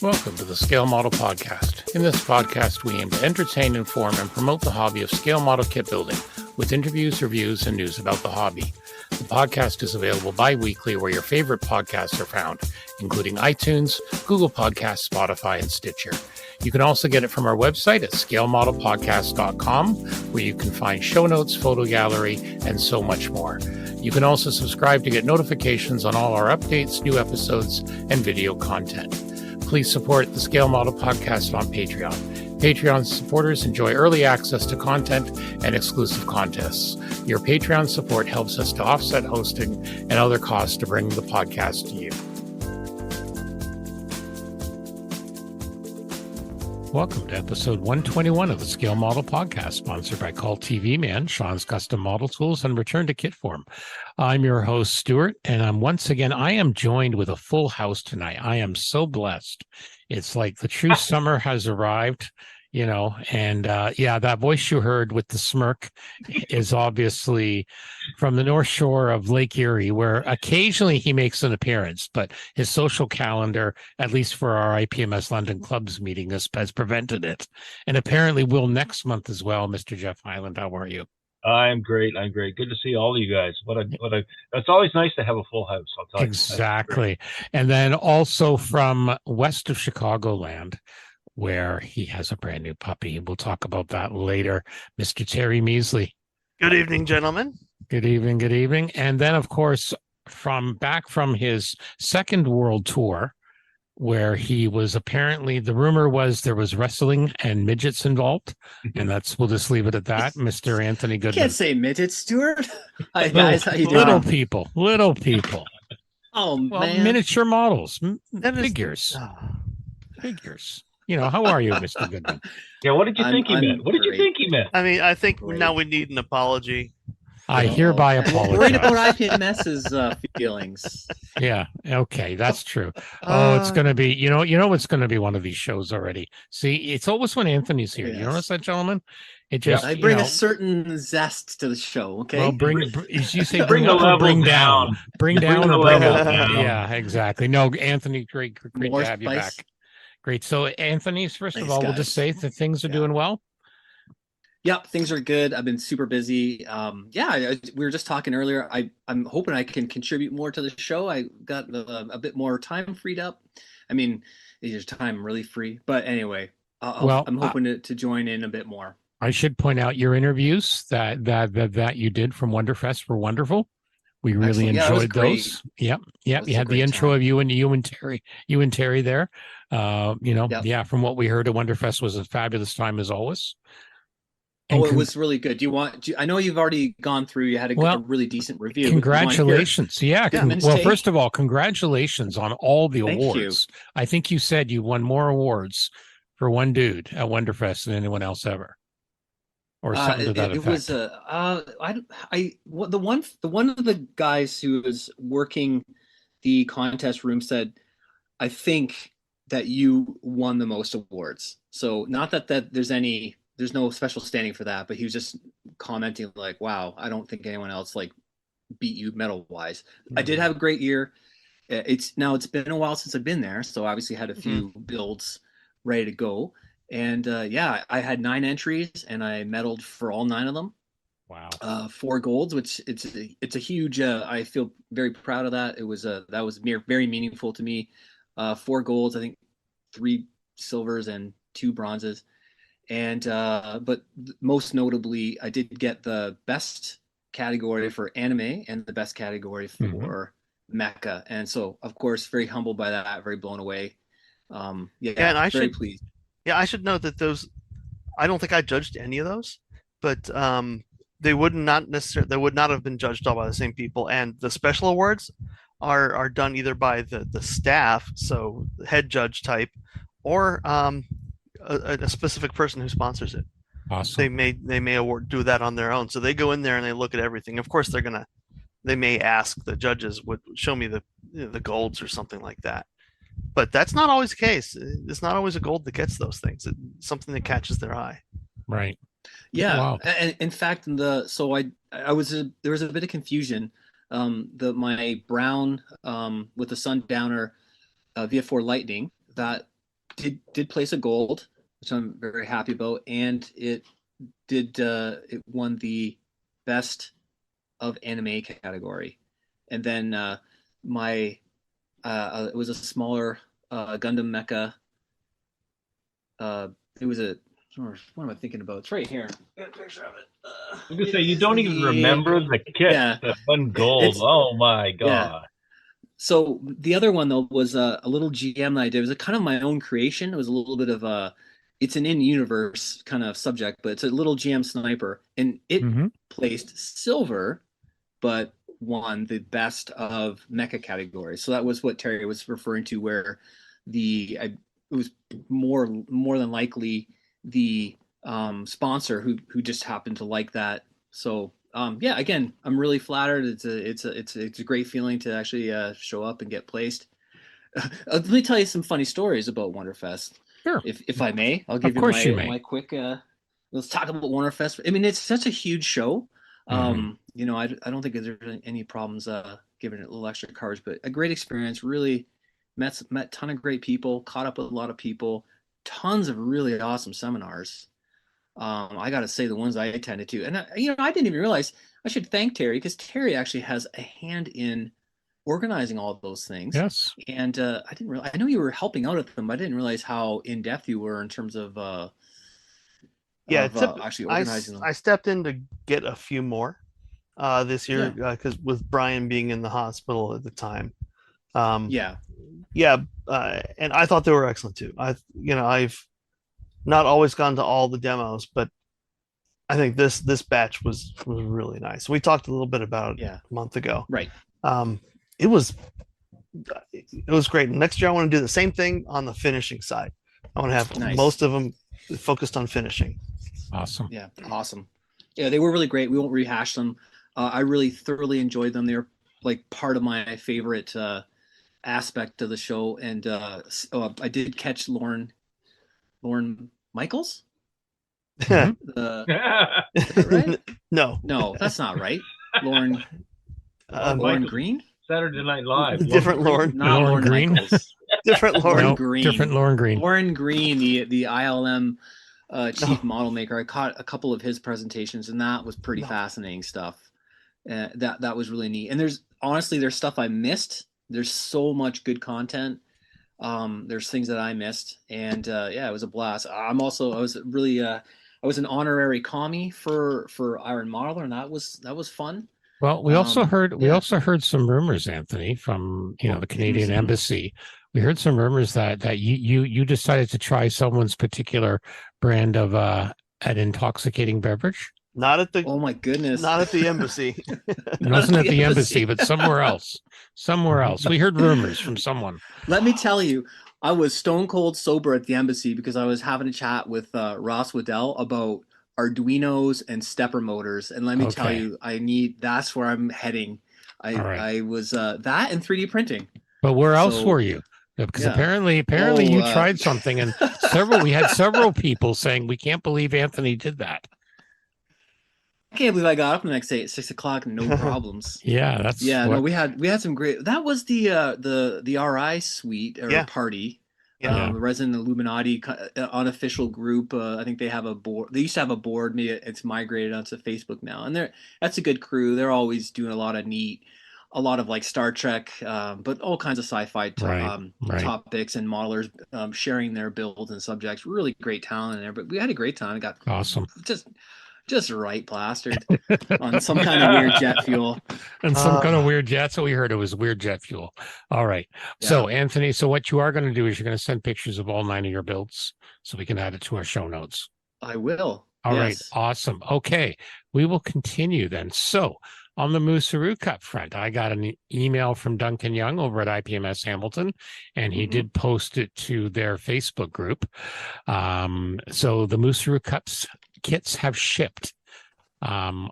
Welcome to the Scale Model Podcast. In this podcast, we aim to entertain, inform, and promote the hobby of scale model kit building with interviews, reviews, and news about the hobby. The podcast is available bi-weekly where your favorite podcasts are found, including iTunes, Google Podcasts, Spotify, and Stitcher. You can also get it from our website at scalemodelpodcast.com, where you can find show notes, photo gallery, and so much more. You can also subscribe to get notifications on all our updates, new episodes, and video content. Please support the Scale Model Podcast on Patreon. Patreon supporters enjoy early access to content and exclusive contests. Your Patreon support helps us to offset hosting and other costs to bring the podcast to you. Welcome to episode 121 of the Scale Model Podcast, sponsored by Call TV Man, Sean's Custom Model Tools, and Return to Kit Form. I'm your host, Stuart, and I am joined with a full house tonight. I am so blessed. It's like the true summer has arrived, and that voice you heard with the smirk is obviously from the North Shore of Lake Erie, where occasionally he makes an appearance, but his social calendar, at least for our IPMS London Clubs meeting, has prevented it. And apparently will next month as well. Mr. Jeff Highland, how are you? I'm great. Good to see all of you guys. It's always nice to have a full house. I'll tell you. Exactly. And then also from west of Chicagoland, where he has a brand new puppy. We'll talk about that later. Mr. Terry Measley. Good evening, gentlemen. Good evening. Good evening. And then, of course, back from his second world tour, where he was apparently, the rumor was there was wrestling and midgets involved. And we'll just leave it at that. Mr. Anthony Goodman. You can't say midgets, Stuart. Hi, guys. How you doing? Little people. Oh, well, man. Miniature models, figures. Figures. How are you, Mr. Goodman? Yeah, what did you think he meant? What did you think he meant? I mean, I think now we need an apology. I hereby apologize. Worried about IPMS's feelings. Yeah, okay, that's true. It's going to be, it's going to be one of these shows already. See, it's always when Anthony's here. Yes. You notice that, gentlemen? It just I bring a certain zest to the show. Okay. Well, you say bring up or bring down. Bring down or bring up. Yeah, exactly. No, Anthony, great to have you back. Great. So, Anthony's, first of all, we'll just say that things are doing well. Yep, things are good. I've been super busy. We were just talking earlier. I'm hoping I can contribute more to the show. I got a bit more time freed up. I mean, there's time really free. But anyway, I'm hoping to join in a bit more. I should point out your interviews that you did from Wonderfest were wonderful. We really enjoyed those. Yep. You had the intro of you and Terry there. From what we heard at Wonderfest was a fabulous time as always. And it was really good. I know you've already gone through, you had a really decent review. Congratulations. Well, first of all, congratulations on all the awards. I think you said you won more awards for one dude at Wonderfest than anyone else ever. Or something to that effect. It was the one of the guys who was working the contest room said, I think that you won the most awards. So not that there's no special standing for that, but he was just commenting like, wow, I don't think anyone else beat you medal wise. Mm-hmm. I did have a great year. It's been a while since I've been there. So obviously had a few builds ready to go. And I had 9 entries and I medaled for all 9 of them. Wow. 4 golds, which it's a huge, I feel very proud of that. That was very meaningful to me. 4 golds, I think 3 silvers and 2 bronzes. And, but most notably, I did get the best category for anime and the best category for mecha. And so, of course, very humbled by that, very blown away. And very pleased. Yeah, I should note that I don't think I judged any of those, but they would not have been judged all by the same people. And the special awards are done either by the staff, so the head judge type, or a specific person who sponsors it. Awesome. They may do that on their own. So they go in there and they look at everything. Of course, they may ask the judges, would show me the golds or something like that. But that's not always the case. It's not always a gold that gets those things. It's something that catches their eye. Right. Yeah. Wow. And in fact, there was a bit of confusion. My brown with the Sundowner VF4 Lightning, that did place a gold, which I'm very happy about, and it won the best of anime category. And then my it was a smaller Gundam mecha. It was a, what am I thinking about? It's right here. Got a picture of it. I was gonna say, you don't even remember the kit Yeah. that won gold. Oh my god! Yeah. So the other one though was a little GM that I did. It was a kind of my own creation. It was a little bit of it's an in-universe kind of subject, but it's a little GM sniper, and it placed silver, but won the best of mecha category. So that was what Terry was referring to, where it was more than likely the sponsor who just happened to like that. So yeah, again, I'm really flattered. It's a great feeling to actually show up and get placed. Let me tell you some funny stories about Wonderfest. Sure. If I may, I'll give my quick. Let's talk about Wonderfest. I mean, it's such a huge show. You know, I don't think there's any problems giving it a little extra cards, but a great experience. Really met a ton of great people, caught up with a lot of people, tons of really awesome seminars. I got to say, the ones I attended to, and I didn't even realize. I should thank Terry, because Terry actually has a hand in organizing all of those things. Yes. And I didn't realize. I know you were helping out at them, but I didn't realize how in depth you were in terms of actually organizing them. I stepped in to get a few more this year because with Brian being in the hospital at the time. And I thought they were excellent too. I've not always gone to all the demos, but I think this batch was really nice. We talked a little bit about it a month ago. Right. It was great. Next year I want to do the same thing on the finishing side. I want to have most of them focused on finishing. Awesome. Yeah, awesome. Yeah, they were really great. We won't rehash them. I really thoroughly enjoyed them. They're like part of my favorite aspect of the show. And I did catch Lauren Michaels. Right? No, that's not right. Lauren Green. Saturday Night Live. Different Lauren. Not Lauren Green. Michaels. Different Lauren. No, Green. Different Lauren Green. Lauren Green, the ILM chief model maker. I caught a couple of his presentations, and that was pretty fascinating stuff. That was really neat. And there's stuff I missed. There's so much good content. There's things that I missed, and it was a blast. I was an honorary commie for Iron Modeler, and that was fun. Well, we also heard some rumors, Anthony, from the Canadian Embassy. We heard some rumors that you decided to try someone's particular brand of an intoxicating beverage. Not at the oh my goodness, not at the embassy. It wasn't at the embassy, but somewhere else. Somewhere else. We heard rumors from someone. Let me tell you, I was stone cold sober at the embassy because I was having a chat with Ross Waddell about Arduinos and stepper motors, and let me tell you, that's where I'm heading. I was that and 3D printing. But where else were you? Because apparently you tried something, and we had several people saying, we can't believe Anthony did that. I can't believe I got up the next day at 6 o'clock, no problems. We had some great. That was the RI suite or party. The Resident Illuminati unofficial group. I think they have a board. They used to have a board. Maybe it's migrated onto Facebook now, and that's a good crew. They're always doing a lot of like Star Trek, but all kinds of sci-fi topics, and modelers sharing their builds and subjects. Really great talent in there. But we had a great time. It got awesome. Just right plastered on some kind of weird jet fuel. And some kind of weird jet. That's what we heard. It was weird jet fuel. All right. Yeah. So, Anthony, what you are going to do is you're going to send pictures of all 9 of your builds so we can add it to our show notes. I will. All right. Awesome. Okay. We will continue then. So, on the Musaru Cup front, I got an email from Duncan Young over at IPMS Hamilton, and he did post it to their Facebook group. So the Musaru Cups kits have shipped.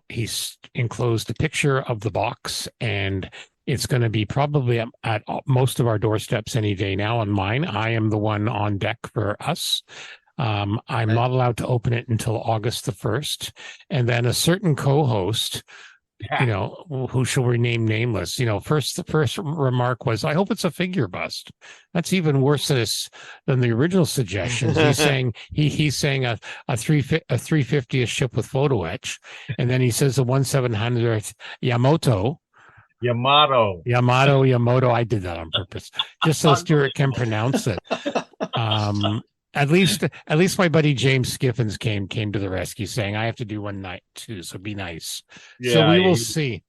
He's enclosed a picture of the box, and it's going to be probably at most of our doorsteps any day now. On mine, I am the one on deck for us. I'm not allowed to open it until August the 1st. And then a certain co-host you know, who shall remain nameless. You know, the first remark was, "I hope it's a figure bust." That's even worse than the original suggestions. He's saying a 350th ship with photo etch, and then he says the 1700th Yamato. Yamato. I did that on purpose, just so Stuart can pronounce it. At least my buddy James Skiffins came to the rescue, saying I have to do one night too, so be nice. Yeah, so we will see.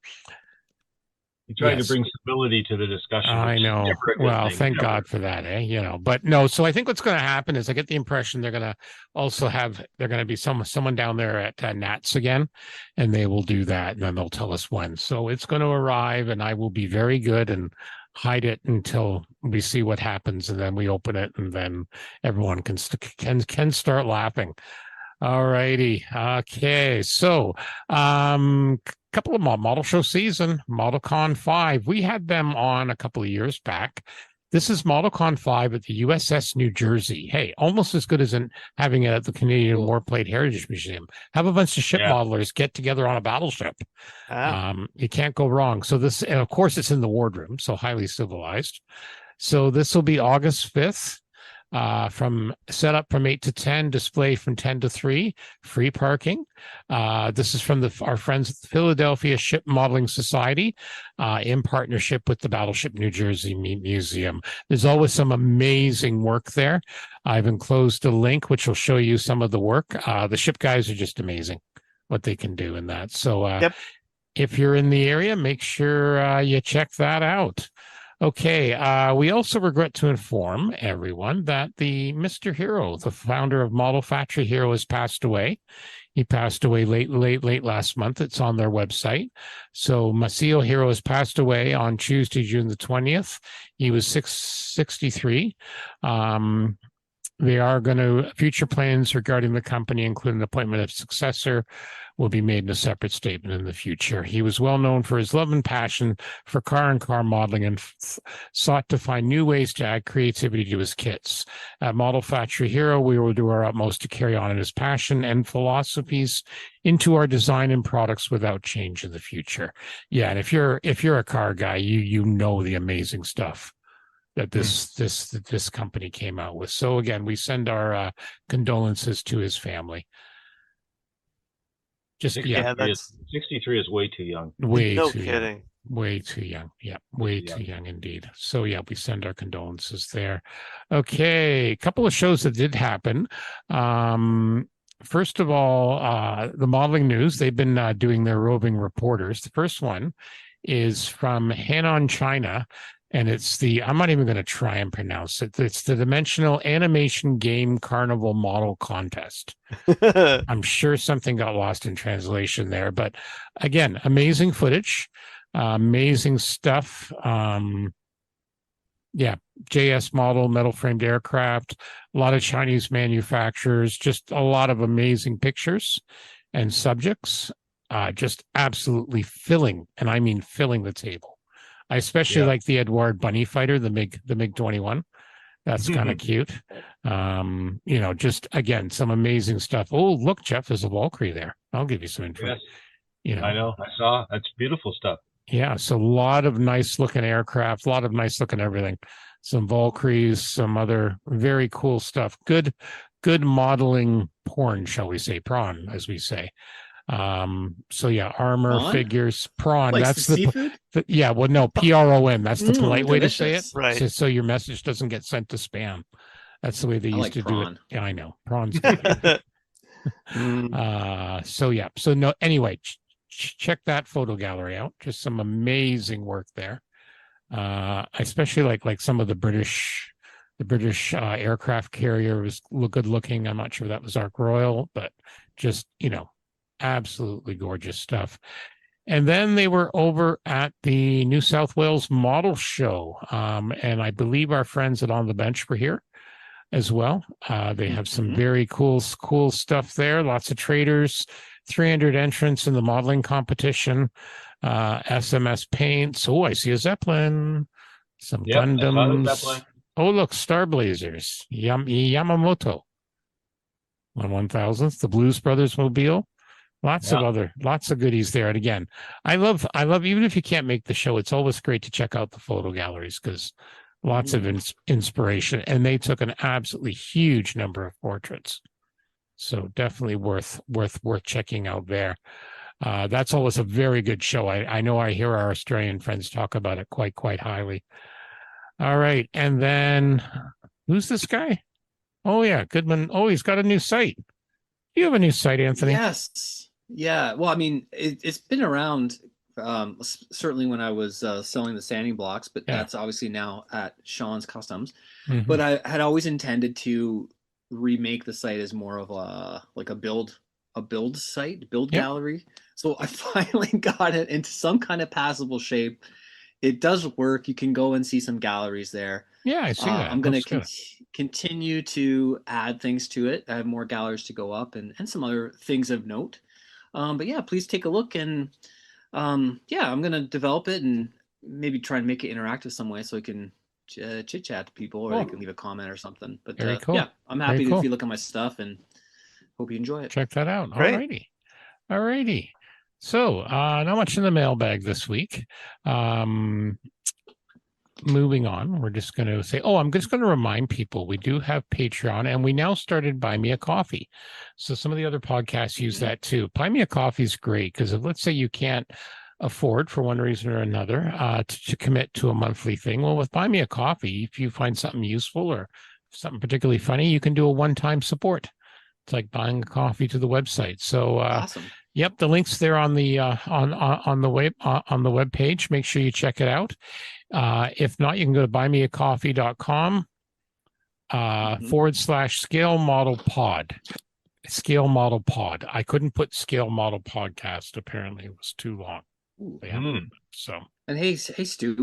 He tried to bring stability to the discussion. I know. Well, thank God for that, eh? You know, but no. So I think what's going to happen is I get the impression they're going to also they're going to be someone down there at Nats again, and they will do that, and then they'll tell us when. So it's going to arrive, and I will be very good and hide it until we see what happens, and then we open it, and then everyone can start laughing. All righty. Okay. So, couple of model show season, ModelCon 5. We had them on a couple of years back. This is ModelCon 5 at the USS New Jersey. Hey, almost as good as having it at the Canadian Warplate Heritage Museum. Have a bunch of ship modelers get together on a battleship. You can't go wrong. So this, and of course, it's in the wardroom, so highly civilized. So this will be August 5th. From set up from 8 to 10, display from 10 to 3, free parking. This is from our friends at the Philadelphia Ship Modeling Society in partnership with the Battleship New Jersey Museum. There's always some amazing work there. I've enclosed a link which will show you some of the work. The ship guys are just amazing, what they can do in that. So if you're in the area, make sure you check that out. Okay, we also regret to inform everyone that the Mr. Hero, the founder of Model Factory Hero, has passed away. He passed away late last month. It's on their website. So Masio Hero has passed away on Tuesday, June the 20th. He was 63. They are going to, future plans regarding the company, including the appointment of successor, will be made in a separate statement in the future. He was well known for his love and passion for car modeling and sought to find new ways to add creativity to his kits. At Model Factory Hero, we will do our utmost to carry on his passion and philosophies into our design and products without change in the future. Yeah, and if you're a car guy, you know the amazing stuff that this company came out with. So again, we send our condolences to his family. Just 63 is way too young. No kidding. Way too young. Yeah, way too young indeed. So yeah, we send our condolences there. Okay, a couple of shows that did happen. First of all, the modeling news. They've been doing their roving reporters. The first one is from Henan, China. And it's I'm not even going to try and pronounce it. It's the Dimensional Animation Game Carnival Model Contest. I'm sure something got lost in translation there. But again, amazing footage, amazing stuff. JS model, metal framed aircraft, a lot of Chinese manufacturers, just a lot of amazing pictures and subjects, just absolutely filling, and I mean filling the table. I especially like the Edward Bunny Fighter, the MiG-21. That's kind of cute. Just again, some amazing stuff. Oh, look, Jeff, there's a Valkyrie there. I'll give you some info. Yes. I know. I saw. That's beautiful stuff. Yeah, so a lot of nice looking aircraft, a lot of nice looking everything. Some Valkyries, some other very cool stuff. Good modeling porn, shall we say, prawn, as we say. Armor, prawn? Figures, prawn. Like that's the seafood. No, PRON. That's the polite way to say it, right? So your message doesn't get sent to spam. That's the way they used to do it. Yeah, I know. Prawn's good. Anyway, check that photo gallery out. Just some amazing work there. I especially like some of the British aircraft carrier was good looking. I'm not sure that was Ark Royal, but just absolutely gorgeous stuff. And then they were over at the New South Wales Model Show, and I believe our friends at On the Bench were here as well. They have some very cool stuff there. Lots of traders, 300 entrants in the modeling competition, SMS paints. Oh, I see a Zeppelin, some Gundams. Oh, look, Star Blazers, Yamamoto. 1/1000th, the Blues Brothers Mobile. Lots Yeah. of goodies there. And again, I love even if you can't make the show, it's always great to check out the photo galleries because lots of inspiration. And they took an absolutely huge number of portraits. So definitely worth checking out there. That's always a very good show. I know I hear our Australian friends talk about it quite highly. All right. And then who's this guy? Oh yeah, Goodman. Oh, he's got a new site. You have a new site, Anthony. Yes. Yeah. Well, I mean, it's been around certainly when I was selling the sanding blocks, but Yeah. that's obviously now at Sean's Customs. Mhm. But I had always intended to remake the site as more of a build site, build Yep. gallery. So I finally got it into some kind of passable shape. It does work. You can go and see some galleries there. Yeah, I see that. I'm going Looks to good. continue to add things to it. I have more galleries to go up and some other things of note. But yeah, please take a look. And yeah, I'm going to develop it and maybe try and make it interactive some way so I can chit chat to people or they Cool. can leave a comment or something. But Very cool. yeah, I'm happy Very if cool. you look at my stuff and hope you enjoy it. Check that out. Great. All righty. So, not much in the mailbag this week. Moving on, we're just going to say, I'm just going to remind people we do have Patreon and we now started Buy Me a Coffee. So some of the other podcasts use that too. Buy Me a Coffee is great because if let's say you can't afford for one reason or another to commit to a monthly thing, well, with Buy Me a Coffee, if you find something useful or something particularly funny, you can do a one-time support. It's like buying a coffee to the website. So Awesome. Yep, the link's there on the on the web page. Make sure you check it out. If not, you can go to buymeacoffee.com /scale model pod. Scale model pod. I couldn't put scale model podcast. Apparently, it was too long. Ooh. So. And hey, Stu,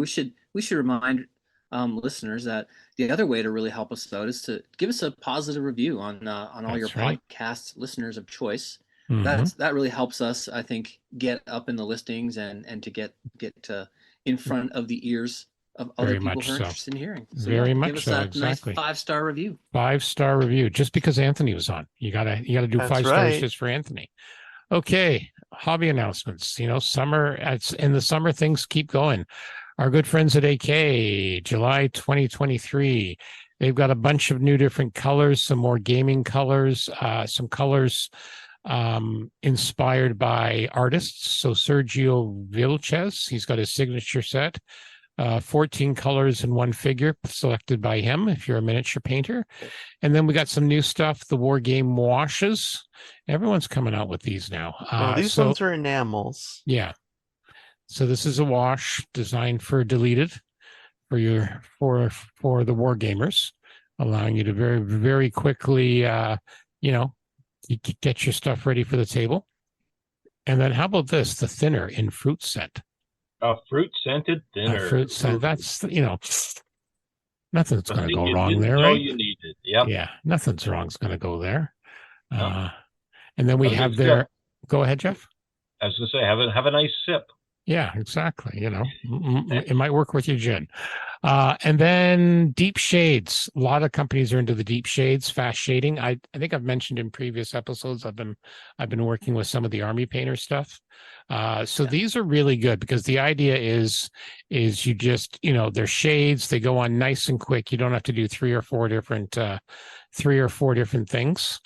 we should remind listeners that the other way to really help us out is to give us a positive review on all your podcast listeners of choice. That really helps us, I think, get up in the listings and to get in front of the ears of other people who are interested in hearing. So Very much give us so. that Exactly. nice 5-star review. 5-star review. Just because Anthony was on, you gotta do That's 5 stars right. just for Anthony. Okay, hobby announcements. Summer. In the summer, things keep going. Our good friends at AK, July 2023. They've got a bunch of new different colors, some more gaming colors, some colors inspired by artists. So Sergio Vilches, he's got his signature set, 14 colors in one figure selected by him if you're a miniature painter. And then we got some new stuff, the war game washes. Everyone's coming out with these now. These ones are enamels. Yeah. So this is a wash designed for deleted for the war gamers, allowing you to very, very quickly you get your stuff ready for the table. And then how about this, the thinner in fruit scent? A fruit scented thinner. Fruit scent. That's, nothing's going to go wrong there, right? right? You needed. Yep. Yeah, nothing's wrong's going to go there. No. And then we have there. Go ahead, Jeff. I was going to say, have a nice sip. Yeah, exactly. It might work with your gin. And then deep shades. A lot of companies are into the deep shades, fast shading. I think I've mentioned in previous episodes, I've been working with some of the army painter stuff. These are really good because the idea is you just, they're shades, they go on nice and quick. You don't have to do three or four different things.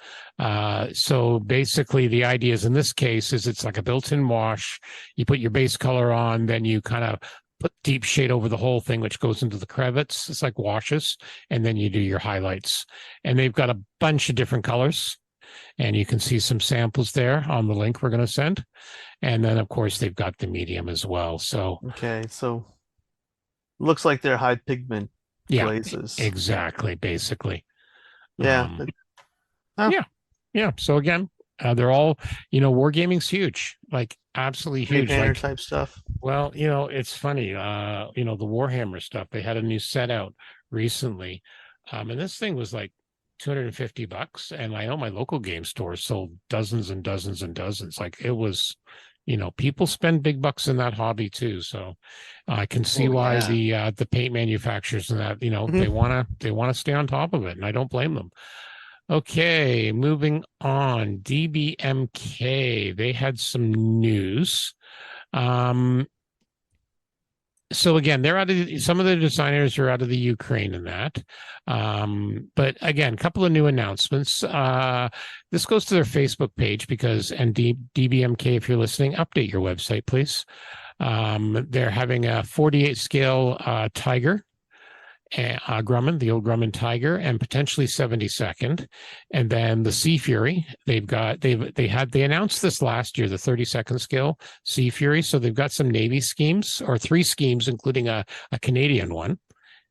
So basically the idea is in this case is it's like a built-in wash. You put your base color on, then you kind of put deep shade over the whole thing, which goes into the crevice. It's like washes, and then you do your highlights. And they've got a bunch of different colors, and you can see some samples there on the link we're going to send. And then of course they've got the medium as well. So so looks like they're high pigment glazes. Exactly, basically. Yeah. Yeah. So again, they're all, wargaming's huge, like absolutely huge. Painter type stuff. Well, it's funny. The Warhammer stuff, they had a new set out recently. And this thing was like $250. And I know my local game store sold dozens and dozens and dozens. Like it was, people spend big bucks in that hobby too. So I can see why the paint manufacturers and that, they want to stay on top of it. And I don't blame them. Okay, moving on. DBMK, they had some news. So again, they're out of some of the designers are out of the Ukraine in that. But again, a couple of new announcements. This goes to their Facebook page because, and DBMK, if you're listening, update your website, please. They're having a 48 scale Tiger. Grumman, the old Grumman Tiger, and potentially 72nd, and then the Sea Fury. They announced this last year, the 32nd scale Sea Fury. So they've got some Navy schemes, or 3 schemes, including a Canadian one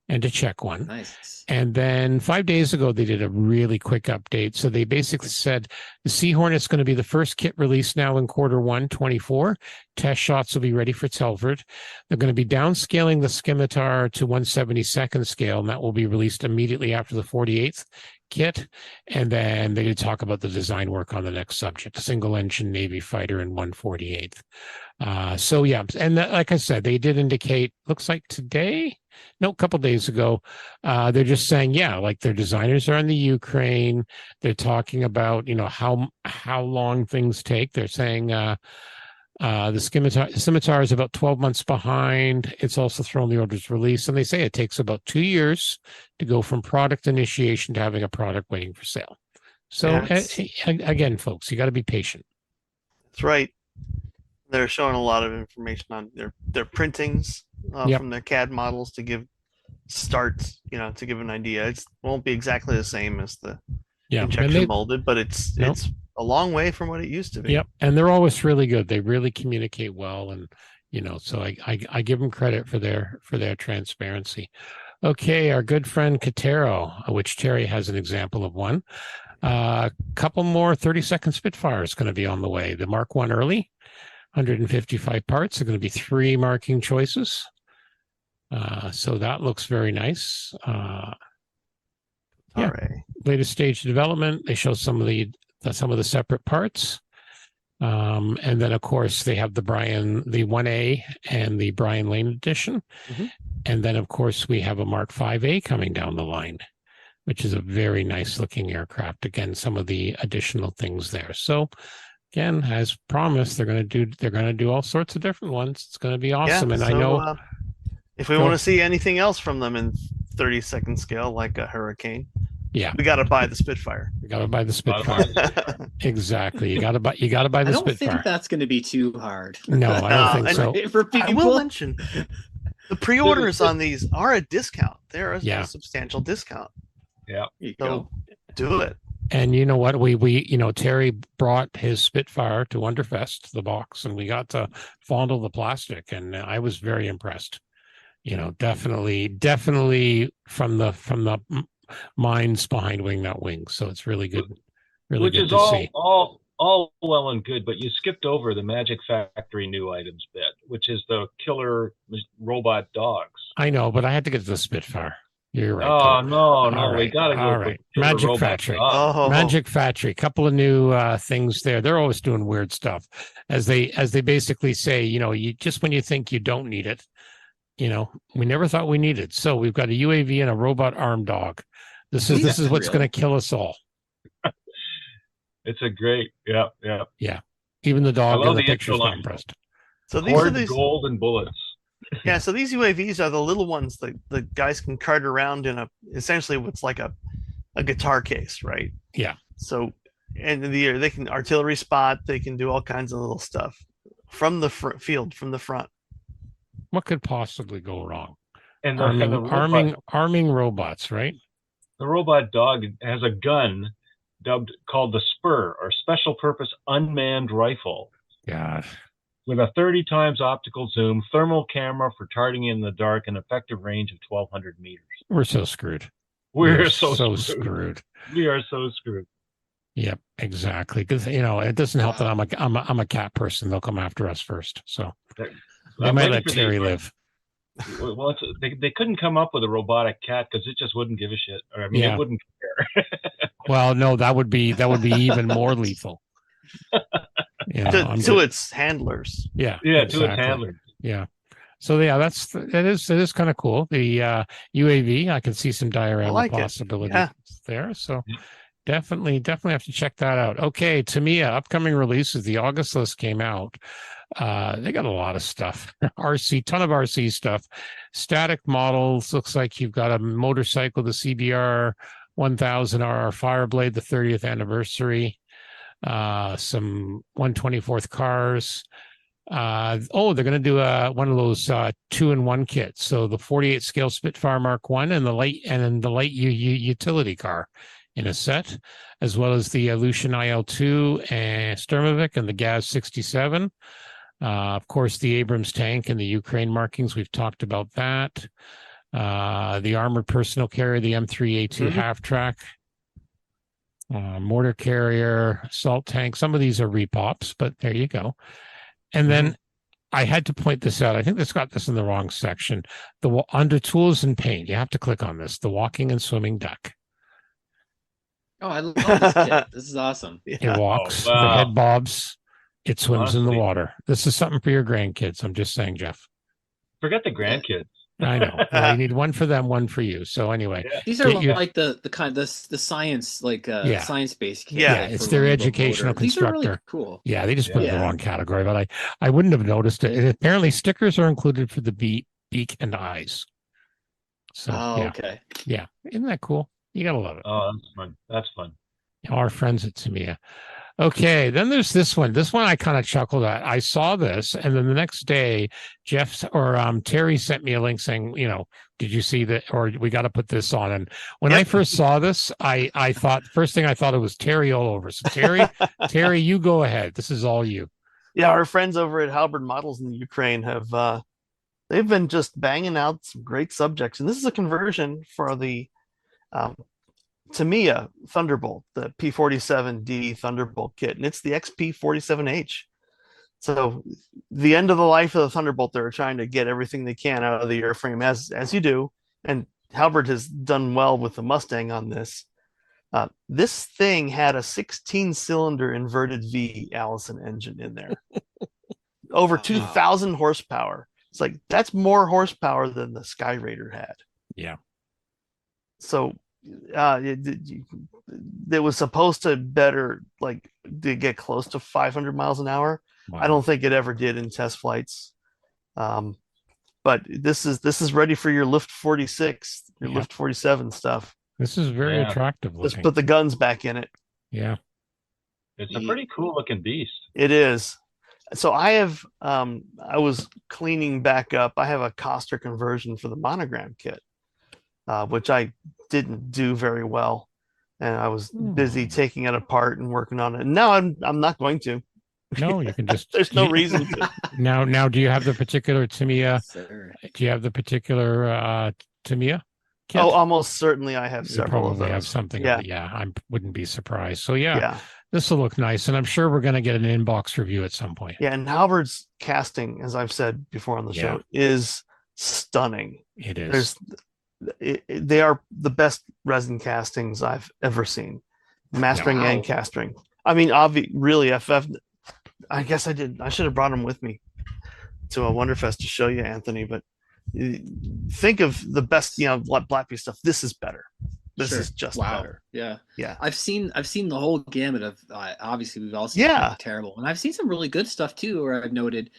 and a Czech one. Nice. And then 5 days ago, they did a really quick update. So they basically said the Sea Hornet's going to be the first kit released now in Q1 24. Test shots will be ready for Telford. They're going to be downscaling the Scimitar to 172nd scale, and that will be released immediately after the 48th kit. And then they did talk about the design work on the next subject, single engine Navy fighter in 148th. So yeah, and like I said, they did indicate, looks like today, no, a couple days ago, they're just saying, yeah, like their designers are in the Ukraine. They're talking about, how long things take. They're saying the Scimitar is about 12 months behind. It's also thrown the orders release, and they say it takes about 2 years to go from product initiation to having a product waiting for sale. So again, folks, you got to be patient. That's right. They're showing a lot of information on their printings from their CAD models to give starts, to give an idea. It won't be exactly the same as the injection molded, but it's a long way from what it used to be. Yep, and they're always really good. They really communicate well, and so I give them credit for their transparency. Okay, our good friend Katero, which Terry has an example of one. A couple more 32nd Spitfires going to be on the way. The Mark I early. 155 parts. Are going to be 3 marking choices. So that looks very nice. Latest stage of development. They show some of the separate parts. And then of course they have the 1A and the Brian Lane edition. Mm-hmm. And then of course we have a Mark 5A coming down the line, which is a very nice looking aircraft. Again, some of the additional things there. So again, as promised, they're going to do all sorts of different ones. It's going to be awesome. Yeah, and I know if we want to see anything else from them in 32nd scale, like a Hurricane, we got to buy the Spitfire. You got to buy the Spitfire. Exactly. You got to buy the Spitfire. I don't think that's going to be too hard. No, I don't think so. For people, I will mention the pre-orders on these are a discount. They're a substantial discount. Yeah. So do it. And you know what? We Terry brought his Spitfire to Underfest, the box, and we got to fondle the plastic, and I was very impressed. Definitely from the minds behind Wing Not Wing. So it's really good, really good to see. All well and good, but you skipped over the Magic Factory new items bit, which is the killer robot dogs. I know, but I had to get to the Spitfire. You're right. Oh, no, right. We gotta go. All right. Magic Factory. Magic Factory. A couple of new things there. They're always doing weird stuff, as they basically say. You just when you think you don't need it, we never thought we needed. So we've got a UAV and a robot armed dog. This is what's going to kill us all. It's a great, yeah. Even the dog in the picture's not impressed. So these are these gold and bullets. Yeah, so these UAVs are the little ones that the guys can cart around in essentially what's like a guitar case, right? Yeah. So, and they can artillery spot, they can do all kinds of little stuff from the field, from the front. What could possibly go wrong? And arming robots, right? The robot dog has a gun called the Spur, or Special Purpose Unmanned Rifle. God. With a 30 times optical zoom, thermal camera for targeting in the dark, and effective range of 1,200 meters. We're so screwed. We're so screwed. We are so screwed. Yep, exactly. Because it doesn't help that I'm a cat person. They'll come after us first. So they might let Terry live. Well, they couldn't come up with a robotic cat because it just wouldn't give a shit. Or, it wouldn't care. Well, no, that would be even more lethal. To its handlers. Yeah. Exactly. To its handlers. Yeah. So it is kind of cool. The UAV, I can see some diorama possibilities there. So Definitely have to check that out. Okay, Tamiya, upcoming releases. The August list came out. They got a lot of stuff. Ton of RC stuff. Static models. Looks like you've got a motorcycle, the CBR 1000 RR Fireblade, the 30th anniversary. Some 124th cars. They're going to do one of those 2-in-1 kits. So the 48 scale Spitfire Mark One and the light utility car in a set, as well as the Lucian IL2 and Sturmovik and the Gaz 67. Of course, the Abrams tank and the Ukraine markings. We've talked about that. The armored personnel carrier, the M3A2 half track. Mortar carrier, assault tank. Some of these are repops, but there you go. And then I had to point this out. I think this got this in the wrong section. Under tools and paint, you have to click on this. The walking and swimming duck. Oh, I love this kit. This is awesome. It walks. Oh, wow. The head bobs. It swims in the Honestly. water. This is something for your grandkids. I'm just saying, Jeff. Forget the grandkids. I know. Well, you need one for them, one for you. So anyway, Yeah. These are Get you- like the science science based kits. Yeah, like, it's for their renewable educational motor. These are really constructor. cool. yeah, they just put it in the Yeah. wrong category, but I wouldn't have noticed it. And apparently, stickers are included for the beak, and eyes. So Oh, yeah, okay. yeah, isn't that cool? You gotta love it. Oh, that's fun. That's fun. Our friends at Tamiya. Okay, then there's this one. This one I kind of chuckled at. I saw this, and then the next day, Terry sent me a link saying, did you see that? Or we got to put this on. And when I first saw this, I thought first thing I thought it was Terry all over. So Terry, you go ahead. This is all you. Yeah, our friends over at Halberd Models in the Ukraine have they've been just banging out some great subjects, and this is a conversion for the Tamiya Thunderbolt, the P47D Thunderbolt kit, and it's the XP47H. So the end of the life of the Thunderbolt, they're trying to get everything they can out of the airframe, as you do, and Halberd has done well with the Mustang on this. This thing had a 16-cylinder inverted V Allison engine in there, over 2,000 horsepower. It's like that's more horsepower than the Sky Raider had. Yeah. So it was supposed to to get close to 500 miles an hour. Wow. I don't think it ever did in test flights. But this is ready for your Lift 46, your Lift 47 stuff. This is very Yeah. attractive Let's looking. put the guns back in it. Yeah. It's a pretty cool looking beast. It is. So I have I was cleaning back up. I have a Coster conversion for the monogram kit, which I didn't do very well, and I was busy taking it apart and working on it. And now I'm not going to. No, you can just. There's no reason to. Now, do you have the particular Tamiya? Sir. Do you have the particular Tamiya kit? Oh, almost certainly I have You several of probably have those. something. Yeah. Yeah, I wouldn't be surprised. So yeah, Yeah. this will look nice, and I'm sure we're going to get an inbox review at some point. Yeah, and Halberd's casting, as I've said before on the show, is stunning. It is. They are the best resin castings I've ever seen, mastering Wow. and casting. I mean, really, I guess I should have brought them with me to a Wonderfest to show you, Anthony. But think of the best, Blackbeard stuff. This is better. This Sure. is just Wow. better. Yeah. Yeah. I've seen the whole gamut of obviously we've all seen Yeah. terrible, and I've seen some really good stuff too, where I've noted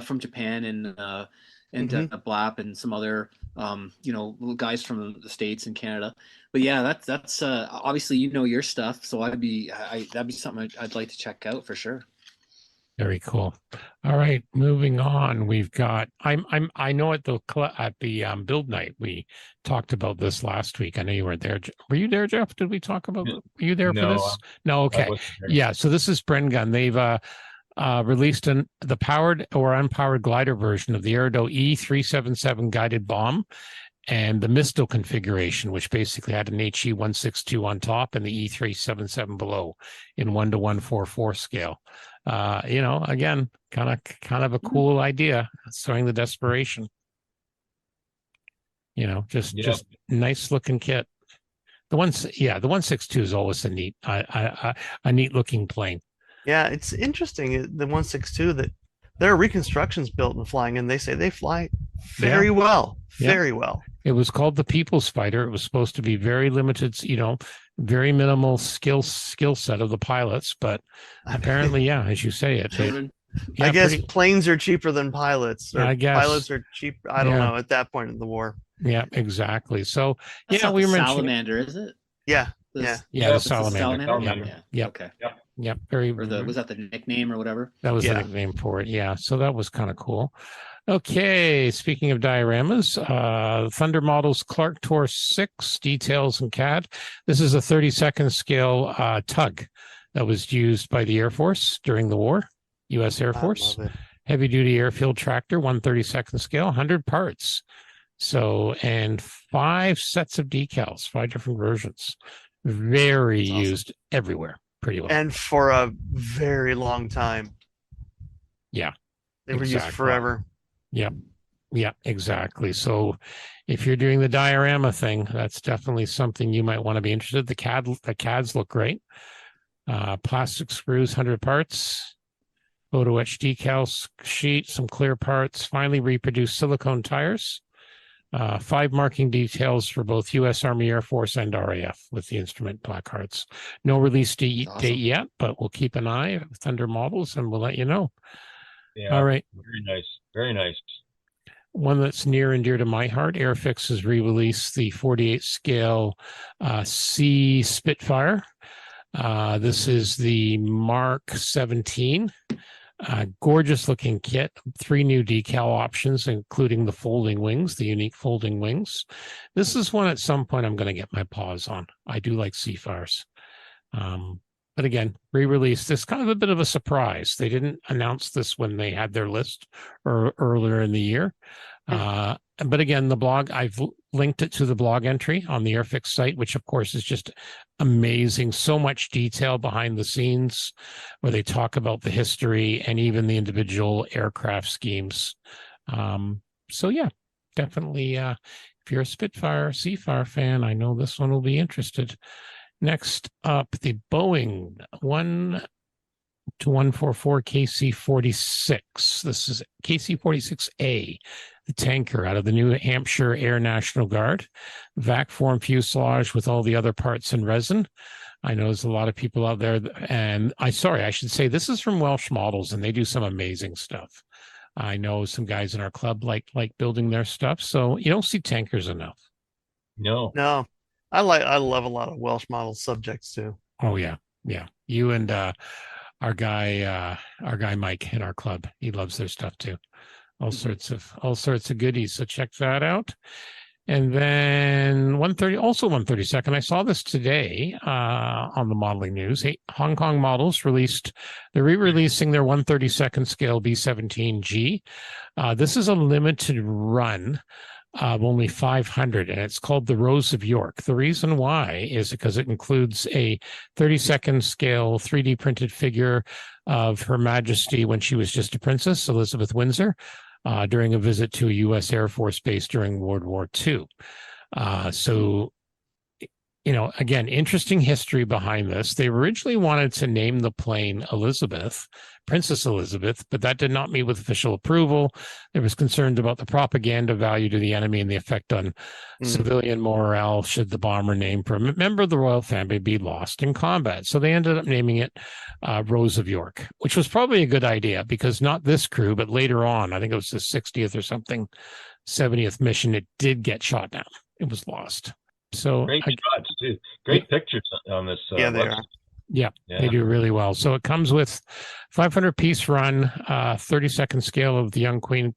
from Japan and Blap and some other guys from the States and Canada. But yeah, that's obviously your stuff, so that'd be something I'd like to check out for sure. Very cool. All right, moving on. We've got. I know at the build night we talked about this last week. I know you weren't there. Were you there, Jeff? Did we talk about? Were you there for No, this? No. I Okay. wasn't there. Yeah. So this is Brengun. They've released the powered or unpowered glider version of the Aerodo E377 guided bomb, and the Misto configuration, which basically had an HE162 on top and the E377 below in 1:144 scale. Again, kind of a cool idea, showing the desperation. Just nice looking kit. The 162 is always a neat looking plane. Yeah, it's interesting. The 162 that there are reconstructions built in flying, and they say they fly very well. Yeah. Very well. It was called the People's Fighter. It was supposed to be very limited, very minimal skill set of the pilots, but apparently, yeah, as you say, I guess planes are cheaper than pilots, or I guess pilots are cheap. I don't know at that point in the war. Yeah, exactly. So That's not we the were salamander, is it? Yeah, the It's the salamander. salamander. Yeah. Okay. Yep. Yep. Very. Or was that the nickname or whatever? That was the nickname for it. Yeah. So that was kind of cool. Okay. Speaking of dioramas, Thunder Models Clark Tor 6 details in CAD. This is a 32nd scale tug that was used by the Air Force during the war, U.S. Air Force. Heavy duty airfield tractor, 132nd scale, 100 parts. So, and 5 sets of decals, 5 different versions. Very used everywhere, pretty well. And for a very long time. Yeah. They were used forever. Yep. Yeah, exactly. So if you're doing the diorama thing, that's definitely something you might want to be interested. The CADs look great. Plastic screws, 100 parts. Photo etch decal sheet, some clear parts. Finally reproduced silicone tires. 5 marking details for both U.S. Army, Air Force, and RAF with the instrument placards. No release date yet, but we'll keep an eye on Thunder Models and we'll let you know. Yeah. All right. Very nice. Very nice. One that's near and dear to my heart, Airfix has re-released the 48 scale C Spitfire. This is the Mark 17. Gorgeous looking kit, 3 new decal options, including the folding wings, the unique folding wings. This is one at some point I'm going to get my paws on. I do like Seafires. But again, re-released. This kind of a bit of a surprise. They didn't announce this when they had their list earlier in the year. But again, the blog, I've linked it to the blog entry on the Airfix site, which of course is just amazing. So much detail behind the scenes where they talk about the history and even the individual aircraft schemes. So yeah, definitely. If you're a Spitfire, Seafire fan, I know this one will be interested. Next up, the Boeing 1-144 KC-46. This is KC-46A, the tanker out of the New Hampshire Air National Guard. Vac form fuselage with all the other parts in resin. I know there's a lot of people out there, and I should say this is from Welsh Models, and they do some amazing stuff. I know some guys in our club like building their stuff, so you don't see tankers enough. No. I love a lot of Welsh Model subjects too. Oh yeah. You and our guy Mike in our club, he loves their stuff too. All sorts of goodies. So check that out. And then 132nd. I saw this today on the modeling news. Hong Kong Models they're re-releasing their 132nd scale B-17G. This is a limited run of only 500, and it's called the Rose of York. The reason why is because it includes a 32nd scale 3D printed figure of Her Majesty when she was just a princess, Elizabeth Windsor, during a visit to a U.S. Air Force base during World War II. So, again, interesting history behind this. They originally wanted to name the plane Princess Elizabeth, but that did not meet with official approval. There was concerns about the propaganda value to the enemy and the effect on civilian morale should the bomber named for a member of the royal family be lost in combat. So they ended up naming it Rose of York, which was probably a good idea because not this crew, but later on, I think it was the 60th or something, 70th mission, it did get shot down. It was lost. So great shots too. Great pictures on this. They are. Yeah, they do really well. So it comes with 500 piece run, 32nd scale of the Young Queen.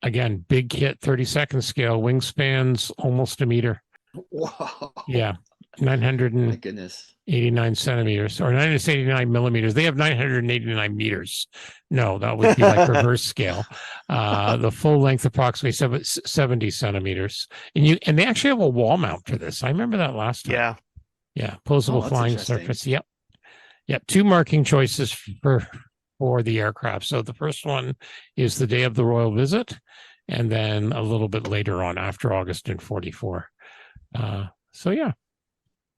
Again, big kit, 32nd scale, wingspans almost a meter. Wow. Yeah, My goodness. 89 centimeters or 989 millimeters. They have 989 meters. No, that would be like reverse scale. The full length approximately 70 centimeters. And they actually have a wall mount for this. I remember that last time. Yeah. Posable flying surface. Yep. 2 marking choices for the aircraft. So the first one is the day of the royal visit, and then a little bit later on after August in 44. So yeah.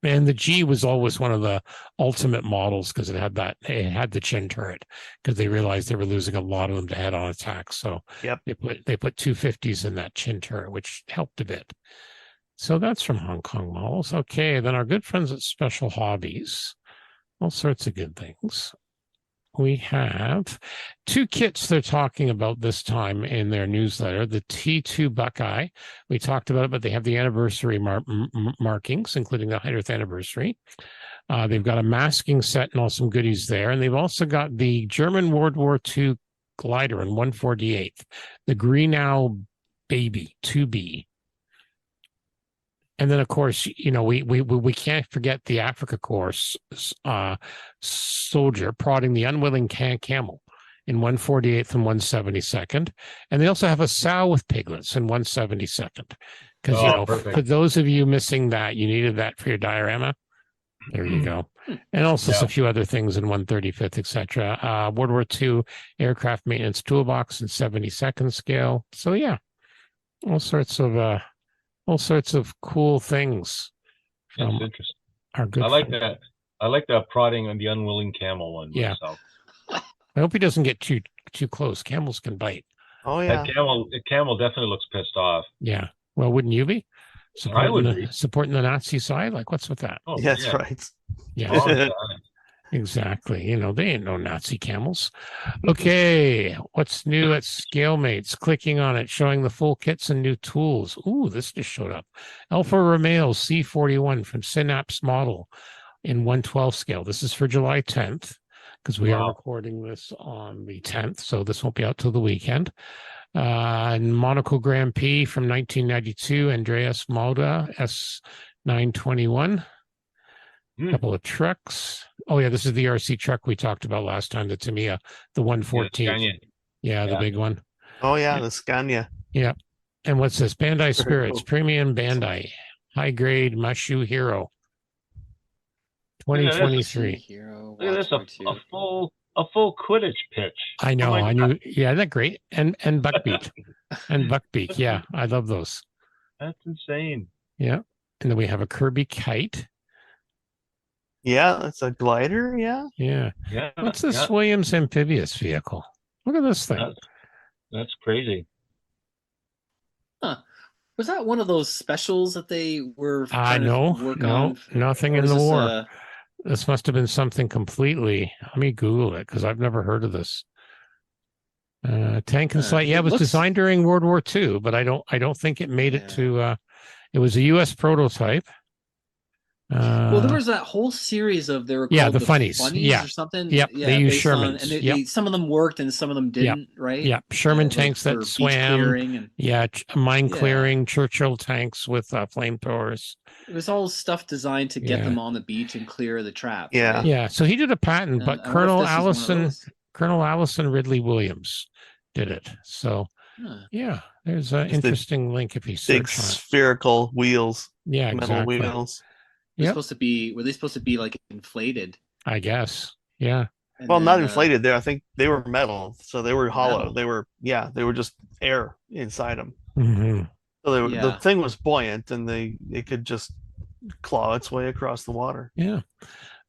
And the G was always one of the ultimate models because it had the chin turret, because they realized they were losing a lot of them to head-on attacks. So Yep. they put 250s in that chin turret, which helped a bit. So that's from Hong Kong models. Okay, then our good friends at Special Hobbies, all sorts of good things. We have 2 kits they're talking about this time in their newsletter. The T2 Buckeye, we talked about it, but they have the anniversary markings, including the 100th anniversary. They've got a masking set and all some goodies there. And they've also got the German World War II glider in 148th, the Greenau Baby 2B. And then, of course, we can't forget the Africa Corps soldier prodding the unwilling camel in 148th and 172nd. And they also have a sow with piglets in 172nd. Because, for those of you missing that, you needed that for your diorama. There you go. And also a few other things in 135th, etc. World War II aircraft maintenance toolbox in 72nd scale. So, yeah, all sorts of cool things. That's interesting. Our good I like that. I like that prodding on the unwilling camel one. Yeah. Myself. I hope he doesn't get too close. Camels can bite. Oh yeah. That camel definitely looks pissed off. Yeah. Well, wouldn't you be? I would be. Supporting the Nazi side? Like, what's with that? Oh, that's right. Yeah. Exactly. They ain't no Nazi camels. Okay. What's new at ScaleMates? Clicking on it, showing the full kits and new tools. Ooh, this just showed up. Alfa Romeo C41 from Synapse model in 112 scale. This is for July 10th, because we are recording this on the 10th. So this won't be out till the weekend. And Monaco Grand Prix from 1992, Andreas Moda S921. Couple of trucks. Oh yeah, this is the RC truck we talked about last time, the Tamiya, the 114. Yeah, the big one. Oh yeah, the Scania. Yeah. And what's this? Bandai Spirits, cool. Premium Bandai, high grade Mashu Hero, 2023. Look at this, a full Quidditch pitch. I know. I knew. Yeah, isn't that great? And Buckbeak, and Buckbeak. Yeah, I love those. That's insane. Yeah, and then we have a Kirby kite. Yeah, it's a glider. Yeah. What's this Williams amphibious vehicle? Look at this thing. That's crazy. Huh. Was that one of those specials that they were trying to work on? Nothing in the war. This must have been something completely. Let me Google it, because I've never heard of this. Tank and Slate. Yeah, it was designed during World War II, but I don't think it made it to. It was a U.S. prototype. Well, there was that whole series of they were called the funnies, or something. Yep, they used Shermans, and they, some of them worked and some of them didn't, right? Yeah, Sherman tanks that swam. Mine clearing, Churchill tanks with flamethrowers. It was all stuff designed to get them on the beach and clear the trap. Yeah, right? Yeah. So he did a patent, but Colonel Allison Ridley Williams did it. So yeah, there's an interesting link if you search big spherical wheels. Yeah, metal wheels. Were they supposed to be like inflated? I guess. Yeah. And well, not inflated. There, I think they were metal, so they were hollow. Metal. They were just air inside them. Mm-hmm. So the thing was buoyant, and it could just claw its way across the water. Yeah.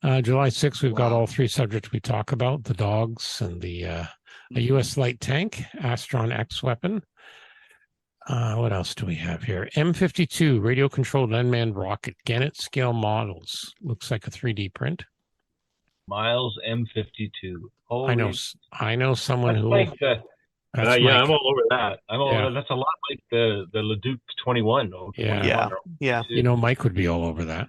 July 6th, we've got all 3 subjects we talk about: the dogs and a U.S. light tank, Astron X weapon. What else do we have here? M52 radio-controlled unmanned rocket, Gannett scale models. Looks like a 3D print. Miles M52. I know someone who. I'm all over that. That's a lot like the Leduc 21. Yeah. Mike would be all over that.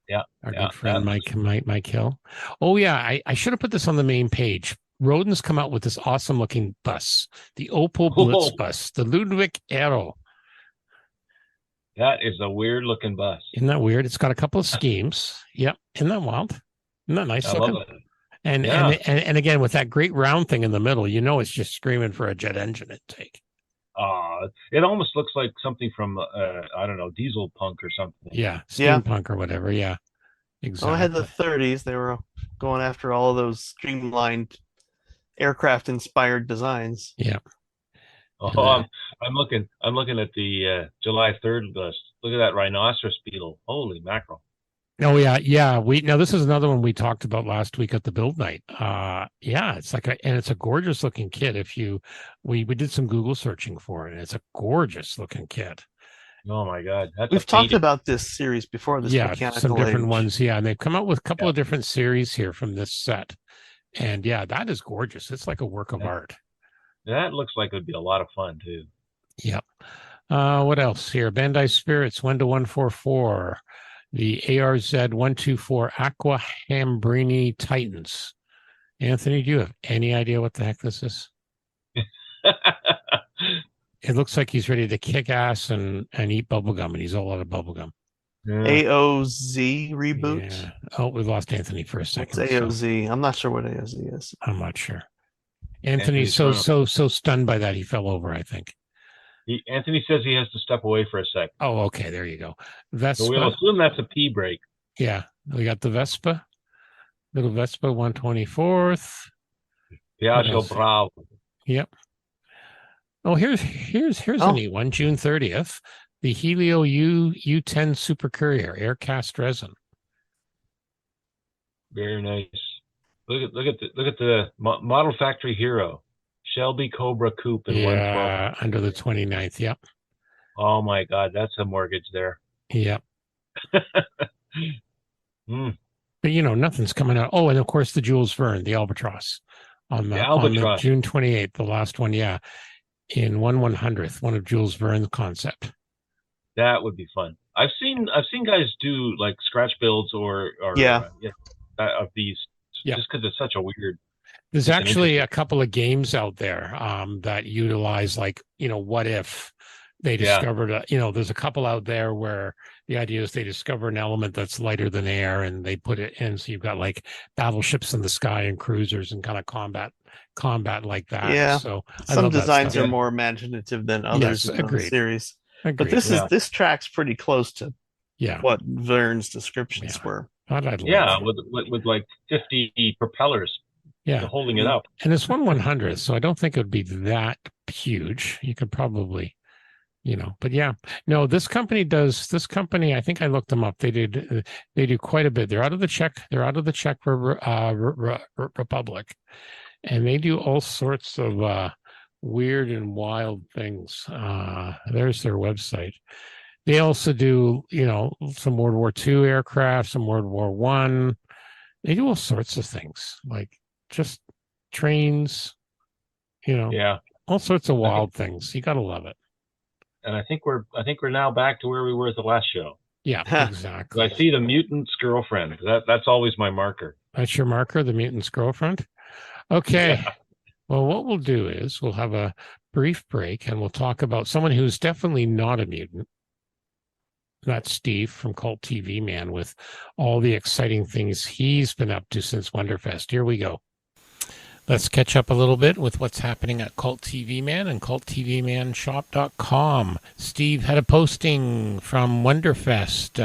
Yeah. Our good friend Mike Hill. Oh yeah, I should have put this on the main page. Rodin's come out with this awesome looking bus, the Opel Blitz bus, the Ludwig Aero. That is a weird looking bus. Isn't that weird? It's got a couple of schemes. Yep. Isn't that wild? Isn't that nice looking? Love it. And again, with that great round thing in the middle, it's just screaming for a jet engine intake. It almost looks like something from I don't know, diesel punk or something. Yeah, steampunk or whatever. Yeah, exactly. Well, I had the 30s. They were going after all of those streamlined aircraft inspired designs. Yeah. I'm looking at the July 3rd list. Look at that rhinoceros beetle. Holy mackerel. Oh yeah. This is another one we talked about last week at the build night. It's and it's a gorgeous looking kit. We did some Google searching for it, and it's a gorgeous looking kit. Oh my God, that's We've talked about this series before. This some mechanical different age. ones. Yeah, and they've come out with a couple of different series here from this set, and yeah, that is gorgeous. It's like a work of art. That looks like it would be a lot of fun too. Yep. What else here? Bandai Spirits 1-144. The ARZ-124 Aqua Hambrini Titans. Anthony, do you have any idea what the heck this is? It looks like he's ready to kick ass and eat bubblegum, and he's all out of bubblegum. AOZ reboot? Yeah. Oh, we lost Anthony for a second. What's AOZ? I'm not sure what AOZ is. I'm not sure. Anthony's so stunned by that he fell over, I think. Anthony says he has to step away for a sec. Oh, okay. There you go. Vespa. So we'll assume that's a pee break. Yeah. We got the Vespa. Little Vespa 124th. Piaggio Bravo. Yep. Oh, here's a neat one. June 30th. The Helio U10 Super Courier Air Cast Resin. Very nice. Look at the Model Factory Hero. Shelby Cobra Coupe in 112. Under the 29th. Yep. Oh my God, that's a mortgage there. Yep. But nothing's coming out. Oh, and of course the Jules Verne, the Albatross, on the June 28th, the last one. Yeah, in 1/100th, one of Jules Verne's concept. That would be fun. I've seen guys do like scratch builds or of these. Yeah. Just because it's such a weird. There's actually a couple of games out there that utilize what if they discovered there's a couple out there where the idea is they discover an element that's lighter than air and they put it in. So you've got like battleships in the sky and cruisers and kind of combat like that. Yeah. So some designs are more imaginative than others in the series. Agreed. But this track's pretty close to what Verne's descriptions were. With like 50 propellers. Yeah, holding it up. And it's 1/100th, so I don't think it would be that huge. You could probably, but yeah, no. This company, I think I looked them up. They do quite a bit. They're out of the Czech Republic, and they do all sorts of weird and wild things. There's their website. They also do, some World War II aircraft, some World War I. They do all sorts of things, like just trains, all sorts of wild things. You gotta love it. And I think we're now back to where we were at the last show. Yeah, exactly. I see the mutant's girlfriend. That's always my marker. That's your marker, the mutant's girlfriend. Okay. Yeah. Well, what we'll do is we'll have a brief break and we'll talk about someone who's definitely not a mutant. That's Steve from Cult TV Man with all the exciting things he's been up to since Wonderfest. Here we go. Let's catch up a little bit with what's happening at Cult TV Man and culttvmanshop.com. Steve had a posting from Wonderfest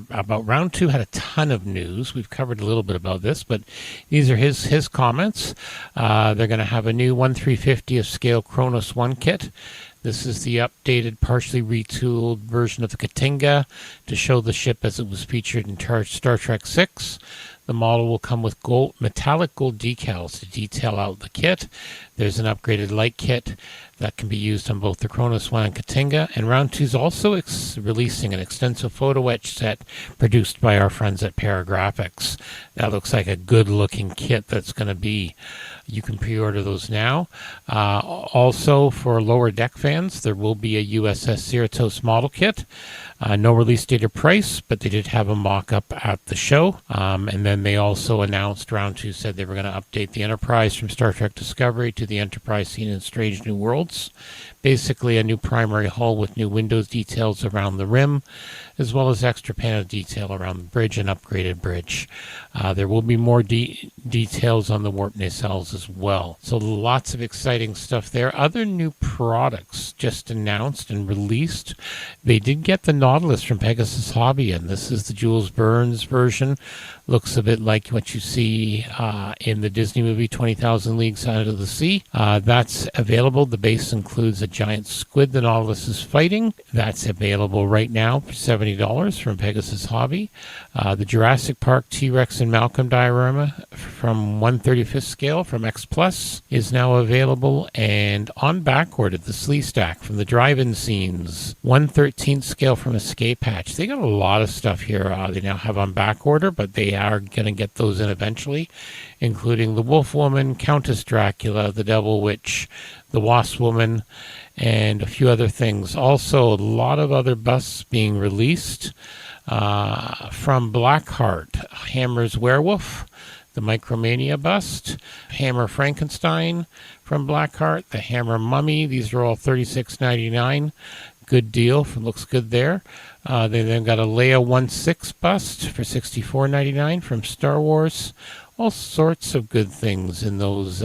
about round 2, had a ton of news. We've covered a little bit about this, but these are his comments. They're going to have a new 1/350th scale Kronos 1 kit. This is the updated, partially retooled version of the Katinga to show the ship as it was featured in Star Trek VI. The model will come with metallic gold decals to detail out the kit. There's an upgraded light kit that can be used on both the Kronos 1 and Katinga. And Round 2 is also releasing an extensive photo etch set produced by our friends at Paragraphics. That looks like a good-looking kit that's going to be. You can pre-order those now. Also, for lower deck fans, there will be a USS Cerritos model kit. No release date or price, but they did have a mock-up at the show. And then they also announced, Round 2 said they were going to update the Enterprise from Star Trek Discovery to the Enterprise seen in Strange New Worlds. Basically, a new primary hull with new windows details around the rim, as well as extra panel detail around the bridge and upgraded bridge. There will be more details on the warp nacelles as well. So lots of exciting stuff there. Other new products, just announced and released. They did get the Nautilus from Pegasus Hobby, and this is the Jules Burns version. Looks a bit like what you see in the Disney movie 20,000 Leagues Under the Sea. That's available. The base includes a giant squid the Nautilus is fighting. That's available right now for $70 from Pegasus Hobby. The Jurassic Park T-Rex and Malcolm diorama from 1/35th scale from X Plus is now available, and on back ordered the Slee Stack from the drive-in scenes 1/13th scale from Escape Hatch. They got a lot of stuff here. They now have on back order, but they are going to get those in eventually, including the Wolf Woman, Countess Dracula, the Devil Witch, the Wasp Woman, and a few other things. Also, a lot of other busts being released from Blackheart, Hammer's Werewolf, the Micromania bust, Hammer Frankenstein from Blackheart, the Hammer Mummy. These are all $36.99. Good deal. Looks good there. They then got a Leia 1/6 bust for $64.99 from Star Wars. All sorts of good things in those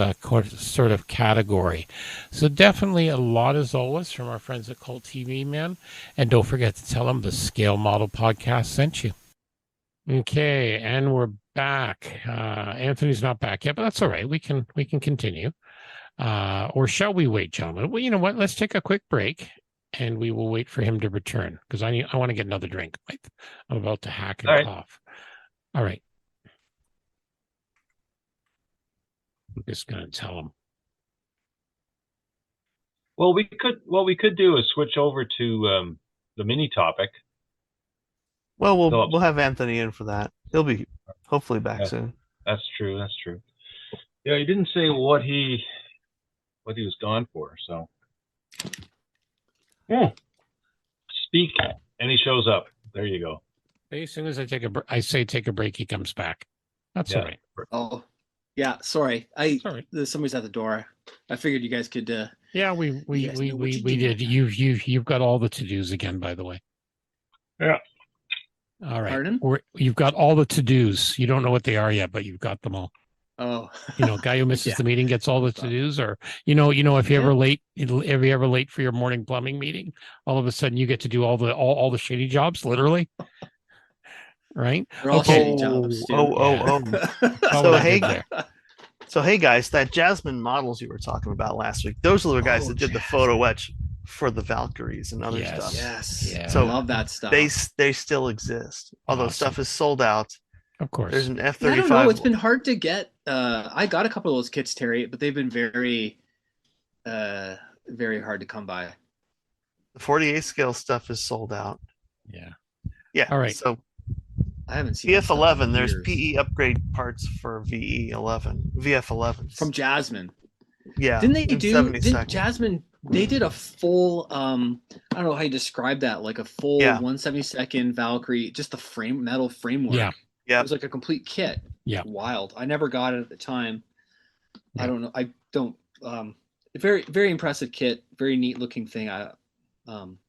sort of category. So definitely a lot, as always, from our friends at Cult TV Man. And don't forget to tell them the Scale Model Podcast sent you. Okay, and we're back. Anthony's not back yet, but that's all right. We can continue. Or shall we wait, gentlemen? Well, you know what? Let's take a quick break, and we will wait for him to return, because I want to get another drink. I'm about to hack it off. All right. I'm just going to tell him. Well, we could do is switch over to the mini topic. Well, we'll have Anthony in for that. He'll be hopefully back soon. That's true. That's true. Yeah, he didn't say what he was gone for. So, speak, and he shows up. There you go. As soon as I say take a break, he comes back. That's all right. Oh, yeah. Sorry, somebody's at the door. I figured you guys could. Yeah, we did. You've got all the to-dos again, by the way. Yeah. All right. Pardon? You've got all the to-dos. You don't know what they are yet, but you've got them all. Oh. Guy who misses the meeting gets all the to-dos, or if you're ever late for your morning plumbing meeting, all of a sudden you get to do all the shady jobs, literally. Right? They're all shady jobs. So hey guys, that Jasmine models you were talking about last week, those are the guys that did the photo etch for the Valkyries and other stuff. Yes. Yeah. So I love that stuff. They still exist, although stuff is sold out. Of course. There's an F-35. I don't know. It's been hard to get. I got a couple of those kits, Terry, but they've been very, very hard to come by. The 48 scale stuff is sold out. Yeah. Yeah. All right. So I haven't seen VF11. There's PE upgrade parts for VE11, VF11 from Jasmine. Yeah. Didn't they do? Jasmine? They did a full. I don't know how you describe that. Like a full 1/72 Valkyrie, just the metal framework. Yeah. Yeah. It was like a complete kit. Yeah. Wild. I never got it at the time. Yeah. I don't know. I don't. Very, very impressive kit. Very neat looking thing.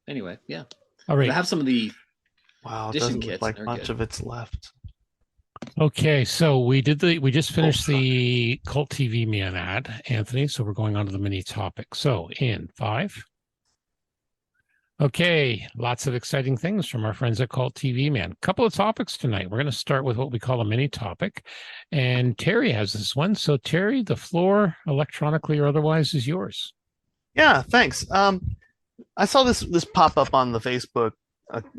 Anyway, yeah. All right. But I have some of the. Wow, it doesn't look like much of it's left. Okay, so we just finished the Cult TV Man ad, Anthony. So we're going on to the mini topic. So in 5. Okay, lots of exciting things from our friends at Cult TV Man. A couple of topics tonight. We're going to start with what we call a mini topic, and Terry has this one. So Terry, the floor, electronically or otherwise, is yours. Yeah, thanks. I saw this pop up on the Facebook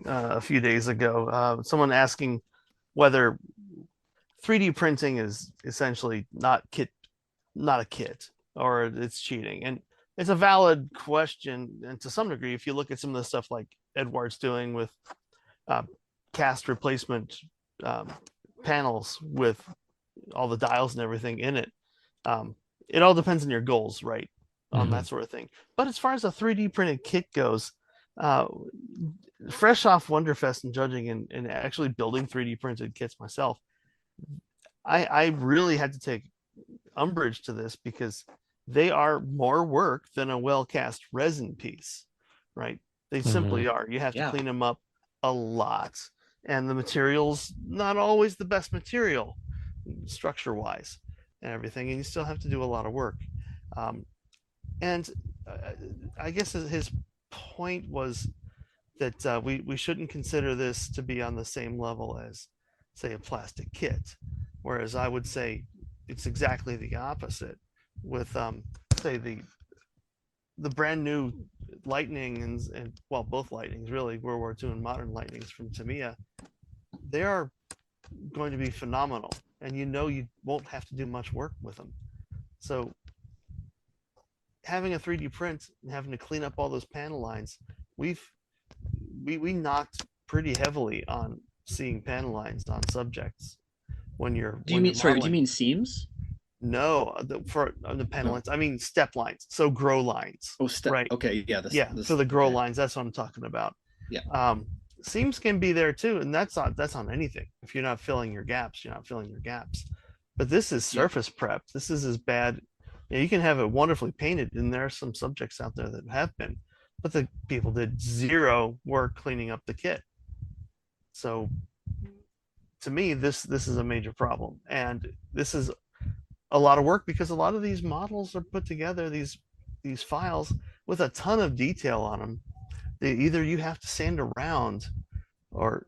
a few days ago. Someone asking whether 3D printing is essentially not a kit, or it's cheating. And it's a valid question, and to some degree, if you look at some of the stuff like Edward's doing with cast replacement panels with all the dials and everything in it, it all depends on your goals, right? On that sort of thing. But as far as a 3D printed kit goes, fresh off Wonderfest and judging and actually building 3D printed kits myself, I really had to take umbrage to this, because they are more work than a well cast resin piece, right? They simply are. You have to clean them up a lot, and the material's not always the best material structure wise and everything, and you still have to do a lot of work. And I guess his point was that we shouldn't consider this to be on the same level as, say, a plastic kit, whereas I would say it's exactly the opposite with say the brand new Lightning and well, both Lightnings really, World War II and modern Lightnings from Tamiya. They are going to be phenomenal, and you won't have to do much work with them. So having a 3D print and having to clean up all those panel lines, we knocked pretty heavily on seeing panel lines on subjects when you're. Do you mean seams? No, for the panel lines, I mean step lines, so grow lines. Oh, step. Right. Okay, yeah. So the grow lines, that's what I'm talking about. Yeah. Seams can be there too, and that's on anything. If you're not filling your gaps, you're not filling your gaps. But this is surface prep. This is as bad. You can have it wonderfully painted, and there are some subjects out there that have been, but the people did zero work cleaning up the kit. So to me, this is a major problem, and this is a lot of work because a lot of these models are put together, these files with a ton of detail on them. Either you have to sand around or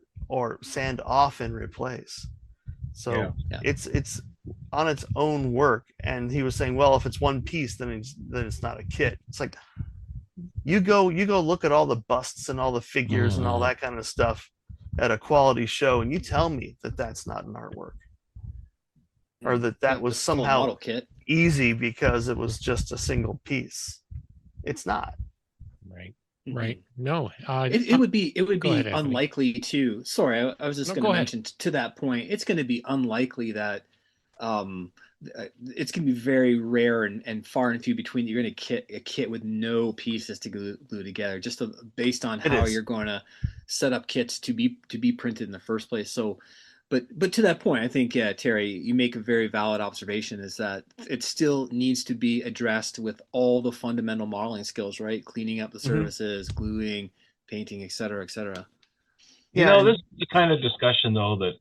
sand off and replace. So it's on its own work. And he was saying, well, if it's one piece, then it's not a kit. It's like you go look at all the busts and all the figures and all that kind of stuff at a quality show, and you tell me that that's not an artwork, or that was somehow model kit easy because it was just a single piece. It's not. Right. No, it would be ahead, unlikely to. Sorry, I was just going to mention to that point. It's going to be unlikely that it's going to be very rare and far and few between. You're going to kit a kit with no pieces to glue together, just based on how you're going to set up kits to be printed in the first place. So. But to that point, I think, Terry, you make a very valid observation, is that it still needs to be addressed with all the fundamental modeling skills, right? Cleaning up the surfaces, gluing, painting, et cetera, et cetera. This is the kind of discussion, though, that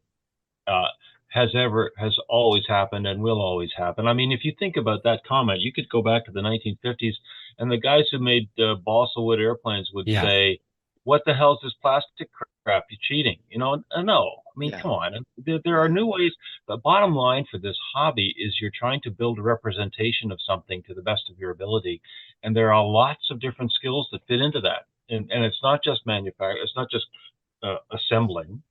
has always happened and will always happen. I mean, if you think about that comment, you could go back to the 1950s, and the guys who made balsa wood airplanes would say, what the hell is this plastic crap? You're cheating. No. I mean, come on. There are new ways. The bottom line for this hobby is you're trying to build a representation of something to the best of your ability. And there are lots of different skills that fit into that. And it's not just manufacturing. It's not just assembling.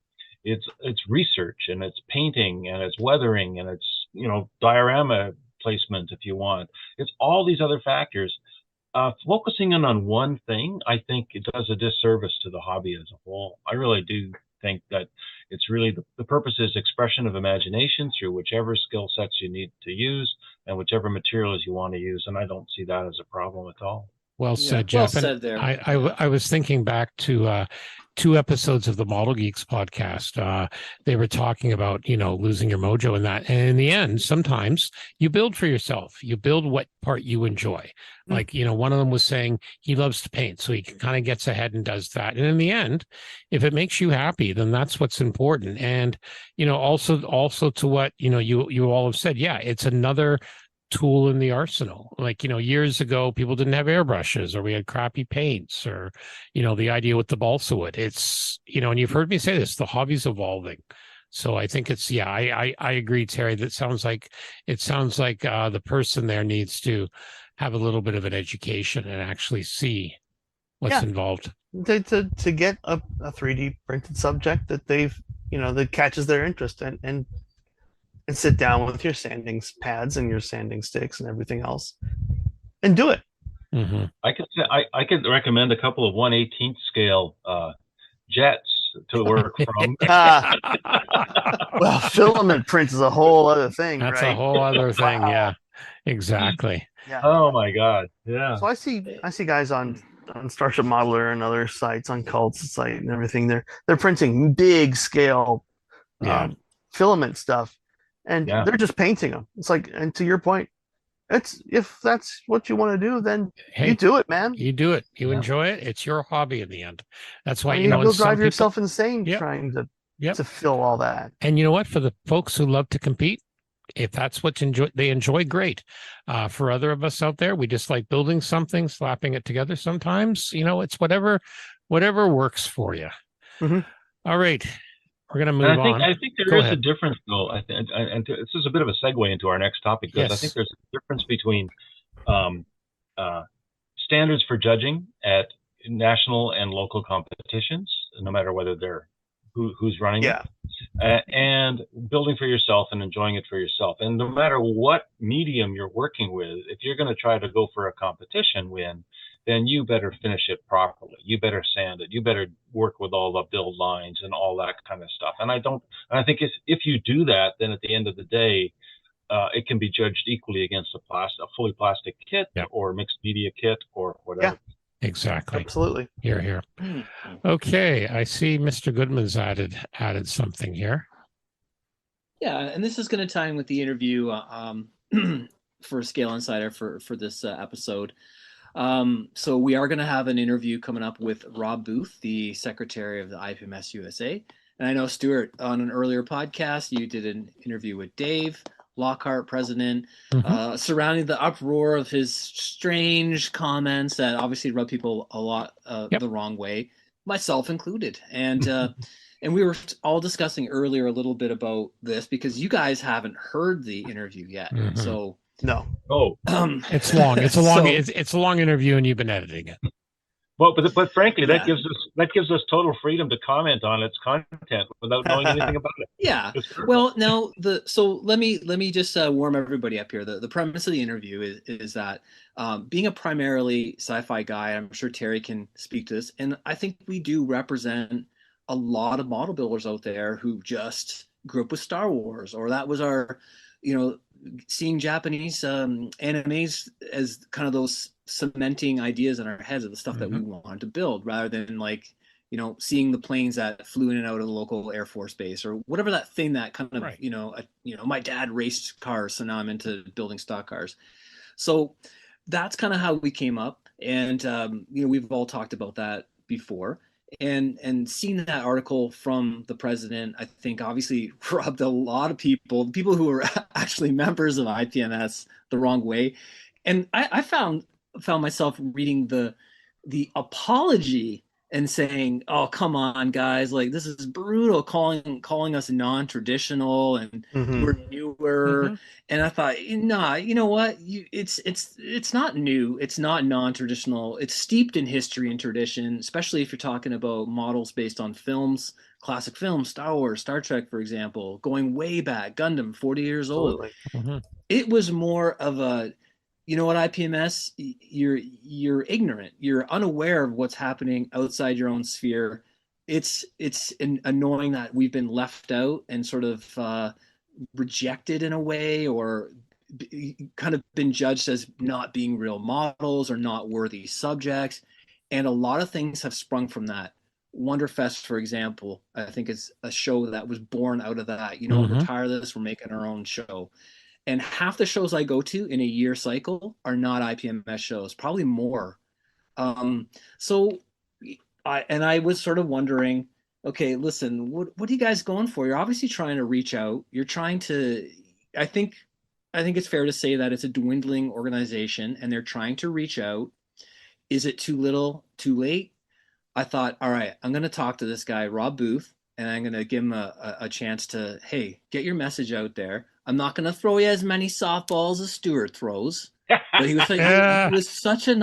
It's research, and it's painting, and it's weathering, and it's, diorama placement if you want. It's all these other factors. Focusing in on one thing, I think it does a disservice to the hobby as a whole. I really do think that it's really the purpose is expression of imagination through whichever skill sets you need to use and whichever materials you want to use. And I don't see that as a problem at all. Well said, Jeff. Well said there. I was thinking back to 2 episodes of the Model Geeks podcast. They were talking about, losing your mojo in that. And in the end, sometimes you build for yourself. You build what part you enjoy. Like, one of them was saying he loves to paint, so he kind of gets ahead and does that. And in the end, if it makes you happy, then that's what's important. And, also to what, you all have said, it's another tool in the arsenal. Like, years ago, people didn't have airbrushes, or we had crappy paints, or, the idea with the balsa wood. It's, and you've heard me say this, the hobby's evolving. So I think it's, I agree, Terry. That sounds like the person there needs to have a little bit of an education and actually see what's involved. To get a 3D printed subject that they've, that catches their interest, and sit down with your sanding pads and your sanding sticks and everything else and do it. I could recommend a couple of 1/18 scale jets to work from. Well, filament print is a whole other thing. That's right? a whole other thing. Wow. Yeah, exactly. Yeah. Oh my God. Yeah. So I see guys on Starship Modeler and other sites, on Cult's site and everything. They're printing big scale filament stuff, and they're just painting them. It's like, and to your point, if that's what you want to do, then you do it, man. You do it. You enjoy it. It's your hobby in the end. That's why you'll drive yourself insane trying to fill all that. And you know what? For the folks who love to compete, if that's what they enjoy, great. For other of us out there, we just like building something, slapping it together. Sometimes, it's whatever works for you. Mhm. All right, we're gonna move on. I think there Go is ahead. a difference, though. And this is a bit of a segue into our next topic, because I Yes. think there's a difference between um, standards for judging at national and local competitions, no matter whether they're who's running Yeah. it, and building for yourself and enjoying it for yourself. And no matter what medium you're working with, if you're going to try to go for a competition win, then you better finish it properly. You better sand it. You better work with all the build lines and all that kind of stuff. And I think if you do that, then at the end of the day, it can be judged equally against a fully plastic kit, Yep. or mixed media kit, or whatever. Yeah. Exactly. Absolutely. Here. Okay, I see Mr. Goodman's added something here. Yeah, and this is going to tie in with the interview for Scale Insider for this episode. So we are going to have an interview coming up with Rob Booth, the secretary of the IPMS USA. And I know, Stuart, on an earlier podcast, you did an interview with Dave Lockhart, president, surrounding the uproar of his strange comments that obviously rubbed people a lot the wrong way, myself included. And and we were all discussing earlier a little bit about this because you guys haven't heard the interview yet. So no. Oh, it's long. It's a long. It's a long interview, and you've been editing it. Well, but frankly, that gives us total freedom to comment on its content without knowing anything about it. Yeah. Well, now so let me just warm everybody up here. The premise of the interview is that being a primarily sci-fi guy, I'm sure Terry can speak to this, and I think we do represent a lot of model builders out there who just grew up with Star Wars, or that was our, seeing Japanese animes as kind of those cementing ideas in our heads of the stuff that we wanted to build, rather than seeing the planes that flew in and out of the local Air Force base, or whatever that thing that kind of, my dad raced cars, so now I'm into building stock cars. So that's kind of how we came up. And, we've all talked about that before. And seeing that article from the president, I think obviously rubbed a lot of people who were actually members of IPMS, the wrong way. And I found myself reading the apology and saying, "Oh, come on, guys! Like, this is brutal, calling us non-traditional and we're newer." And I thought, nah, you know what? It's not new. It's not non-traditional. It's steeped in history and tradition, especially if you're talking about models based on films, classic films, Star Wars, Star Trek, for example, going way back, Gundam, 40 years old. It was more of a, you know what, IPMS, you're ignorant. You're unaware of what's happening outside your own sphere. It's annoying that we've been left out and sort of rejected in a way, or kind of been judged as not being real models or not worthy subjects. And a lot of things have sprung from that. Wonderfest, for example, I think is a show that was born out of that. We're tired of this. We're making our own show. And half the shows I go to in a year cycle are not IPMS shows, probably more. So I was sort of wondering, okay, listen, what are you guys going for? You're obviously trying to reach out. You're trying to, I think it's fair to say that it's a dwindling organization and they're trying to reach out. Is it too little, too late? I thought, all right, I'm going to talk to this guy, Rob Booth, and I'm going to give him a chance to, hey, get your message out there. I'm not going to throw you as many softballs as Stuart throws, but he was like, he was such a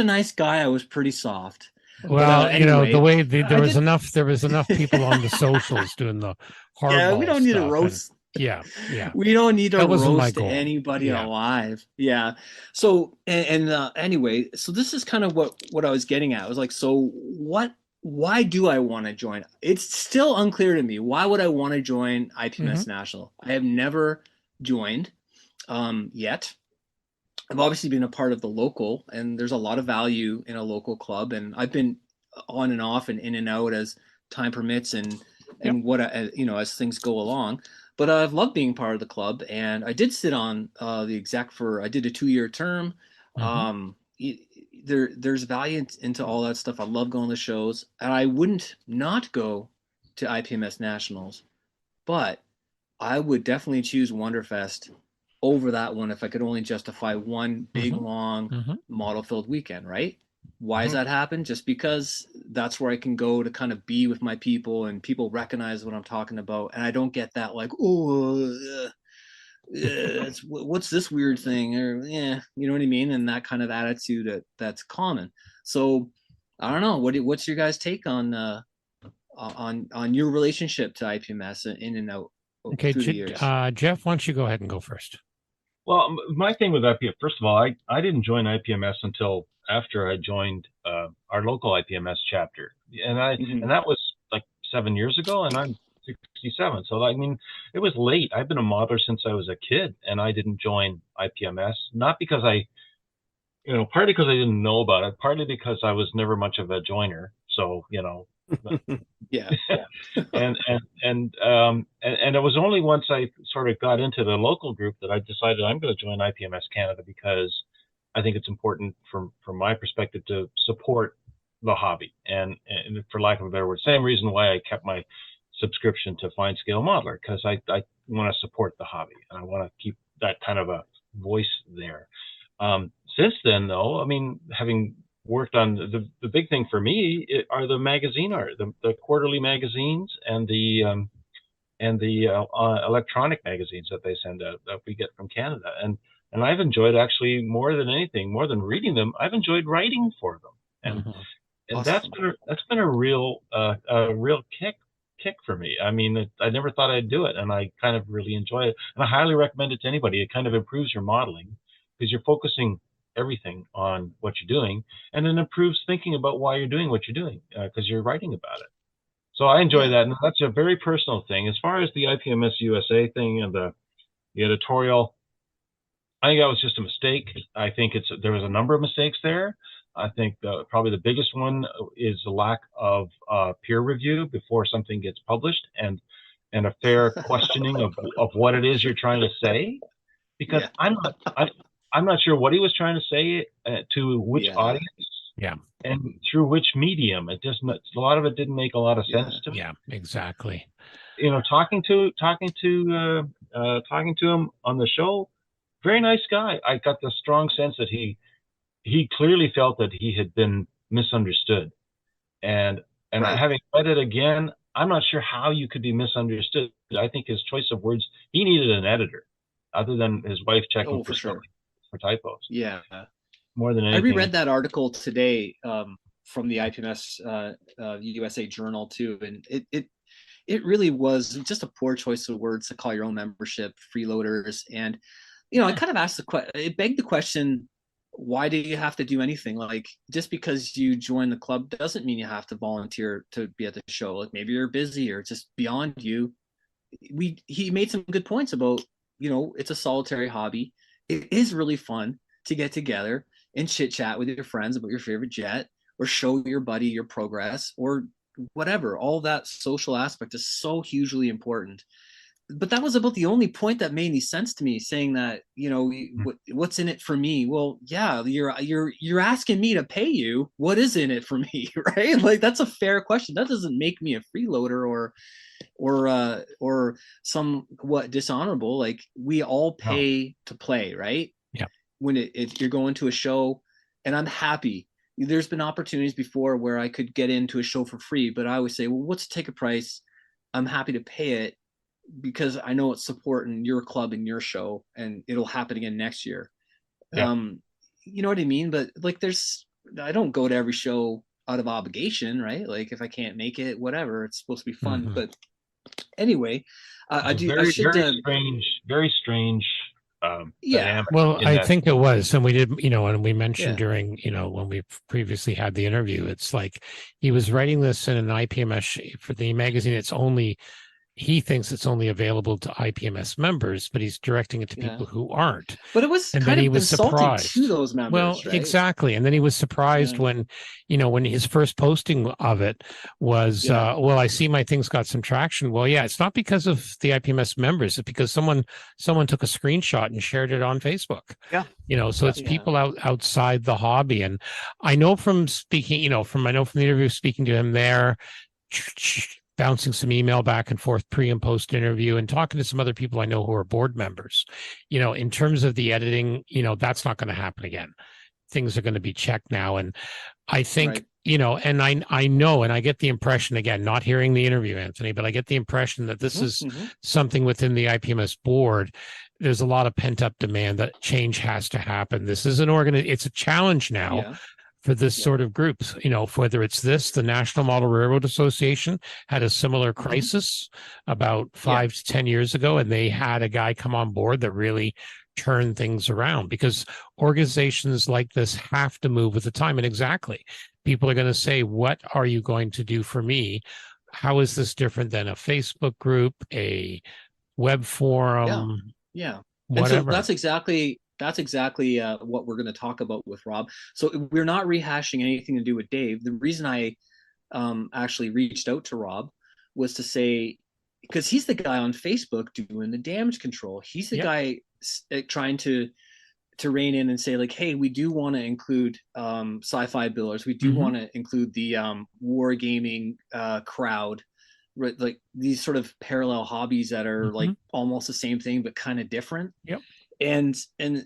nice guy. I was pretty soft. Well, but, anyway, the way there was enough people on the socials doing the hardball. Yeah, we don't need to stuff, roast. Yeah. We don't need to roast goal. anybody alive. Yeah. So anyway, so this is kind of what I was getting at. I was like, so why do I want to join? It's still unclear to me. Why would I want to join IPMS National? I have never joined yet. I've obviously been a part of the local, and there's a lot of value in a local club, and I've been on and off and in and out as time permits and what as things go along. But I've loved being part of the club, and I did sit on the exec I did a 2-year term. There's value into all that stuff. I love going to shows, and I wouldn't not go to IPMS Nationals, but I would definitely choose Wonderfest over that one if I could only justify one big, long, model-filled weekend, right? Why does that happen? Just because that's where I can go to kind of be with my people and people recognize what I'm talking about. And I don't get that like, what's this weird thing? Or, yeah, you know what I mean? And that kind of attitude that's common. So I don't know. What's your guys' take on your relationship to IPMS in and out through the years? Jeff, why don't you go ahead and go first? Well, my thing with IPMS, first of all, I didn't join IPMS until after I joined our local IPMS chapter, and that was like 7 years ago, and I'm 67. So I mean, it was late. I've been a modeler since I was a kid, and I didn't join IPMS, not because partly because I didn't know about it, partly because I was never much of a joiner. So, yeah. and it was only once I sort of got into the local group that I decided I'm going to join IPMS Canada, because I think it's important from my perspective to support the hobby, and for lack of a better word, same reason why I kept my subscription to Fine Scale Modeler, because I want to support the hobby and I want to keep that kind of a voice there. Since then, though, I mean, having worked on the big thing for me are the magazine art, the quarterly magazines and the electronic magazines that they send out that we get from Canada, and I've enjoyed, actually, more than anything, more than reading them, I've enjoyed writing for them, and awesome. that's been a real kick for me. I mean, I never thought I'd do it, and I kind of really enjoy it, and I highly recommend it to anybody. It kind of improves your modeling because you're focusing everything on what you're doing, and it improves thinking about why you're doing what you're doing, because you're writing about it. So I enjoy that, and that's a very personal thing. As far as the IPMS USA thing and the editorial, I think that was just a mistake. I think there was a number of mistakes there. I think probably the biggest one is the lack of peer review before something gets published, and a fair questioning of what it is you're trying to say, because I'm not sure what he was trying to say to which audience, and through which medium. It just, a lot of it didn't make a lot of sense to me. Yeah, exactly. Talking to him on the show, very nice guy. I got the strong sense that he clearly felt that he had been misunderstood, and having read it again, I'm not sure how you could be misunderstood. I think his choice of words, he needed an editor other than his wife checking for typos. Yeah. More than anything. I reread that article today from the IPMS USA Journal too, and it really was just a poor choice of words to call your own membership freeloaders. And I kind of asked it begged the question, why do you have to do anything? Like, just because you join the club doesn't mean you have to volunteer to be at the show. Like, maybe you're busy or just beyond you. He made some good points about, it's a solitary hobby. It is really fun to get together and chit chat with your friends about your favorite jet, or show your buddy your progress, or whatever. All that social aspect is so hugely important. But that was about the only point that made any sense to me, saying that, what's in it for me? Well, yeah, you're asking me to pay you. What is in it for me, right? Like, that's a fair question. That doesn't make me a freeloader or somewhat dishonorable. Like, we all pay to play, right? Yeah. When you're going to a show, and I'm happy. There's been opportunities before where I could get into a show for free, but I always say, well, what's the ticket price? I'm happy to pay it, because I know it's supporting your club and your show, and it'll happen again next year. Yeah. You know what I mean? But like, I don't go to every show out of obligation, right? Like, if I can't make it, whatever, it's supposed to be fun. But anyway, very strange. Dynamic. Well, I think it was, and we did, and we mentioned during, when we previously had the interview, it's like he was writing this in an IPMS for the magazine. He thinks it's only available to IPMS members, but he's directing it to people who aren't. But it was, and kind then he of was insulting surprised to those members. Well, right? Exactly. And then he was surprised when his first posting of it was, well, I see my things got some traction. Well, yeah, it's not because of the IPMS members. It's because someone took a screenshot and shared it on Facebook. Yeah. So it's people outside the hobby. And I know from speaking, from the interview, speaking to him there, bouncing some email back and forth pre and post interview and talking to some other people I know who are board members. In terms of the editing, that's not going to happen again. Things are going to be checked now. And I think, Right. And I know, and I get the impression, again, not hearing the interview, Anthony, but I get the impression that this is something within the IPMS board. There's a lot of pent up demand that change has to happen. This is it's a challenge now for this sort of groups, whether it's the National Model Railroad Association had a similar crisis about 5 to 10 years ago, and they had a guy come on board that really turn things around, because organizations like this have to move with the time. And exactly, people are going to say, what are you going to do for me? How is this different than a Facebook group, a web forum? Yeah. Whatever. And so that's exactly what we're going to talk about with Rob. So we're not rehashing anything to do with Dave. The reason I actually reached out to Rob was to say, because he's the guy on Facebook doing the damage control. He's the guy trying to rein in and say, like, hey, we do want to include sci-fi billers. We do want to include the wargaming crowd, right? Like these sort of parallel hobbies that are like almost the same thing but kind of different. Yep. And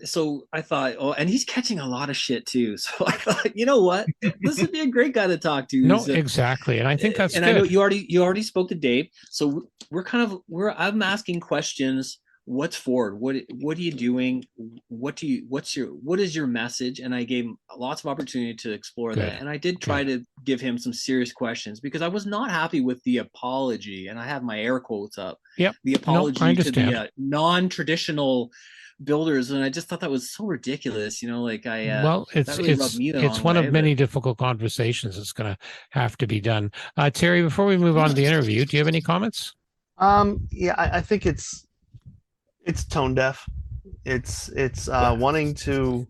so I thought, and he's catching a lot of shit too. So I thought, you know what, this would be a great guy to talk to. No, exactly, and I think that's and good. I know you already spoke to Dave, so I'm asking questions. What's forward? What are you doing? What is your message? And I gave him lots of opportunity to explore that. And I did try to give him some serious questions, because I was not happy with the apology, and I have my air quotes up. Yep. The apology to understand. the non-traditional builders, and I just thought that was so ridiculous. It's one of many difficult conversations that's going to have to be done. Terry, before we move on to the interview, do you have any comments? I think it's tone deaf. It's wanting to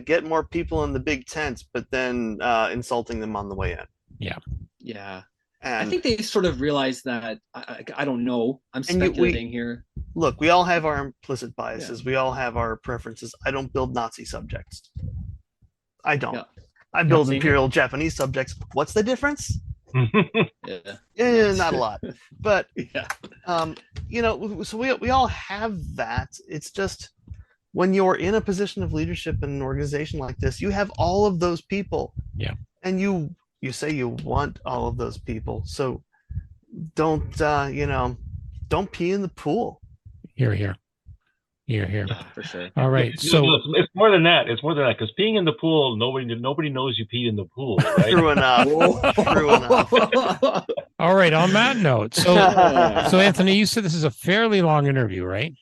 get more people in the big tents, but then insulting them on the way in. Yeah. And I think they sort of realize that. I don't know. I'm speculating here. Look, we all have our implicit biases. We all have our preferences. I don't build Nazi subjects. I don't. Yeah. I build Imperial Japanese subjects. What's the difference? Not a lot, but so we all have that. It's just when you're in a position of leadership in an organization like this, you have all of those people, and you say you want all of those people, so don't pee in the pool. Here. Yeah, for sure. All right. So it's more than that. It's more than that, because peeing in the pool, nobody knows you peed in the pool, right? True enough. All right. On that note, so Anthony, you said this is a fairly long interview, right?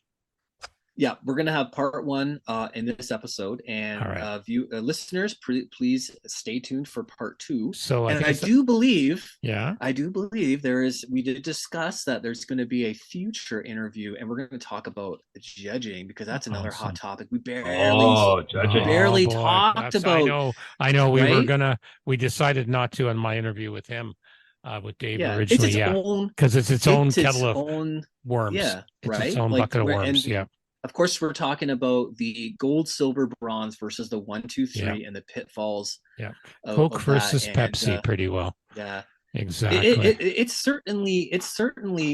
Yeah, we're gonna have part one in this episode, and listeners, please stay tuned for part two. So, I do believe we did discuss that there's going to be a future interview, and we're going to talk about judging, because that's another hot topic. We barely talked about. I know. We decided not to on my interview with him. With Dave originally, because it's its own kettle of worms. Yeah, it's its own bucket of worms. Of course, we're talking about the gold, silver, bronze versus the 1, 2, 3, and the pitfalls. Yeah, Coke versus Pepsi, pretty well. Yeah, exactly. It's certainly.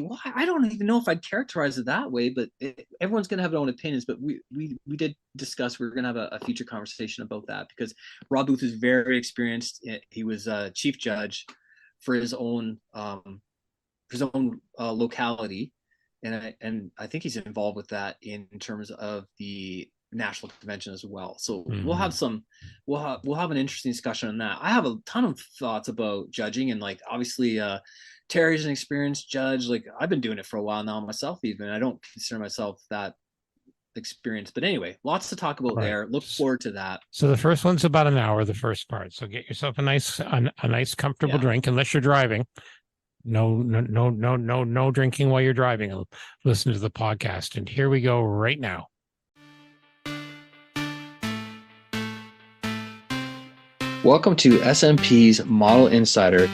Well, I don't even know if I'd characterize it that way, but everyone's going to have their own opinions. But we did discuss we're going to have a future conversation about that, because Rob Booth is very experienced. He was chief judge for his own locality. And I think he's involved with that in terms of the national convention as well. So we'll have an interesting discussion on that. I have a ton of thoughts about judging, and like obviously Terry's an experienced judge. Like I've been doing it for a while now myself. Even I don't consider myself that experienced, but anyway, lots to talk about there. Look forward to that. So the first one's about an hour, the first part. So get yourself a nice comfortable drink, unless you're driving. No drinking while you're driving. Listen to the podcast. And here we go right now. Welcome to SMP's Model Insider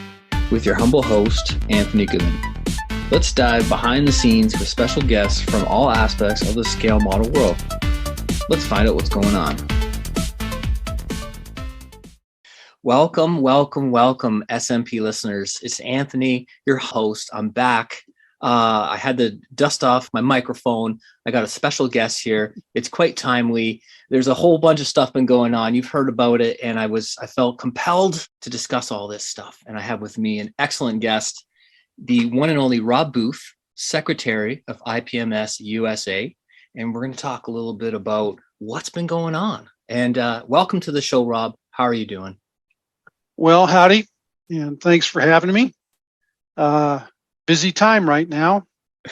with your humble host, Anthony Goodman. Let's dive behind the scenes with special guests from all aspects of the scale model world. Let's find out what's going on. Welcome, welcome, welcome, SMP listeners. It's Anthony, your host. I'm back. I had to dust off my microphone. I got a special guest here. It's quite timely. There's a whole bunch of stuff been going on. You've heard about it, and I felt compelled to discuss all this stuff. And I have with me an excellent guest, the one and only Rob Booth, Secretary of IPMS USA. And we're going to talk a little bit about what's been going on. And welcome to the show, Rob. How are you doing? Well, howdy, and thanks for having me. Busy time right now.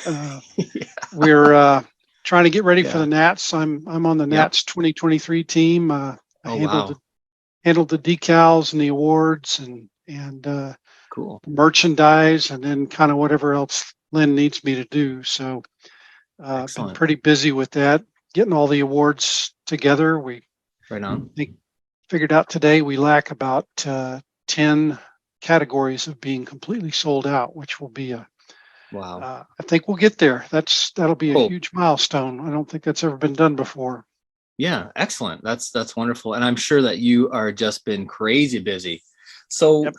Yeah. We're trying to get ready for Yeah. the Nats. I'm on the Yep. Nats 2023 team. I Oh, handled the decals and the awards and cool. merchandise, and then kind of whatever else Lynn needs me to do. So been Excellent. pretty busy with that, getting all the awards together. We Right on. figured out today we lack about 10 categories of being completely sold out, which will be Wow. I think we'll get there. That'll be a Cool. huge milestone. I don't think that's ever been done before. Yeah, excellent. That's wonderful. And I'm sure that you are just been crazy busy. So Yep.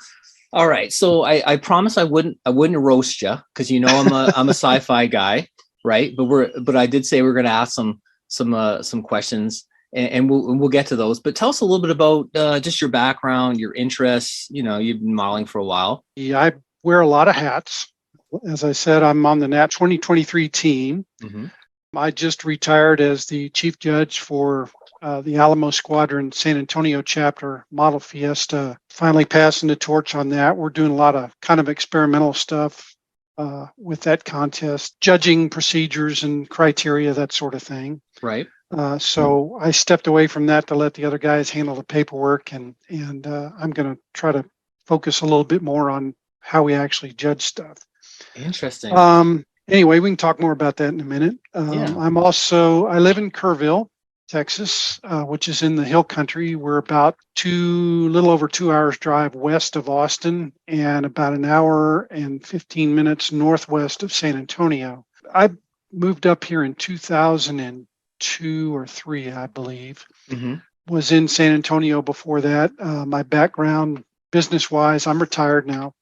all right. So I promise I wouldn't roast you, because I'm a sci-fi guy, right? But I did say we're gonna ask some questions, and we'll get to those. But tell us a little bit about just your background, your interests. You've been modeling for a while. Yeah, I wear a lot of hats. As I said, I'm on the Nat 2023 team. Mm-hmm. I just retired as the chief judge for the Alamo Squadron San Antonio chapter Model Fiesta. Finally passing the torch on that. We're doing a lot of kind of experimental stuff with that contest, judging procedures and criteria, that sort of thing. Right. So I stepped away from that to let the other guys handle the paperwork, and I'm going to try to focus a little bit more on how we actually judge stuff. Interesting. Anyway, we can talk more about that in a minute. Yeah. I live in Kerrville, Texas, which is in the hill country. We're about little over 2 hours drive west of Austin and about an hour and 15 minutes northwest of San Antonio. I moved up here in 2002 or 3, I believe. Mm-hmm. Was in San Antonio before that. My background, business-wise, I'm retired now.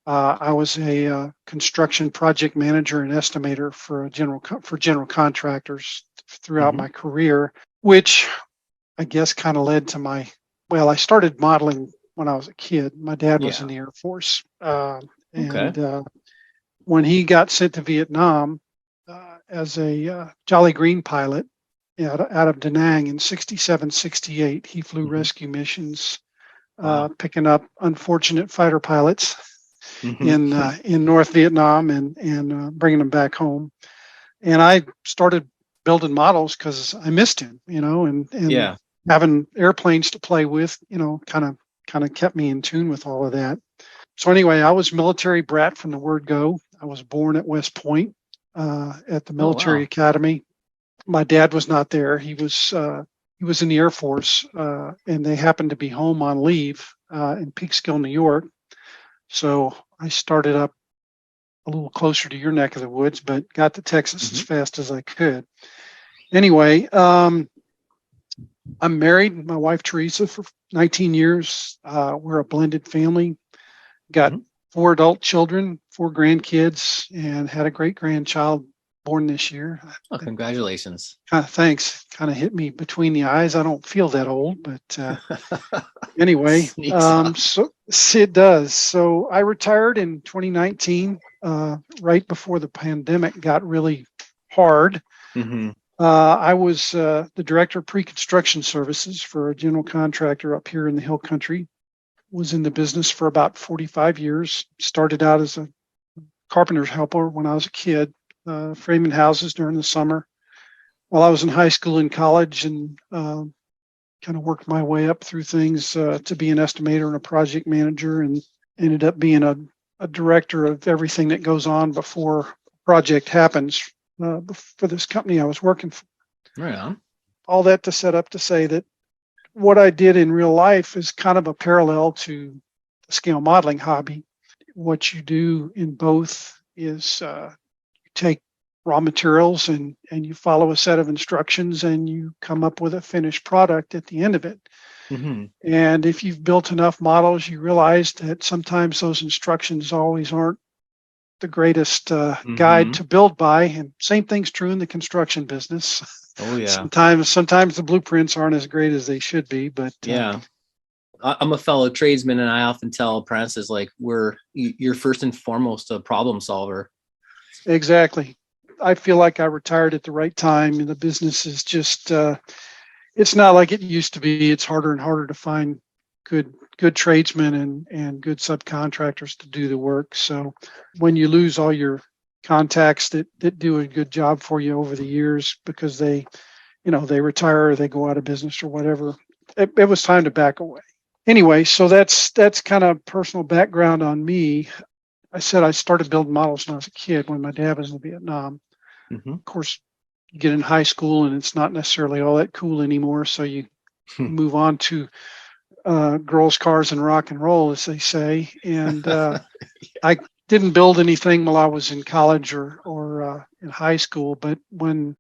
I was a construction project manager and estimator for general contractors throughout my career, which I guess kind of led to I started modeling when I was a kid. My dad was in the Air Force. And when he got sent to Vietnam as a Jolly Green pilot out of Da Nang in 67, 68, he flew rescue missions, picking up unfortunate fighter pilots in North Vietnam and bringing them back home. And I started building models because I missed him, and having airplanes to play with, kind of kept me in tune with all of that. So anyway, I was military brat from the word go. I was born at West Point at the military academy. My dad was not there. He was in the Air Force, and they happened to be home on leave in Peekskill, New York. So I started up a little closer to your neck of the woods, but got to Texas as fast as I could. Anyway, I'm married. My wife, Teresa, for 19 years. We're a blended family. Got 4 adult children, 4 grandkids, and had a great grandchild born this year. Oh, congratulations. Thanks. Kind of hit me between the eyes. I don't feel that old, but anyway, so it does. So I retired in 2019, right before the pandemic got really hard. I was the director of pre-construction services for a general contractor up here in the hill country. Was in the business for about 45 years. Started out as a carpenter's helper when I was a kid, framing houses during the summer. While I was in high school and college, and kind of worked my way up through things to be an estimator and a project manager, and ended up being a director of everything that goes on before a project happens for this company I was working for. Right on. All that to set up to say that what I did in real life is kind of a parallel to the scale modeling hobby. What you do in both is you take raw materials and you follow a set of instructions and you come up with a finished product at the end of it. Mm-hmm. And if you've built enough models, you realize that sometimes those instructions always aren't the greatest guide to build by. And same thing's true in the construction business. Oh yeah. Sometimes the blueprints aren't as great as they should be, but Yeah. I'm a fellow tradesman, and I often tell apprentices, like, you're first and foremost a problem solver. exactly. I feel like I retired at the right time, and the business is just it's not like it used to be. It's harder and harder to find good tradesmen and good subcontractors to do the work. So when you lose all your contacts that do a good job for you over the years because they retire or they go out of business or whatever, it was time to back away. Anyway, so that's kind of personal background on me. I said I started building models when I was a kid when my dad was in Vietnam. Of course, you get in high school and it's not necessarily all that cool anymore. So you move on to girls, cars, and rock and roll, as they say. And I didn't build anything while I was in college or in high school. But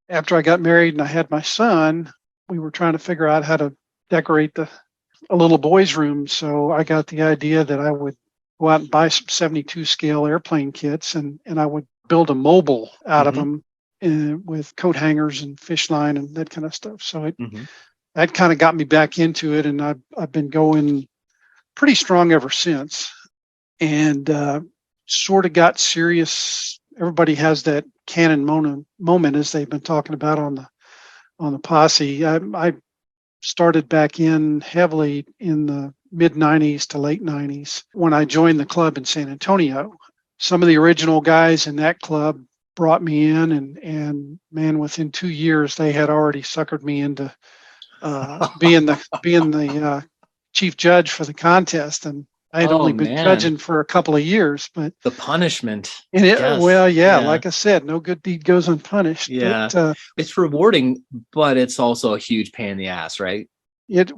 after I got married and I had my son, we were trying to figure out how to decorate a little boy's room. So I got the idea that I would go out and buy some 72 scale airplane kits and I would build a mobile out of them with coat hangers and fish line and that kind of stuff. So that kind of got me back into it, and I've been going pretty strong ever since. And sort of got serious. Everybody has that Canon moment, as they've been talking about on the posse. I started back in heavily in the mid 90s to late 90s when I joined the club in San Antonio. Some of the original guys in that club brought me in, and man, within 2 years they had already suckered me into being the chief judge for the contest. And I had only been judging for a couple of years, but the punishment. Well, yeah, like I said, no good deed goes unpunished. Yeah, but, it's rewarding, but it's also a huge pain in the ass, right? It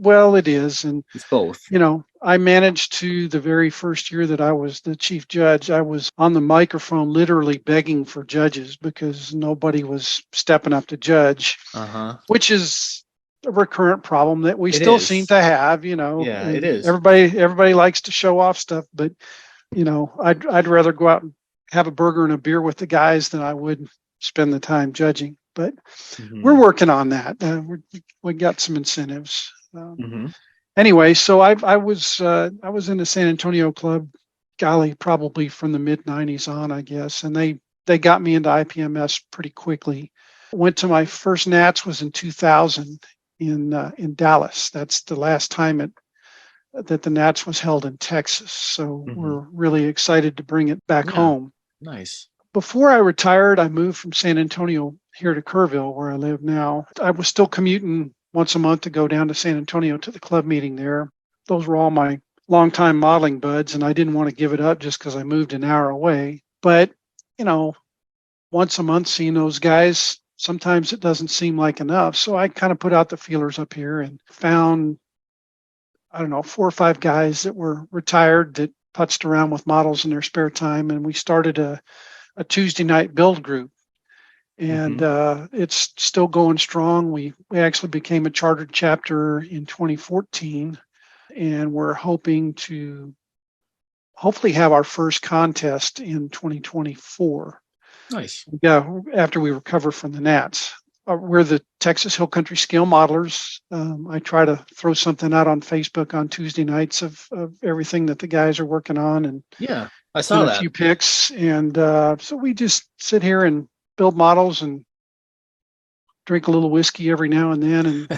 is, and it's both. I managed to, the very first year that I was the chief judge, I was on the microphone literally begging for judges because nobody was stepping up to judge, which is a recurrent problem that we still seem to have. Yeah, it is. Everybody likes to show off stuff, but I'd rather go out and have a burger and a beer with the guys than I would spend the time judging. But we're working on that. We got some incentives. Anyway, so I was in the San Antonio club, golly, probably from the mid '90s on, I guess, and they got me into IPMS pretty quickly. Went to my first Nats was in 2000 in Dallas. That's the last time that the Nats was held in Texas. So we're really excited to bring it back home. Nice. Before I retired, I moved from San Antonio here to Kerrville, where I live now. I was still commuting once a month to go down to San Antonio to the club meeting there. Those were all my longtime modeling buds, and I didn't want to give it up just because I moved an hour away. But, once a month seeing those guys, sometimes it doesn't seem like enough. So I kind of put out the feelers up here and found, 4 or 5 guys that were retired that putzed around with models in their spare time. And we started a Tuesday night build group. And it's still going strong. We actually became a chartered chapter in 2014, and we're hoping to hopefully have our first contest in 2024. Nice. Yeah, after we recover from the Nats. We're the Texas Hill Country Scale Modelers. I try to throw something out on Facebook on Tuesday nights of everything that the guys are working on, and I saw a few pics. And so we just sit here and build models and drink a little whiskey every now and then and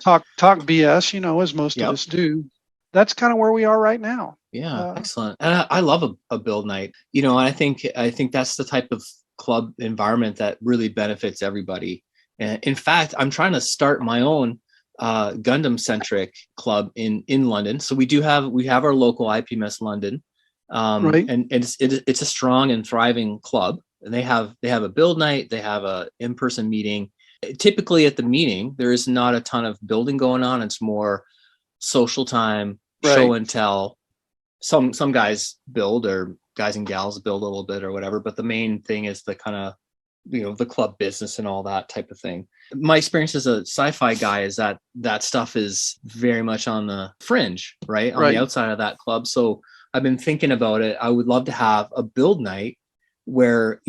talk BS, as most of us do. That's kind of where we are right now. Yeah, excellent. And I love a build night. And I think that's the type of club environment that really benefits everybody. And in fact, I'm trying to start my own Gundam centric club in London. So we have our local IPMS London, right. And it's a strong and thriving club. And they have a build night. They have a in-person meeting. Typically at the meeting, there is not a ton of building going on. It's more social time, show and tell. Some guys build, or guys and gals build a little bit or whatever. But the main thing is the kind of the club business and all that type of thing. My experience as a sci-fi guy is that stuff is very much on the fringe, right? On the outside of that club. So I've been thinking about it. I would love to have a build night where,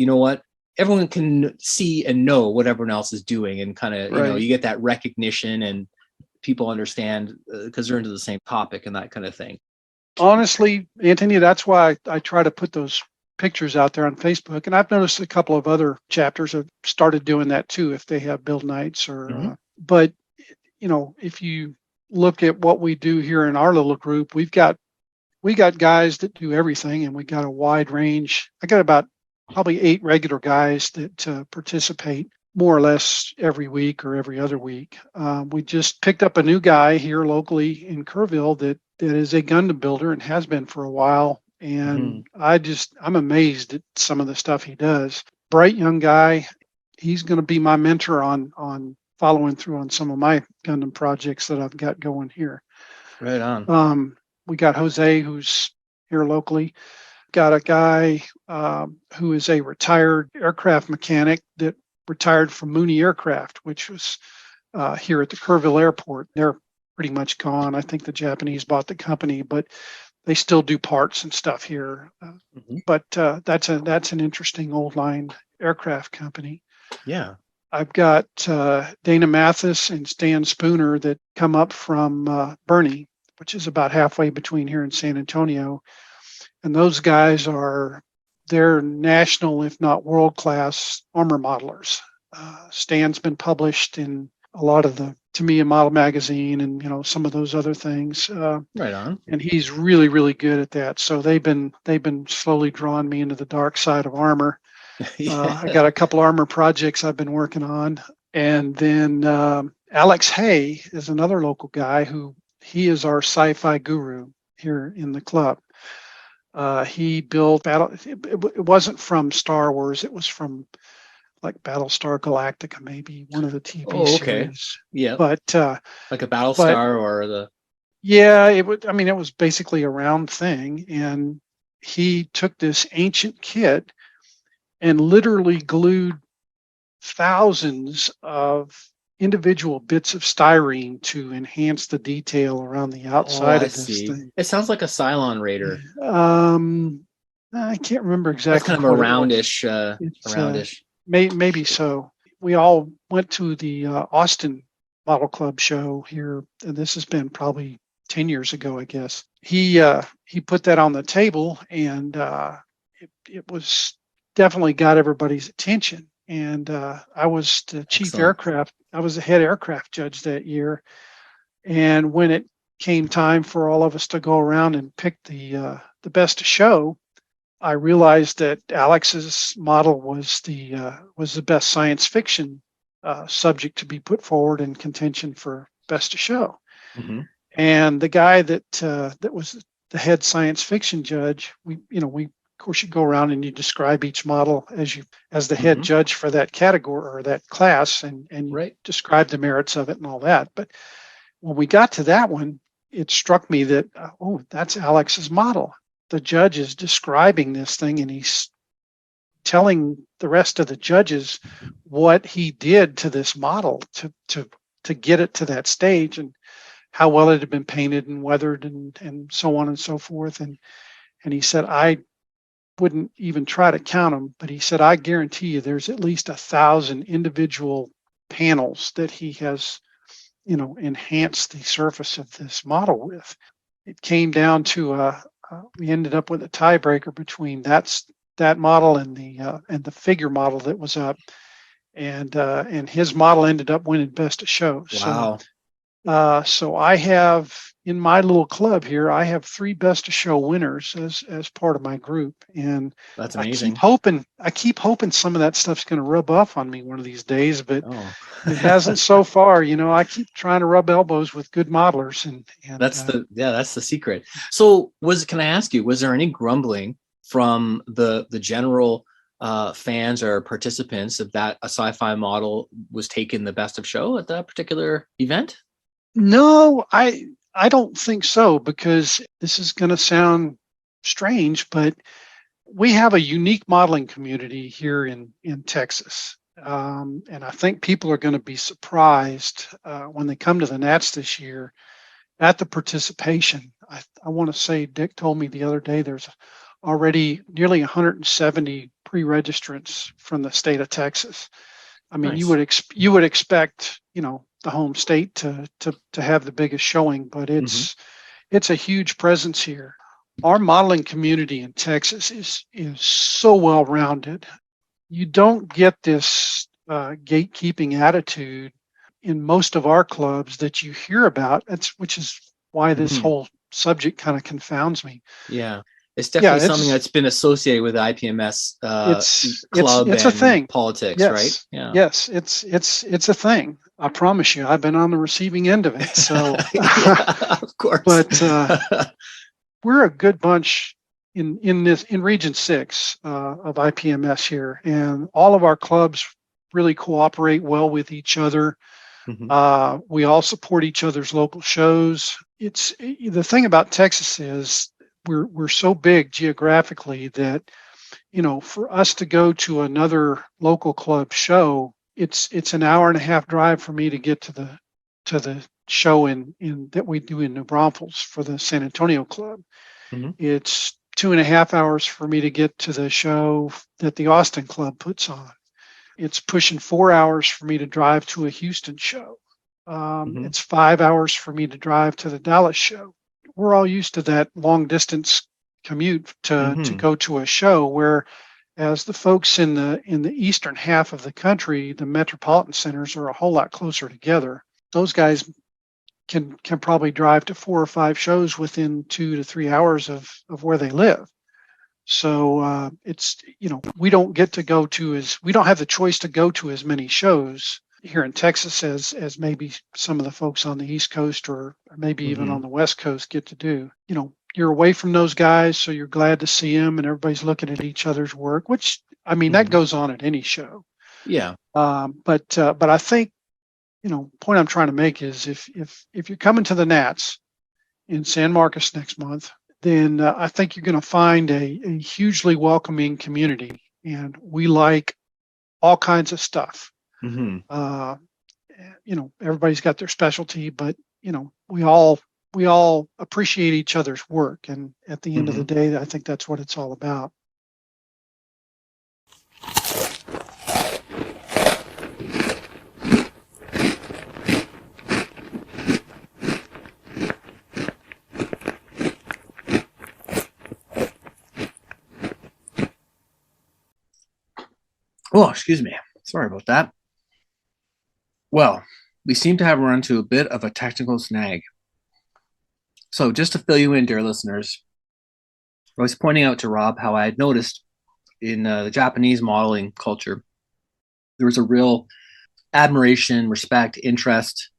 everyone can see and know what everyone else is doing, and kind of, you get that recognition and people understand because they're into the same topic and that kind of thing. Honestly, Anthony, that's why I try to put those pictures out there on Facebook. And I've noticed a couple of other chapters have started doing that too, if they have build nights or, but if you look at what we do here in our little group, we got guys that do everything, and we got a wide range. I got about probably 8 regular guys that participate more or less every week or every other week. We just picked up a new guy here locally in Kerrville that is a Gundam builder and has been for a while. And I'm amazed at some of the stuff he does. Bright young guy. He's going to be my mentor on following through on some of my Gundam projects that I've got going here. Right on. We got Jose, who's here locally. Got a guy who is a retired aircraft mechanic that retired from Mooney Aircraft, which was here at the Kerrville Airport. They're pretty much gone. I think the Japanese bought the company, but they still do parts and stuff here. But that's an interesting old line aircraft company. Yeah. I've got Dana Mathis and Stan Spooner that come up from Bernie, which is about halfway between here and San Antonio. And those guys they're national, if not world-class armor modelers. Stan's been published in a lot of the Tamiya Model Magazine and, some of those other things. Right on. And he's really, really good at that. So they've been slowly drawing me into the dark side of armor. I got a couple armor projects I've been working on. And then Alex Hay is another local guy he is our sci-fi guru here in the club. He built it wasn't from Star Wars. It was from like Battlestar Galactica, maybe one of the TV series. Yeah. But like a Battlestar or the. Yeah, it was basically a round thing. And he took this ancient kit and literally glued thousands of individual bits of styrene to enhance the detail around the outside of this thing. It sounds like a Cylon Raider. I can't remember exactly. That's kind of a roundish. Maybe so. We all went to the Austin Model Club show here, and this has been probably 10 years ago, I guess. He put that on the table, and it was definitely got everybody's attention. And I was the chief aircraft. I was the head aircraft judge that year. And when it came time for all of us to go around and pick the best of show, I realized that Alex's model was the best science fiction subject to be put forward in contention for best of show. And the guy that was the head science fiction judge, we of course you go around and you describe each model as the head judge for that category or that class, and you describe the merits of it and all that. But when we got to that one, it struck me that that's Alex's model. The judge is describing this thing, and he's telling the rest of the judges what he did to this model to get it to that stage, and how well it had been painted and weathered and so on and so forth. And he said, I wouldn't even try to count them, but he said, I guarantee you there's at least 1,000 individual panels that he has, enhanced the surface of this model with. It came down to we ended up with a tiebreaker between that model and the figure model that was up, and his model ended up winning best of show. Wow. So I have in my little club here, I have 3 best of show winners as part of my group, and that's amazing. I keep hoping some of that stuff's going to rub off on me one of these days, but it hasn't so far. I keep trying to rub elbows with good modelers, and that's the secret. So can I ask you, was there any grumbling from the general fans or participants of that a sci-fi model was taking the best of show at that particular event? No, I don't think so, because this is going to sound strange, but we have a unique modeling community here in Texas. And I think people are going to be surprised when they come to the Nats this year at the participation. I want to say Dick told me the other day there's already nearly 170 pre-registrants from the state of Texas. I mean, Nice. you would expect, the home state to have the biggest showing, but it's a huge presence here. Our modeling community in Texas is so well rounded. You don't get this gatekeeping attitude in most of our clubs that you hear about. Which is why this whole subject kind of confounds me. Yeah. It's definitely something that's been associated with IPMS club it's and a thing. Politics, Yes. right? Yeah. Yes, it's a thing. I promise you, I've been on the receiving end of it. So, yeah, of course. But we're a good bunch in Region 6 of IPMS here, and all of our clubs really cooperate well with each other. We all support each other's local shows. It's the thing about Texas is we're so big geographically that for us to go to another local club show, it's an hour and a half drive for me to get to the show in that we do in New Braunfels for the San Antonio club. It's 2.5 hours for me to get to the show that the Austin club puts on. It's pushing 4 hours for me to drive to a Houston show. It's 5 hours for me to drive to the Dallas show. We're all used to that long distance commute to go to a show, where as the folks in the eastern half of the country, the metropolitan centers are a whole lot closer together. Those guys can probably drive to 4 or 5 shows within 2 to 3 hours of where they live. So it's we don't have the choice to go to as many shows here in Texas as maybe some of the folks on the East Coast or maybe even on the West Coast get to do. You're away from those guys, so you're glad to see them, and everybody's looking at each other's work, which that goes on at any show. Yeah. But I think point I'm trying to make is if you're coming to the Nats in San Marcos next month, then I think you're going to find a hugely welcoming community, and we like all kinds of stuff. Everybody's got their specialty, but we all appreciate each other's work, and at the end of the day, I think that's what it's all about. Oh, excuse me. Sorry about that. Well, we seem to have run into a bit of a technical snag. So just to fill you in, dear listeners, I was pointing out to Rob how I had noticed in the Japanese modeling culture, there was a real admiration, respect, interest,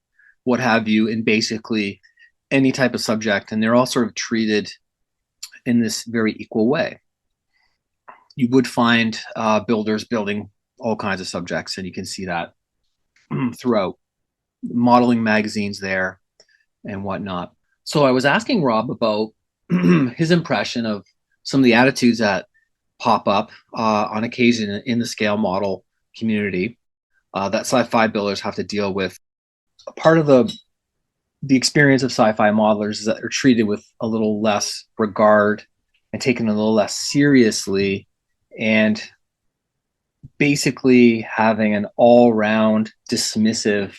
what have you, in basically any type of subject. And they're all sort of treated in this very equal way. You would find builders building all kinds of subjects, and you can see that throughout modeling magazines there and whatnot. So I was asking Rob about his impression of some of the attitudes that pop up on occasion in the scale model community that sci-fi builders have to deal with. Part of the experience of sci-fi modelers is that they're treated with a little less regard and taken a little less seriously, and basically having an all-round dismissive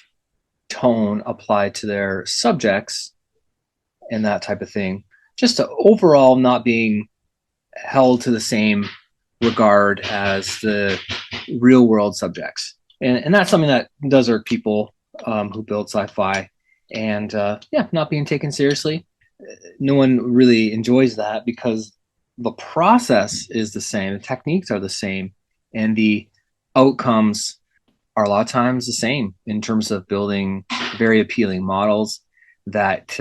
tone applied to their subjects and that type of thing, just to overall not being held to the same regard as the real world subjects. And that's something that does irk people who build sci-fi, and not being taken seriously. No one really enjoys that, because the process is the same, the techniques are the same, and the outcomes are a lot of times the same in terms of building very appealing models that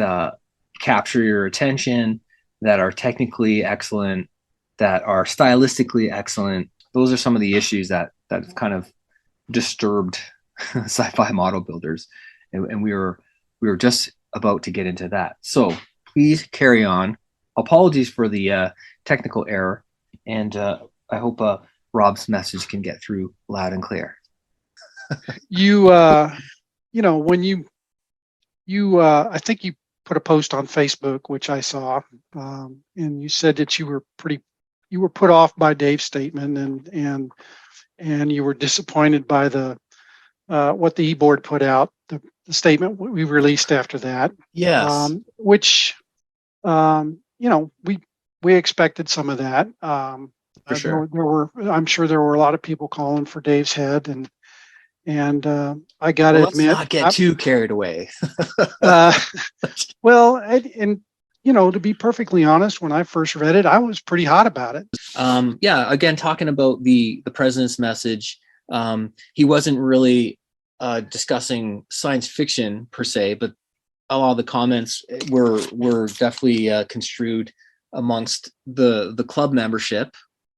capture your attention, that are technically excellent, that are stylistically excellent. Those are some of the issues that have kind of disturbed sci-fi model builders, and we were just about to get into that. So please carry on. Apologies for the technical error. And I hope Rob's message can get through loud and clear. You, when I think you put a post on Facebook, which I saw, and you said that you were put off by Dave's statement, and you were disappointed by what the e-board put out, the statement we released after that. Yes. Which, we expected some of that. For sure. I'm sure there were a lot of people calling for Dave's head, and I got to Well, let's admit, not get too carried away. well, and to be perfectly honest, when I first read it, I was pretty hot about it. Again, talking about the president's message, he wasn't really discussing science fiction per se, but a lot of the comments were definitely construed amongst the club membership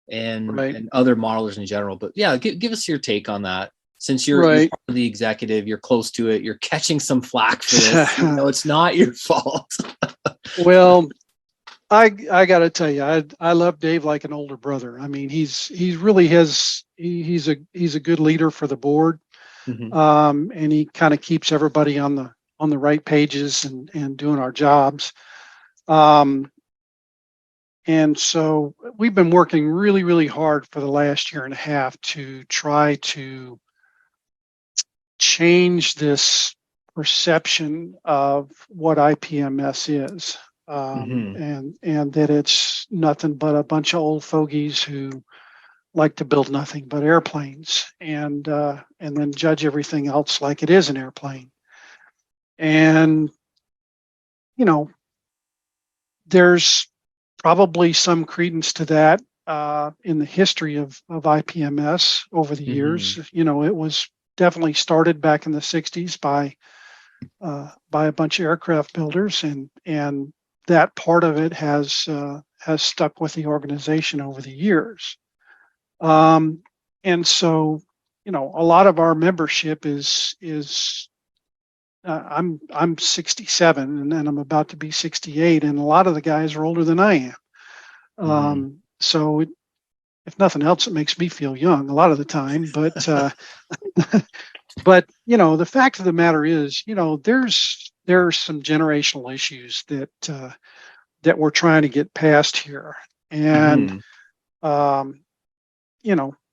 and Right. and other modelers in general. But yeah, give us your take on that. Since you're Right. part of the executive, you're close to it, you're catching some flack for this. It's not your fault. Well, I got to tell you, I love Dave like an older brother. I mean, he's a good leader for the board, Mhm. and he kind of keeps everybody on the right pages and doing our jobs. And so we've been working really, really hard for the last year and a half to try to change this perception of what IPMS is, and that it's nothing but a bunch of old fogies who like to build nothing but airplanes, and then judge everything else like it is an airplane. And there's probably some credence to that in the history of IPMS over the years. It was definitely started back in the 60s by a bunch of aircraft builders, and that part of it has stuck with the organization over the years. And so, a lot of our membership is I'm 67, and then I'm about to be 68, and a lot of the guys are older than I am. So if nothing else, it makes me feel young a lot of the time. But but the fact of the matter is, there's some generational issues that we're trying to get past here, and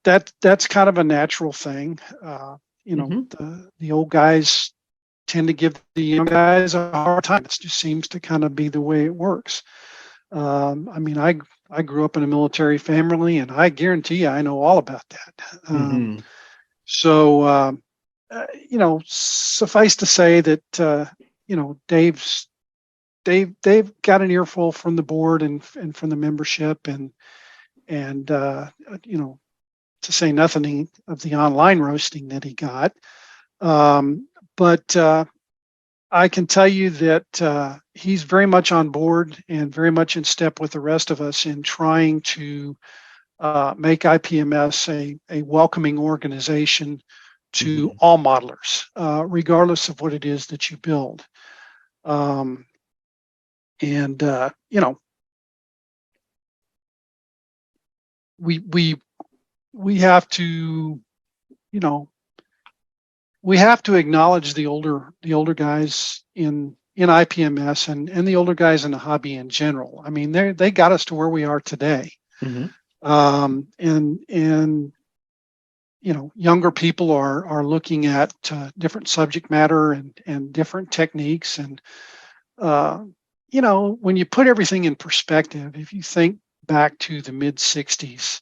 that's kind of a natural thing. The old guys tend to give the young guys a hard time. It just seems to kind of be the way it works. I mean, I grew up in a military family, and I guarantee you I know all about that. So, suffice to say that, Dave got an earful from the board and from the membership, and to say nothing of the online roasting that he got. But I can tell you that he's very much on board and very much in step with the rest of us in trying to make IPMS a welcoming organization to all modelers, regardless of what it is that you build. We have to, we have to acknowledge the older guys in IPMS and the older guys in the hobby in general. I mean, they got us to where we are today. And younger people are looking at different subject matter and different techniques. And when you put everything in perspective, if you think back to the mid 60s,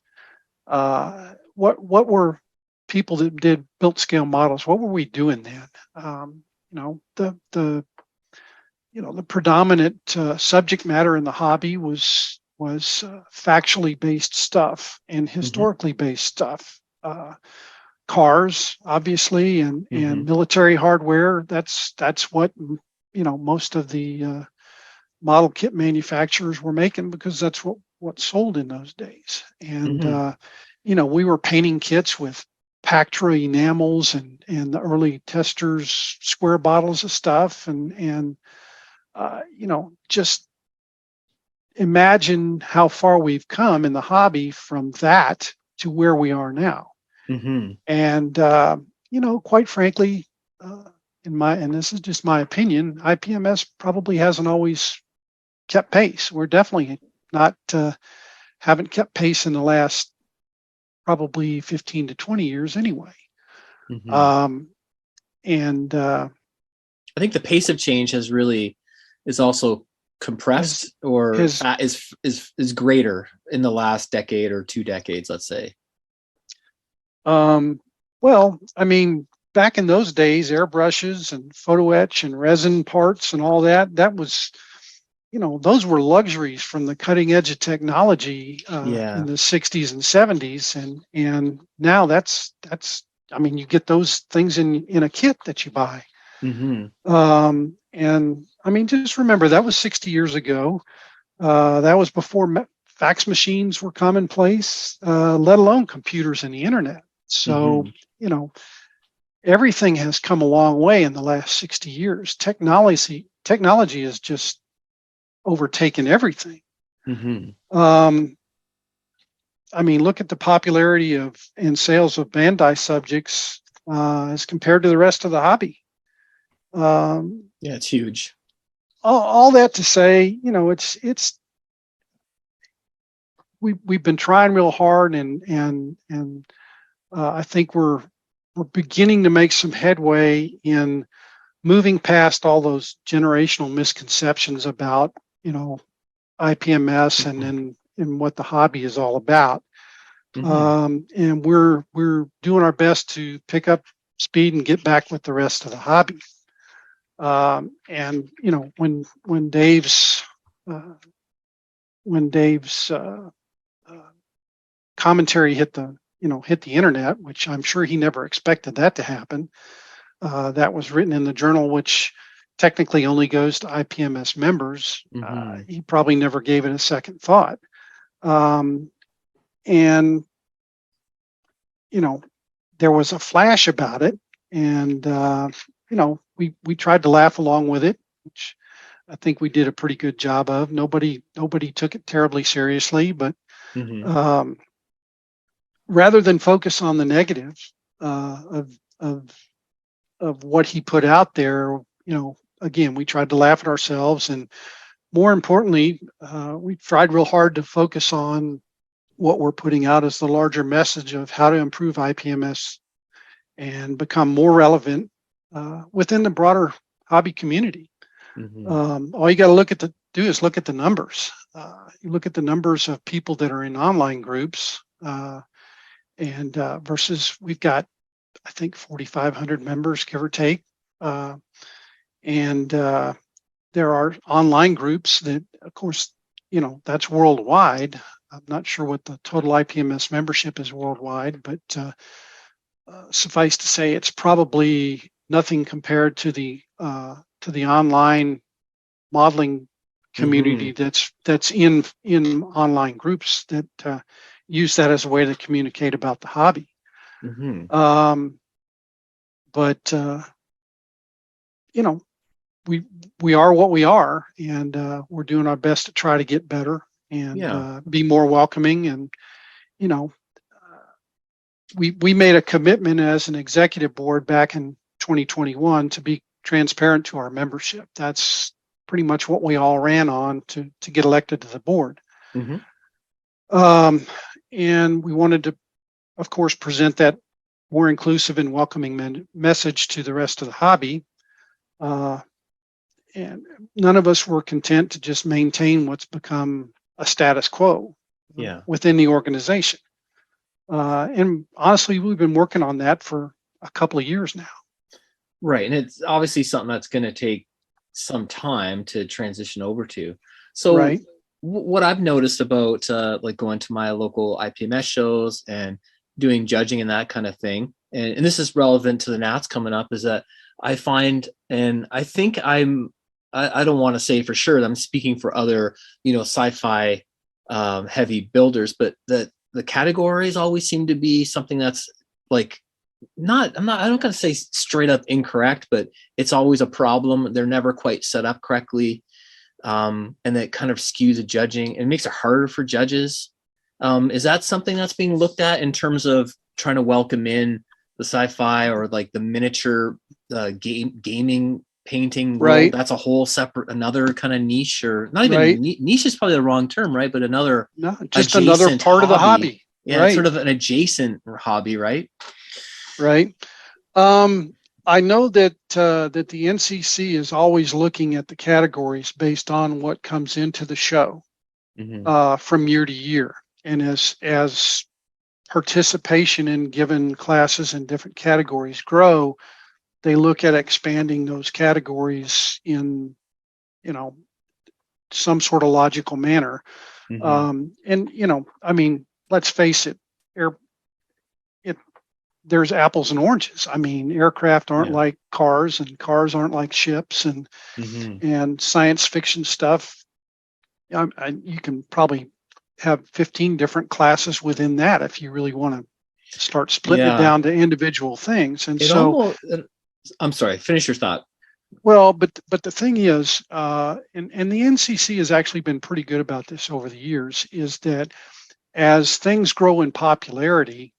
what were people that built scale models, what were we doing then? The predominant subject matter in the hobby was factually based stuff and historically based stuff. Cars, obviously, and military hardware. That's what most of the model kit manufacturers were making, because that's what sold in those days. And we were painting kits with Pactra enamels and the early testers square bottles of stuff, and just imagine how far we've come in the hobby from that to where we are now. Mm-hmm. And quite frankly, and this is just my opinion, IPMS probably hasn't always kept pace. We're definitely not haven't kept pace in the last probably 15 to 20 years anyway. Mm-hmm. And I think the pace of change is also compressed, or is greater in the last decade or 2 decades, let's say. Well, I mean, back in those days, airbrushes and photo etch and resin parts and all that was, those were luxuries from the cutting edge of technology in the 60s and 70s. And now that's, I mean, you get those things in a kit that you buy. Mm-hmm. And I mean, just remember that was 60 years ago. That was before fax machines were commonplace, let alone computers and the internet. So, everything has come a long way in the last 60 years. Technology has just overtaken everything. Mm-hmm. I mean, look at the popularity and sales of Bandai subjects as compared to the rest of the hobby. Yeah, it's huge. All that to say, we've been trying real hard, and I think we're beginning to make some headway in moving past all those generational misconceptions about IPMS and what the hobby is all about. Mm-hmm. And we're doing our best to pick up speed and get back with the rest of the hobby. And when Dave's commentary hit the internet, which I'm sure he never expected that to happen. That was written in the journal, which technically only goes to IPMS members. Mm-hmm. He probably never gave it a second thought. And there was a flash about it, and we tried to laugh along with it, which I think we did a pretty good job of. Nobody took it terribly seriously, but Mm-hmm. Rather than focus on the negative of what he put out there, again, we tried to laugh at ourselves, and more importantly, we tried real hard to focus on what we're putting out as the larger message of how to improve IPMS and become more relevant within the broader hobby community. Mm-hmm. All you got to do is look at the numbers. You look at the numbers of people that are in online groups, and versus we've got, I think, 4,500 members, give or take, and there are online groups that, of course, that's worldwide. I'm not sure what the total IPMS membership is worldwide, but suffice to say, it's probably nothing compared to the online modeling community that's in online groups that use that as a way to communicate about the hobby. Mm-hmm. But we are what we are, and we're doing our best to try to get better and be more welcoming. And we made a commitment as an executive board back in 2021 to be transparent to our membership. That's pretty much what we all ran on to get elected to the board. Mm-hmm. And we wanted to, of course, present that more inclusive and welcoming message to the rest of the hobby. And none of us were content to just maintain what's become a status quo within the organization. And honestly, we've been working on that for a couple of years now. Right. And it's obviously something that's going to take some time to transition over to. So right. What I've noticed about like going to my local IPMS shows and doing judging and that kind of thing, and this is relevant to the Nats coming up, is that I find, and I think I don't want to say for sure that I'm speaking for other, sci-fi heavy builders, but that the categories always seem to be something that's like I don't gonna say straight up incorrect, but it's always a problem. They're never quite set up correctly. and that kind of skews the judging and makes it harder for judges. Is that something that's being looked at in terms of trying to welcome in the sci-fi or like the miniature gaming painting world? Right. That's a whole separate, another kind of niche, or not even Right. niche is probably the wrong term, right? But another No, just another adjacent part of the hobby. Yeah, Right. it's sort of an adjacent hobby, right? Right. I know that that the NCC is always looking at the categories based on what comes into the show from year to year, and as participation in given classes and different categories grow, they look at expanding those categories in, you know, some sort of logical manner. And you know, I mean, let's face it, there's apples and oranges. I mean, aircraft aren't like cars, and cars aren't like ships, and science fiction stuff. You can probably have 15 different classes within that if you really want to start splitting it down to individual things. And I'm sorry, finish your thought. Well, but the thing is, and the NCC has actually been pretty good about this over the years, is that as things grow in popularity,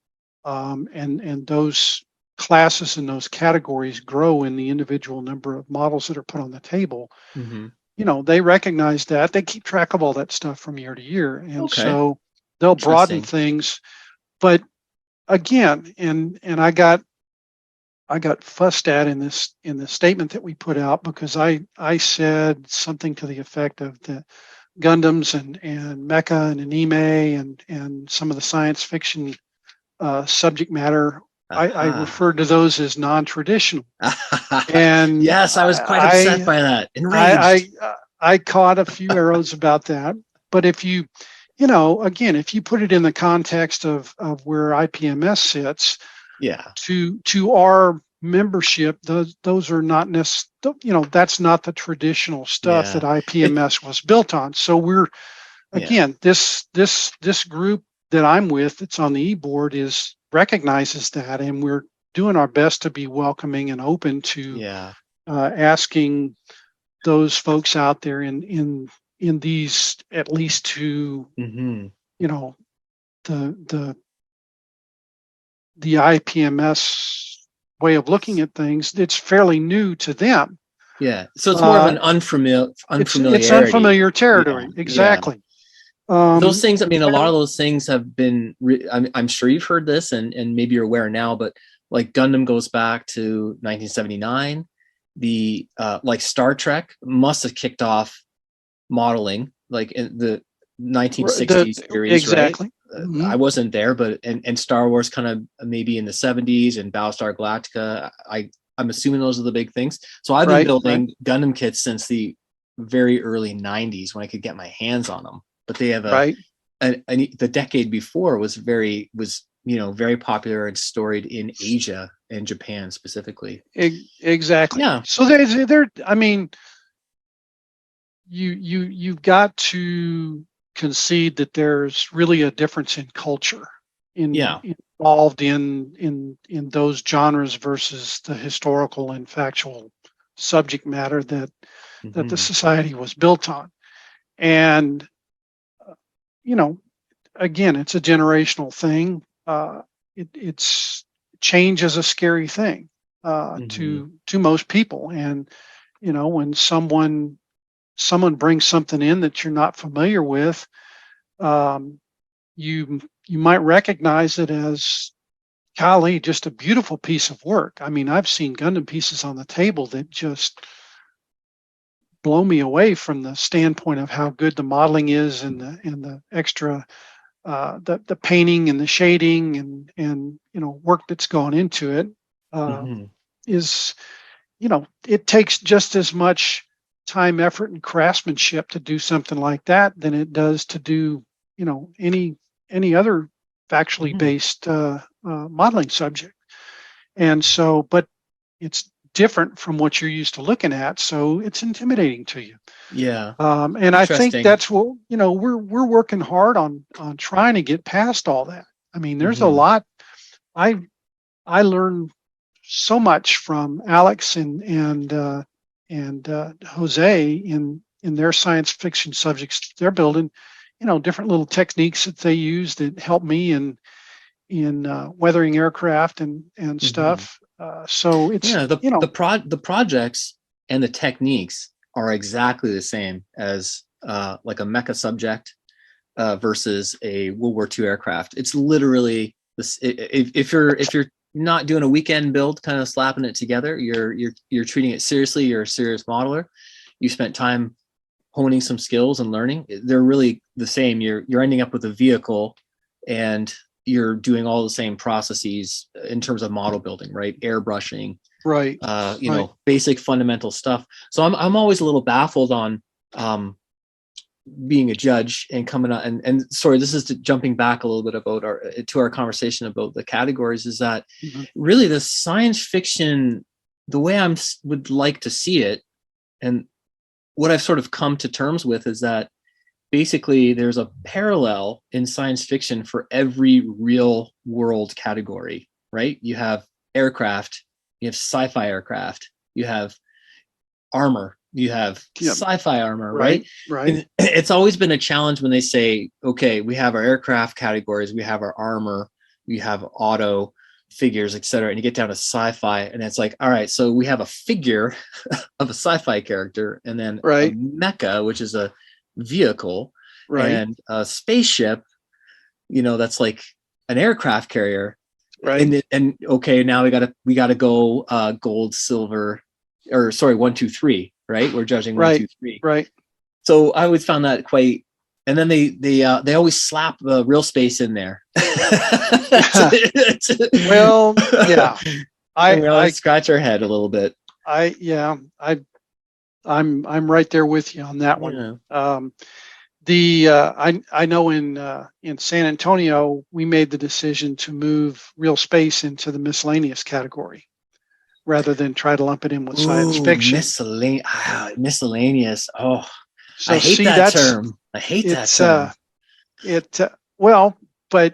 and those classes and those categories grow in the individual number of models that are put on the table, you know, they recognize that, they keep track of all that stuff from year to year, and so they'll broaden things. But again, and I got fussed at in the statement that we put out, because I said something to the effect of the Gundams and Mecha and anime and some of the science fiction subject matter. I referred to those as non-traditional. And yes, I was quite upset by that. Enraged. I caught a few arrows about that. But if you know, again, if you put it in the context of where IPMS sits, to our membership, those are not necessarily, you know, that's not the traditional stuff that IPMS was built on. So we're, again, this group that I'm with, that's on the e-board, recognizes that, and we're doing our best to be welcoming and open to asking those folks out there in these, at least to you know, the IPMS way of looking at things. It's fairly new to them. Yeah, so it's more of an unfamiliar. It's unfamiliar territory. Exactly. Those things, I mean, a lot of those things have been, I'm sure you've heard this, and maybe you're aware now, but like Gundam goes back to 1979. The like Star Trek must have kicked off modeling like in the 1960s series, exactly. Right? I wasn't there, but and Star Wars kind of maybe in the 70s, and Battlestar Galactica. I'm assuming those are the big things. So I've been building Gundam kits since the very early 90s when I could get my hands on them. But they have the decade before was very popular and storied in Asia and Japan specifically. Exactly. Yeah. So they're I mean, you've got to concede that there's really a difference in culture involved in those genres versus the historical and factual subject matter that the society was built on. And you know, again, it's a generational thing. It's change is a scary thing to most people, and you know, when someone brings something in that you're not familiar with, you might recognize it as, golly, just a beautiful piece of work. I mean, I've seen Gundam pieces on the table that just blow me away from the standpoint of how good the modeling is, and the extra the painting and the shading and you know, work that's gone into it is, you know, it takes just as much time, effort, and craftsmanship to do something like that than it does to do, you know, any other factually based modeling subject. And so, but it's different from what you're used to looking at, so it's intimidating to you. And I think that's what, you know, we're working hard on trying to get past all that. I mean, there's a lot. I learned so much from Alex and Jose in in their science fiction subjects they're building, different little techniques that they use that help me in weathering aircraft and stuff. So it's the projects and the techniques are exactly the same as like a mecha subject versus a World War II aircraft. It's literally this. If you're not doing a weekend build, kind of slapping it together, you're treating it seriously. You're a serious modeler. You spent time honing some skills and learning. They're really the same. You're ending up with a vehicle, and you're doing all the same processes in terms of model building, right? Airbrushing, right. Basic fundamental stuff. So I'm always a little baffled on being a judge and coming out and sorry, this is jumping back a little bit about our conversation about the categories, is that really the science fiction, the way I would like to see it, and what I've sort of come to terms with, is that basically there's a parallel in science fiction for every real world category, right? You have aircraft, you have sci-fi aircraft, you have armor, you have sci-fi armor, right? Right. And it's always been a challenge when they say, okay, we have our aircraft categories, we have our armor, we have auto figures, etc. And you get down to sci-fi, and it's like, all right, so we have a figure of a sci-fi character, and then a mecha, which is a vehicle, and a spaceship, that's like an aircraft carrier, right? And okay, now we gotta go gold, silver, or sorry, 1, 2, 3, right? We're judging 1, 2, 3, right? So I always found that quite. And then they always slap the real space in there. Well, yeah, I scratch our head a little bit. I'm right there with you on that one. Yeah. I know in San Antonio we made the decision to move real space into the miscellaneous category rather than try to lump it in with science fiction. Miscellaneous. Oh, so I hate that term. I hate that term. But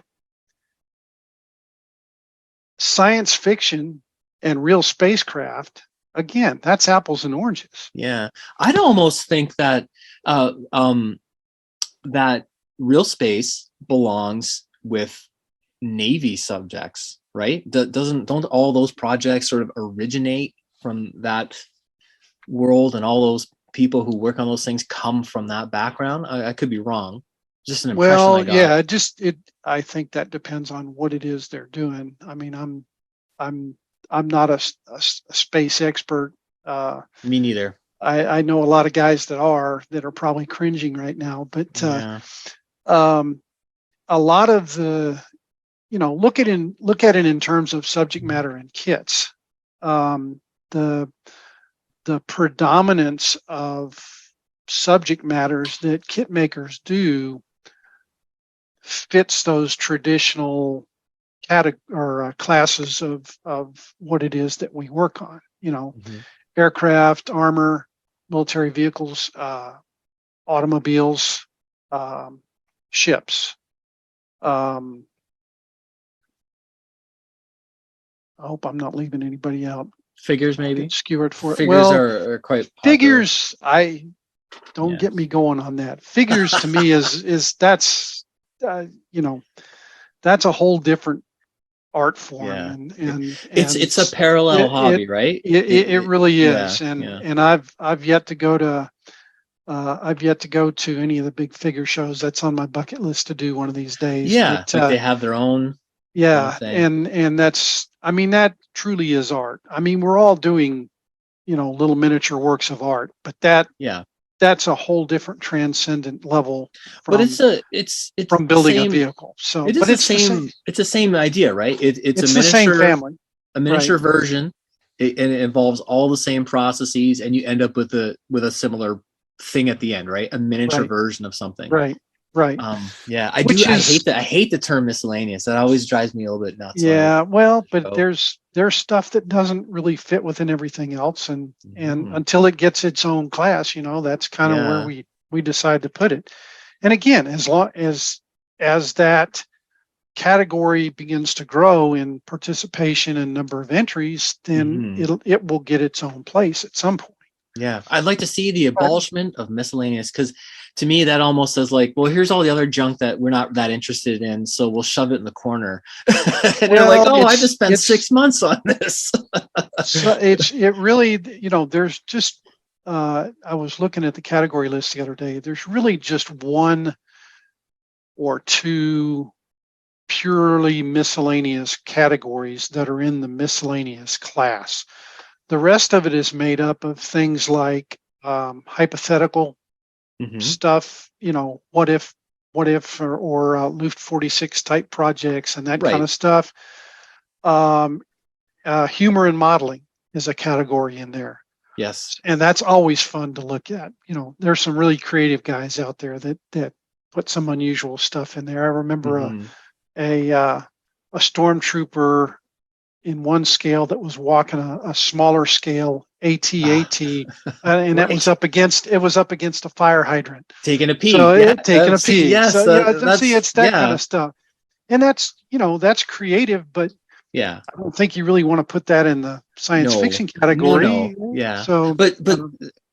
science fiction and real spacecraft, again, that's apples and oranges. Yeah, I'd almost think that that real space belongs with Navy subjects, right? Don't all those projects sort of originate from that world, and all those people who work on those things come from that background? I could be wrong. Just an impression I got. I think that depends on what it is they're doing. I mean, I'm not a space expert. Me neither. I know a lot of guys that are probably cringing right now, but a lot of the, look at it in terms of subject matter and kits. The predominance of subject matters that kit makers do fits those traditional classes of what it is that we work on. Aircraft, armor, military vehicles, automobiles, ships. I hope I'm not leaving anybody out. Figures, maybe. Skewered for it. Figures are quite popular. Figures. Don't get me going on that. Figures to me is that's that's a whole different art form, and it's a parallel hobby, right? It really is, and I've yet to go to any of the big figure shows. That's on my bucket list to do one of these days. Yeah, but they have their own. Yeah, and that's, that truly is art. We're all doing, little miniature works of art, but that's a whole different transcendent level. But it's from building a vehicle. So it's the same idea, right? It's a miniature, the same family, a miniature version, and it involves all the same processes, and you end up with a similar thing at the end, right? A miniature version of something, right? I hate the term miscellaneous. That always drives me a little bit nuts. Yeah, but there's stuff that doesn't really fit within everything else, and until it gets its own class, that's kind of where we decide to put it. And again, as long as that category begins to grow in participation and number of entries, then it will get its own place at some point. Yeah, I'd like to see the abolishment of miscellaneous, because to me that almost says like, well, here's all the other junk that we're not that interested in, so we'll shove it in the corner. And they're like, oh, I just spent 6 months on this. So it really, there's just I was looking at the category list the other day. There's really just one or two purely miscellaneous categories that are in the miscellaneous class. The rest of it is made up of things like hypothetical stuff, what if, or Luft 46 type projects and that kind of stuff. Humor and modeling is a category in there. Yes. And that's always fun to look at. There's some really creative guys out there that put some unusual stuff in there. I remember a stormtrooper in one scale that was walking a smaller scale AT-AT, and that was up against a fire hydrant. Taking a pee. So taking a pee. Yes, so, it's that kind of stuff. And that's creative, but yeah, I don't think you really want to put that in the science fiction category. No. Yeah. So,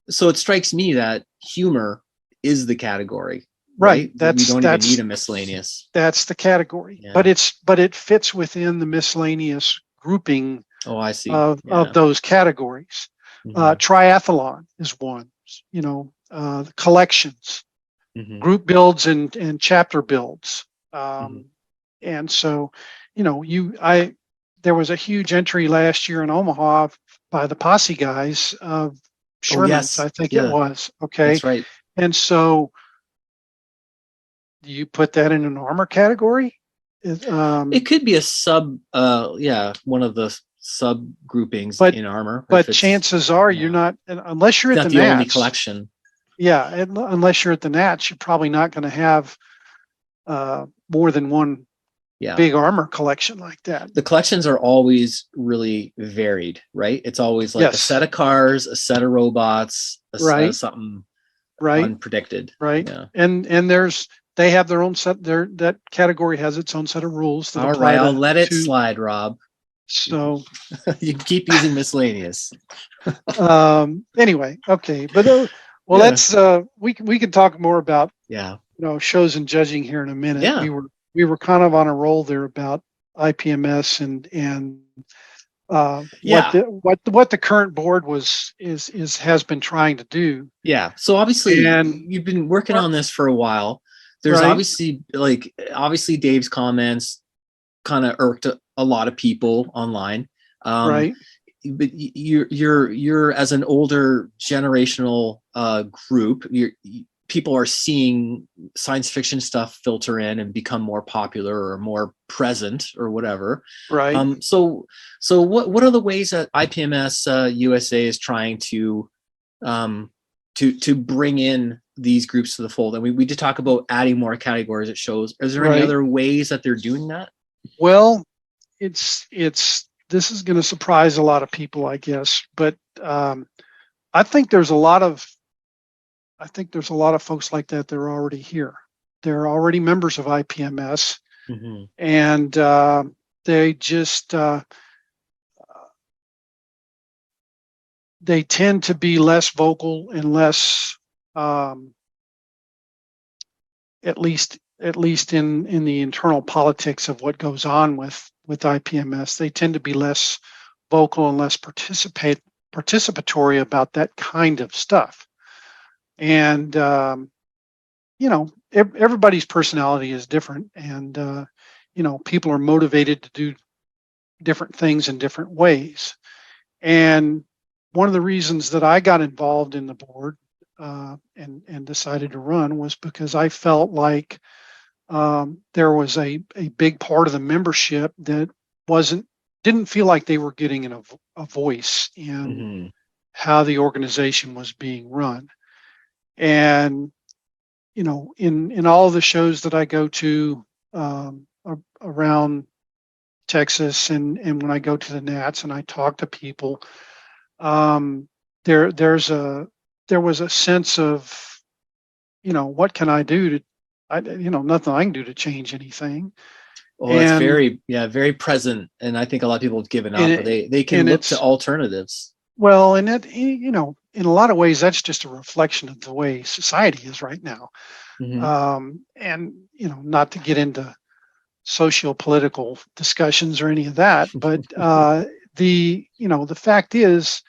so it strikes me that humor is the category. Right. We don't even need a miscellaneous. That's the category. Yeah. But it fits within the miscellaneous grouping. Oh, I see. Of those categories. Triathlon is one. Collections, group builds and chapter builds. And so, there was a huge entry last year in Omaha by the Posse guys of Sherman's, I think it was. Okay. That's right. And so, do you put that in an armor category? It could be a one of the subgroupings in armor. But chances are you're not, unless you're at the only collection. Yeah, unless you're at the Nats, you're probably not going to have more than one big armor collection like that. The collections are always really varied, right? It's always like a set of cars, a set of robots, something unpredicted. Right. Yeah. And they have their own set. That category has its own set of rules. All right, I'll let it slide, Rob. So you can keep using miscellaneous. Anyway, okay, but let's we can talk more about shows and judging here in a minute. Yeah. We were kind of on a roll there about IPMS and what the current board has been trying to do. Yeah. So obviously, you've been working on this for a while. There's obviously Dave's comments kind of irked a lot of people online. But you're as an older generational group, people are seeing science fiction stuff filter in and become more popular or more present or whatever. Right. So what are the ways that IPMS USA is trying to bring in these groups to the fold? And we did talk about adding more categories at shows. Is there any other ways that they're doing that? Well, this is going to surprise a lot of people, I guess, but I think there's a lot of folks like that are already here. They're already members of IPMS, and they just they tend to be less vocal and less, at least in the internal politics of what goes on with IPMS. They tend to be less vocal and less participatory about that kind of stuff. And everybody's personality is different, and people are motivated to do different things in different ways. And one of the reasons that I got involved in the board and decided to run was because I felt like there was a big part of the membership that didn't feel like they were getting a voice in how the organization was being run. And in all of the shows that I go to around Texas, and when I go to the Nats and I talk to people, there was a sense of, what can I do to, nothing I can do to change anything. Oh, it's very present, and I think a lot of people have given up. But they can look to alternatives. Well, and that, in a lot of ways, that's just a reflection of the way society is right now. And, not to get into socio-political discussions or any of that, but the fact is,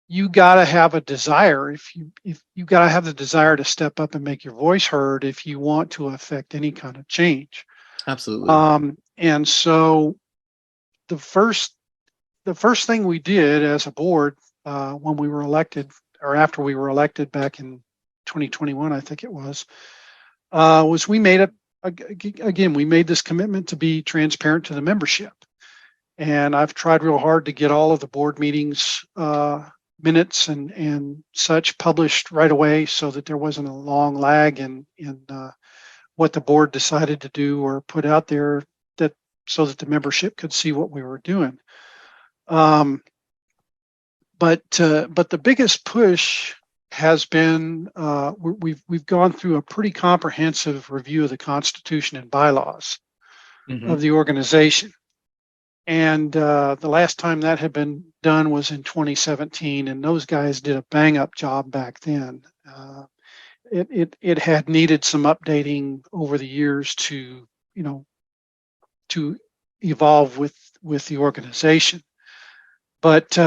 you got to have a desire. If you got to have the desire to step up and make your voice heard if you want to affect any kind of change. Absolutely. And so the first thing we did as a board when we were elected, or after we were elected back in 2021, I think it was we made we made this commitment to be transparent to the membership. And I've tried real hard to get all of the board meetings minutes and such published right away, so that there wasn't a long lag in what the board decided to do or put out there, so that the membership could see what we were doing. But the biggest push has been we've gone through a pretty comprehensive review of the Constitution and bylaws of the organization. And the last time that had been done was in 2017, and those guys did a bang up job back then. It had needed some updating over the years to evolve with the organization. But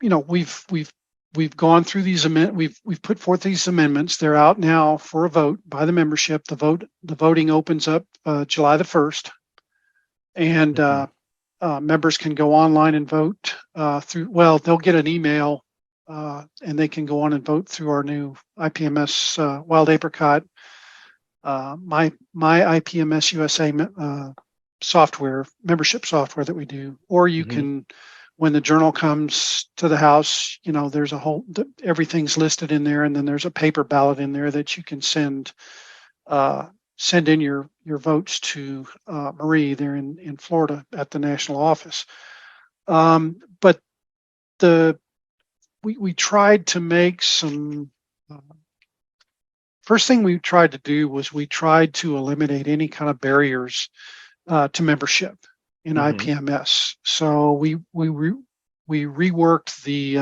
we've gone through these we've put forth these amendments. They're out now for a vote by the membership. The voting opens up July the 1st. And members can go online and vote they'll get an email and they can go on and vote through our new IPMS Wild Apricot, my IPMS USA software, membership software that we do. Or you can, when the journal comes to the house, there's everything's listed in there, and then there's a paper ballot in there that you can send in your votes to Marie there in Florida at the national office. But we tried to make some. First thing we tried to do was we tried to eliminate any kind of barriers to membership in IPMS. So we reworked the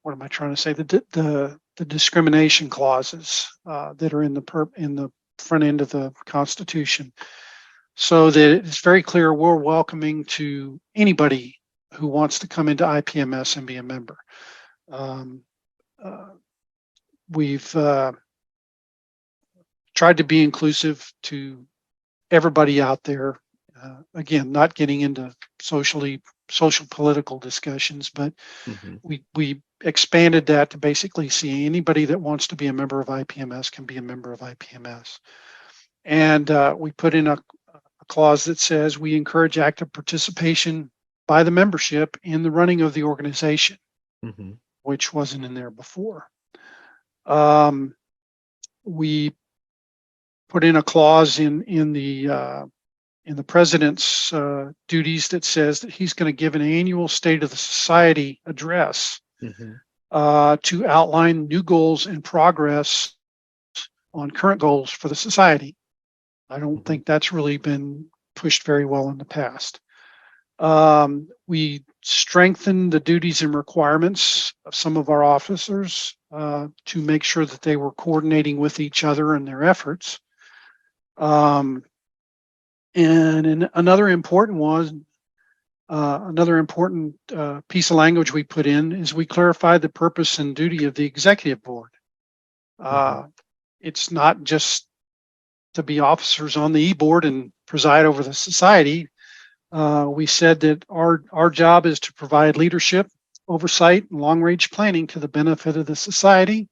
what am I trying to say? The discrimination clauses that are in the front end of the Constitution, so that it's very clear we're welcoming to anybody who wants to come into IPMS and be a member. We've tried to be inclusive to everybody out there. Again, not getting into social political discussions, but we expanded that to basically see anybody that wants to be a member of IPMS can be a member of IPMS. And we put in a clause that says we encourage active participation by the membership in the running of the organization, which wasn't in there before. We put in a clause in the president's duties that says that he's going to give an annual State of the Society address to outline new goals and progress on current goals for the society. I don't think that's really been pushed very well in the past. We strengthened the duties and requirements of some of our officers to make sure that they were coordinating with each other in their efforts. And another important piece of language we put in is we clarified the purpose and duty of the executive board. It's not just to be officers on the e-board and preside over the society. We said that our job is to provide leadership, oversight, and long-range planning to the benefit of the society,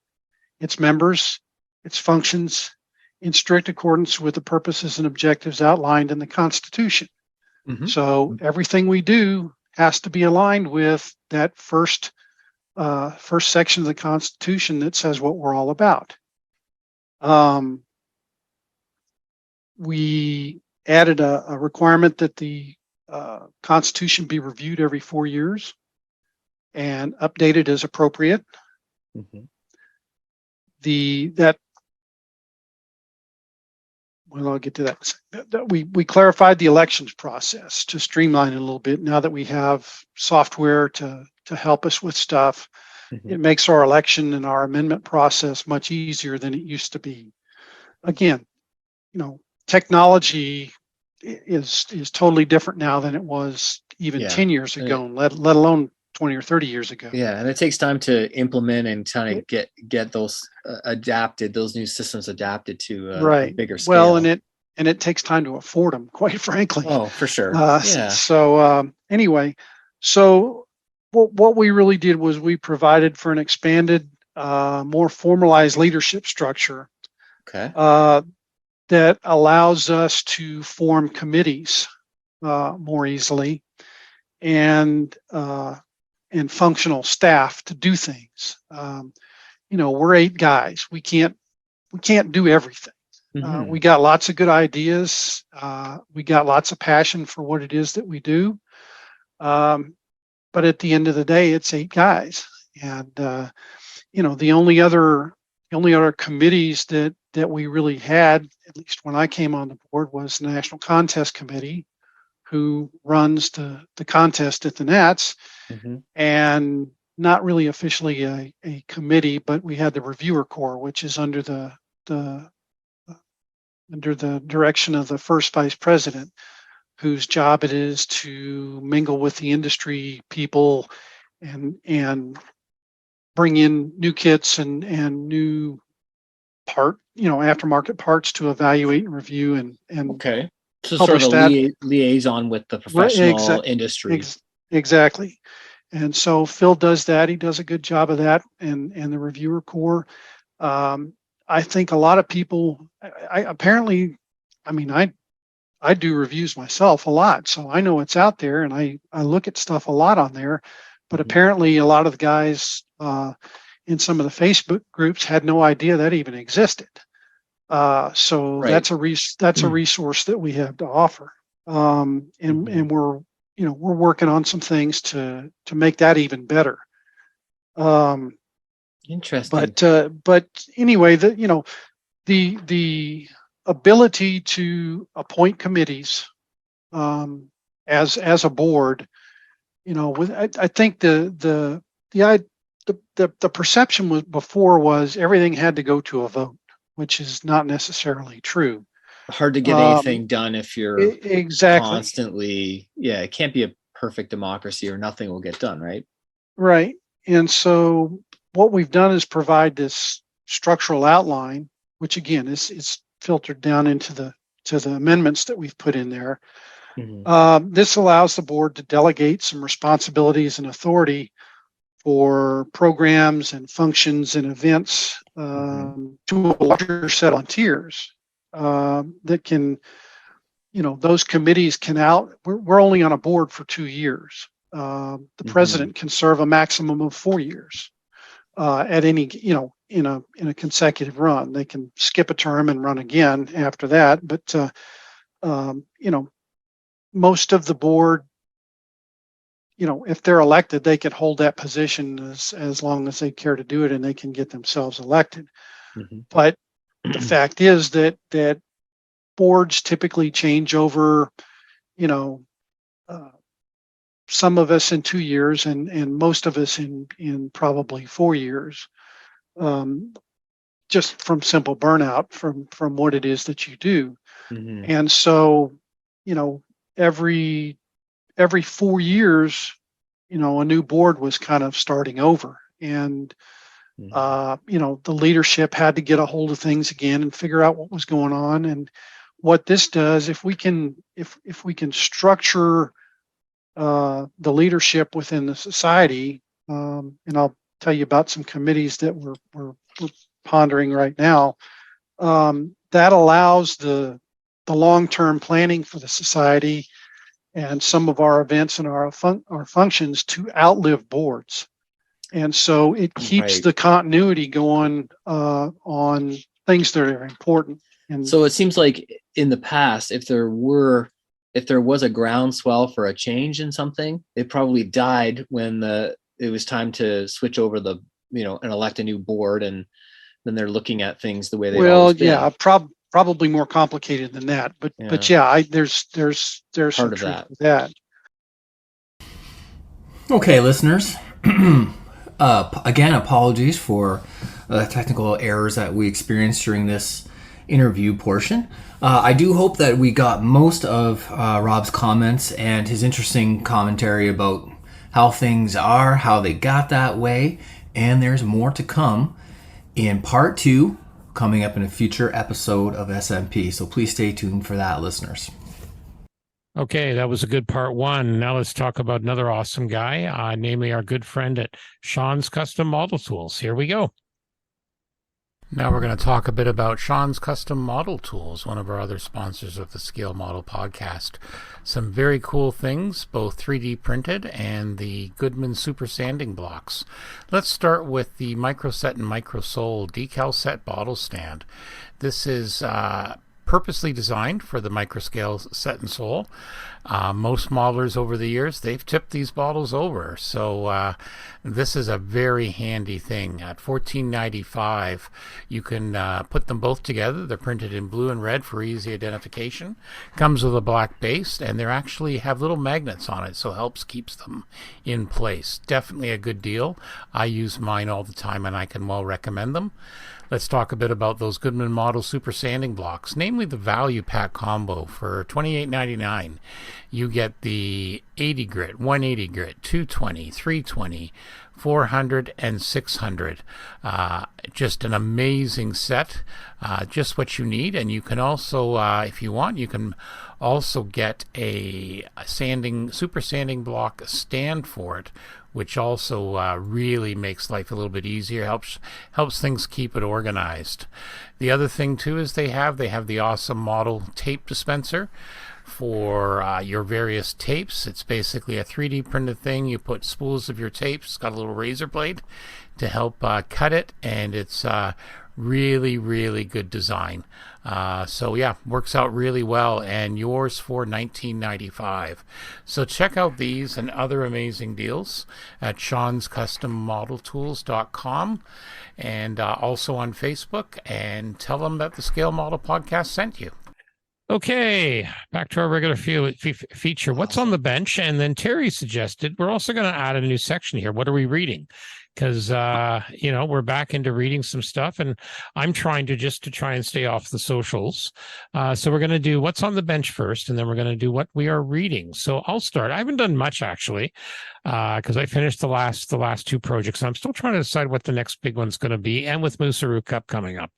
its members, its functions, in strict accordance with the purposes and objectives outlined in the Constitution. So everything we do has to be aligned with that first section of the Constitution that says what we're all about. We added a requirement that the Constitution be reviewed every 4 years and updated as appropriate. well, I'll get to that in a second. We clarified the elections process to streamline it a little bit. Now that we have software to help us with stuff, it makes our election and our amendment process much easier than it used to be. Again, technology is totally different now than it was even 10 years ago, let alone 20 or 30 years ago. Yeah, and it takes time to implement and kind of get those adapted, those new systems adapted to a bigger scale. Well, and it takes time to afford them, quite frankly. Oh, for sure. So anyway, so what we really did was we provided for an expanded, more formalized leadership structure. Okay. That allows us to form committees more easily, and functional staff to do things. We're 8 guys. We can't do everything. We got lots of good ideas. We got lots of passion for what it is that we do. But at the end of the day, it's 8 guys, and the only other committees that we really had, at least when I came on the board, was the National Contest Committee, who runs the contest at the Nats, and not really officially a committee, but we had the Reviewer Corps, which is under the direction of the first vice president, whose job it is to mingle with the industry people and bring in new kits and new aftermarket parts to evaluate and review and okay. So sort of a liaison with the professional industry. Exactly. And so Phil does that. He does a good job of that, and the Reviewer Corps. I think a lot of people, I do reviews myself a lot, so I know it's out there, and I look at stuff a lot on there. But apparently, a lot of the guys in some of the Facebook groups had no idea that even existed. So that's a resource that we have to offer, and we're working on some things to make that even better. Interesting. But anyway, the ability to appoint committees as a board, I think the perception was everything had to go to a vote, which is not necessarily true. Hard to get anything done if you're constantly. It can't be a perfect democracy or nothing will get done, right? Right. And so what we've done is provide this structural outline, which again is filtered down into the amendments that we've put in there. This allows the board to delegate some responsibilities and authority for programs and functions and events to a larger set of volunteers that can, those committees can we're only on a board for 2 years. The president can serve a maximum of 4 years at any, in a consecutive run. They can skip a term and run again after that. But, most of the board, if they're elected, they can hold that position as long as they care to do it, and they can get themselves elected. But the fact is that boards typically change over, some of us in 2 years and most of us in probably 4 years, just from simple burnout from what it is that you do. And so, every 4 years, a new board was kind of starting over, and the leadership had to get a hold of things again and figure out what was going on. And what this does, if we can structure the leadership within the society, and I'll tell you about some committees that we're pondering right now, that allows the long-term planning for the society and some of our events and our functions to outlive boards. And so it keeps the continuity going on things that are important. And so it seems like in the past, if there was a groundswell for a change in something, it probably died when it was time to switch over and elect a new board, and then they're looking at things the way they've always been. Yeah, probably more complicated than that. But yeah, there's some of truth that. to that. Okay, listeners. Again, apologies for technical errors that we experienced during this interview portion. I do hope that we got most of Rob's comments and his interesting commentary about how things are, how they got that way, and there's more to come in part 2 coming up in a future episode of SMP. So please stay tuned for that, listeners. Okay, that was a good part 1. Now let's talk about another awesome guy, namely our good friend at Sean's Custom Model Tools. Here we go. Now we're going to talk a bit about Sean's Custom Model Tools, one of our other sponsors of the Scale Model Podcast. Some very cool things, both 3D printed and the Goodman Super Sanding Blocks. Let's start with the Microset and Microsole decal set bottle stand. This is purposely designed for the microscale set and sole. Most modelers over the years, they've tipped these bottles over. So this is a very handy thing. At $14.95, you can put them both together. They're printed in blue and red for easy identification. Comes with a black base, and they actually have little magnets on it, so helps keeps them in place. Definitely a good deal. I use mine all the time, and I can well recommend them. Let's talk a bit about those Goodman Model Super Sanding Blocks, namely the Value Pack Combo. For $28.99, you get the 80 grit, 180 grit, 220, 320, 400, and 600. Just an amazing set, just what you need. And you can also, if you want, you can also get a super sanding block stand for it, which also really makes life a little bit easier, helps things keep it organized. The other thing too is they have the awesome model tape dispenser for your various tapes. It's basically a 3D printed thing. You put spools of your tapes. It's got a little razor blade to help cut it, and it's really, really good design. So yeah, works out really well, and yours for $19.95. So check out these and other amazing deals at Sean'sCustomModelTools.com, and also on Facebook, and tell them that the Scale Model Podcast sent you. Okay, back to our regular feature. What's on the bench? And then Terry suggested we're also going to add a new section here. What are we reading? Because we're back into reading some stuff, and I'm trying to try and stay off the socials. So we're going to do what's on the bench first, and then we're going to do what we are reading. So I'll start. I haven't done much actually, because I finished the last 2 projects. I'm still trying to decide what the next big one's going to be, and with Musaru Cup coming up,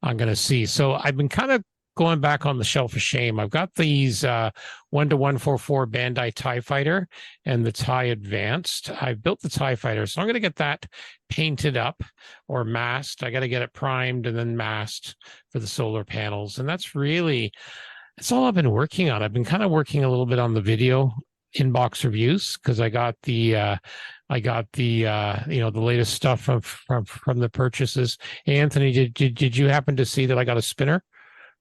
I'm going to see. So I've been kind of going back on the shelf of shame. I've got these 1-144 Bandai TIE Fighter and the TIE Advanced. I've built the TIE Fighter, so I'm going to get that painted up or masked. I got to get it primed and then masked for the solar panels. And that's all I've been working on. I've been kind of working a little bit on the video inbox reviews, because I got the latest stuff from the purchases. Hey, Anthony, did you happen to see that I got a spinner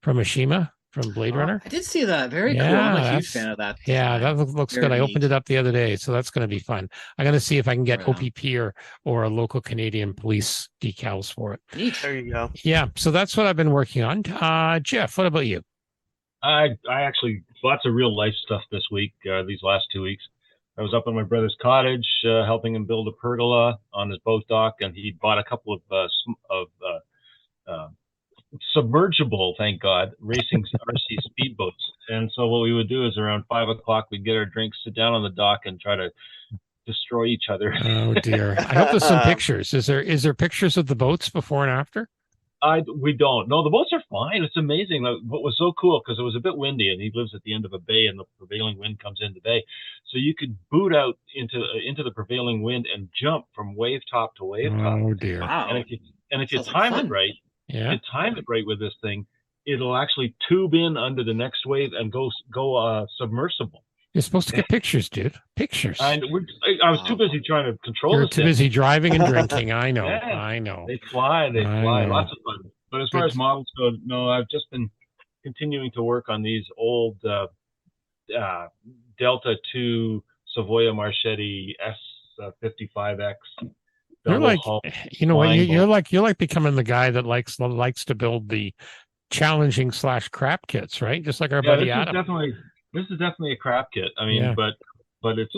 from Mishima from Blade Runner? I did see that. Very cool. I'm a huge fan of that. Yeah, that looks good. I opened it up the other day, so that's going to be fun. I'm going to see if I can get OPP or a local Canadian police decals for it. Neat. There you go. Yeah, so that's what I've been working on. Jeff, what about you? I actually lots of real life stuff this week. These last 2 weeks, I was up in my brother's cottage helping him build a pergola on his boat dock, and he bought a couple of submergible, thank God, racing RC speedboats. And so what we would do is around 5 o'clock, we'd get our drinks, sit down on the dock, and try to destroy each other. Oh dear! I hope there's some pictures. Is there pictures of the boats before and after? We don't. No, the boats are fine. It's amazing. What was so cool, because it was a bit windy, and he lives at the end of a bay, and the prevailing wind comes in the bay, so you could boot out into the prevailing wind and jump from wave top to wave top. Oh dear! Wow. And if you time it right. Yeah. If you time it right with this thing, it'll actually tube in under the next wave and go submersible. You're supposed to get pictures, dude. Pictures. And I was too busy trying to control. You're too busy driving and drinking. I know. Yeah, I know. They fly. Lots of fun. But as far as models go, no, I've just been continuing to work on these old Delta 2 Savoia Marchetti S55X. You're like, you know what? You're like becoming the guy that likes to build the challenging / crap kits, right? Just like our Yeah, buddy Adam. this is definitely a crap kit. I mean, Yeah. but it's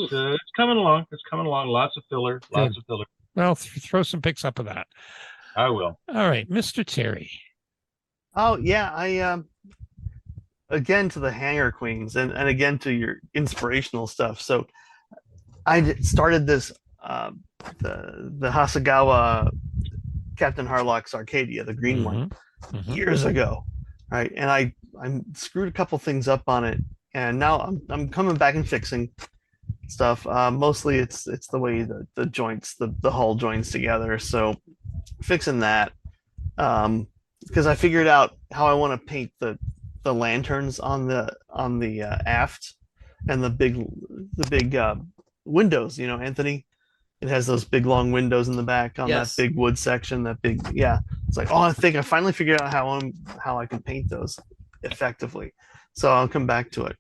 coming along. It's coming along. Lots of filler. Lots of filler. Well, throw some pics up of that. I will. All right, Mr. Terry. Oh yeah, I again to the Hanger Queens and again to your inspirational stuff. So I started this the Hasegawa Captain Harlock's Arcadia, the green one, years ago, right? And I screwed a couple things up on it, and now I'm coming back and fixing stuff. Mostly it's the way the joints, the hull joins together. So fixing that, because I figured out how I want to paint the lanterns on the aft and the big windows. You know, Anthony, it has those big long windows in the back on that big wood section. That big, yeah. It's like, oh, I think I finally figured out how I can paint those effectively. So I'll come back to it.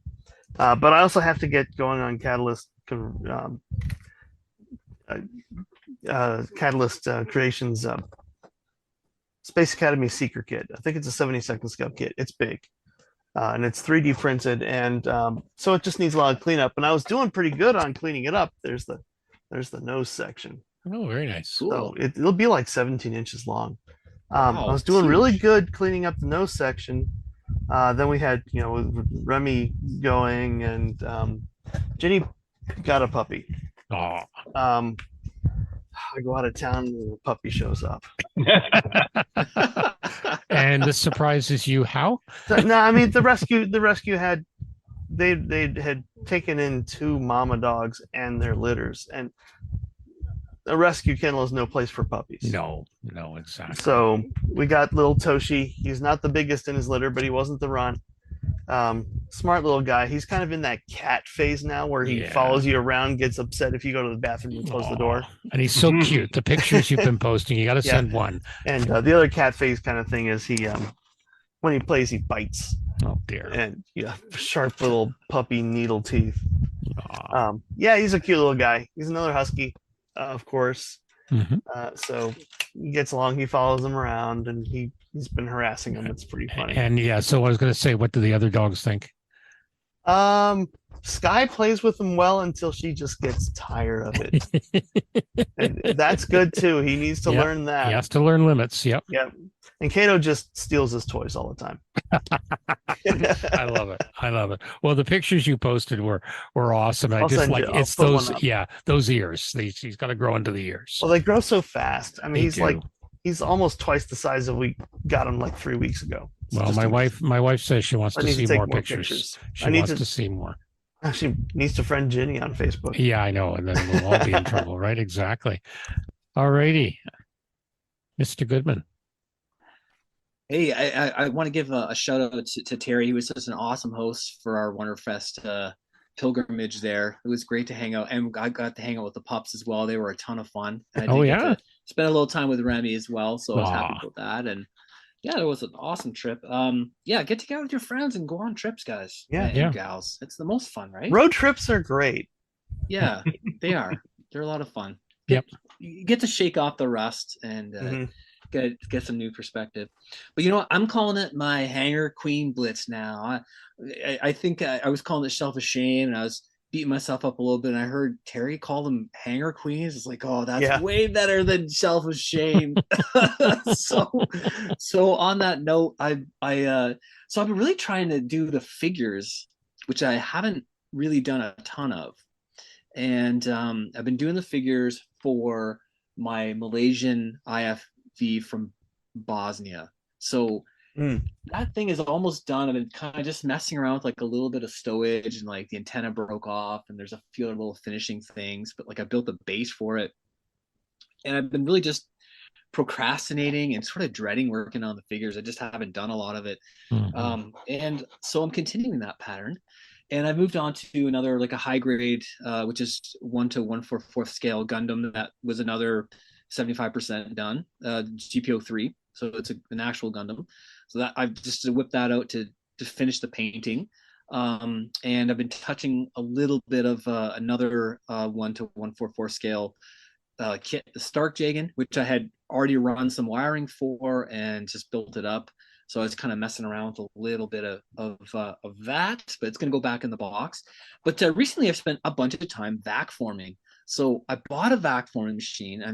But I also have to get going on Catalyst Creations Space Academy Seeker kit. I think it's a 72nd scale kit. It's big. And it's 3D printed, and so it just needs a lot of cleanup. And I was doing pretty good on cleaning it up. There's the nose section. Oh, very nice. So it'll be like 17 inches long. I was doing really good cleaning up the nose section. Then we had, with Remy going, and Jenny got a puppy. Oh. I go out of town and the puppy shows up. And this surprises you how? No, I mean the rescue had they had taken in 2 mama dogs and their litters, and a rescue kennel is no place for puppies. No, exactly. So we got little Toshi. He's not the biggest in his litter, but he wasn't the runt. Smart little guy. He's kind of in that cat phase now where he follows you around, gets upset if you go to the bathroom and close the door. And he's so cute. The pictures you've been posting, you got to send one. And the other cat phase kind of thing is he, when he plays, he bites. Oh dear. And sharp little puppy needle teeth. Yeah, he's a cute little guy. He's another husky, of course. So he gets along. He follows him around, and he's been harassing him. It's pretty funny. And so I was going to say, what do the other dogs think? Sky plays with him well until she just gets tired of it. And that's good too. He needs to learn that. He has to learn limits. Yep. And Kato just steals his toys all the time. I love it. Well, the pictures you posted were awesome. I'll just like it's those those ears. He's got to grow into the ears. Well, they grow so fast. I mean, he's almost twice the size of we got him like 3 weeks ago. Well, my wife says she wants to see more pictures. She wants to see more. She needs to friend Ginny on Facebook. Yeah, I know. And then we'll all be in trouble, right? Exactly. All righty. Mr. Goodman. Hey, I want to give a shout out to Terry. He was such an awesome host for our Wonderfest pilgrimage there. It was great to hang out, and I got to hang out with the pups as well. They were a ton of fun. And I did get to spend a little time with Remy as well, so I was happy about that. And yeah, it was an awesome trip. Get together with your friends and go on trips, guys. And gals. It's the most fun, right? Road trips are great. Yeah, they are. They're a lot of fun. You get to shake off the rust and get some new perspective. But you know what? I'm calling it my Hanger Queen Blitz now. I think I was calling it Shelf of Shame, and I was beating myself up a little bit, and I heard Terry call them Hanger Queens. It's like, oh, that's way better than Shelf of Shame. so on that note, I've been really trying to do the figures, which I haven't really done a ton of. And I've been doing the figures for my Malaysian IFV from Bosnia. So that thing is almost done. I've been kind of just messing around with like a little bit of stowage, and like the antenna broke off, and there's a few other little finishing things, but like I built a base for it. And I've been really just procrastinating and sort of dreading working on the figures. I just haven't done a lot of it. And so I'm continuing that pattern. And I moved on to another, like a high grade, which is 1 to 1/4 scale Gundam. That was another 75% done, GPO3. So it's an actual Gundam. So that I've just whipped that out to finish the painting. And I've been touching a little bit of another 1 to 1/4 scale kit, the Stark Jagan, which I had already run some wiring for and just built it up. So I was kind of messing around with a little bit of that, but it's going to go back in the box. But recently I've spent a bunch of time vac forming. So I bought a vac forming machine. I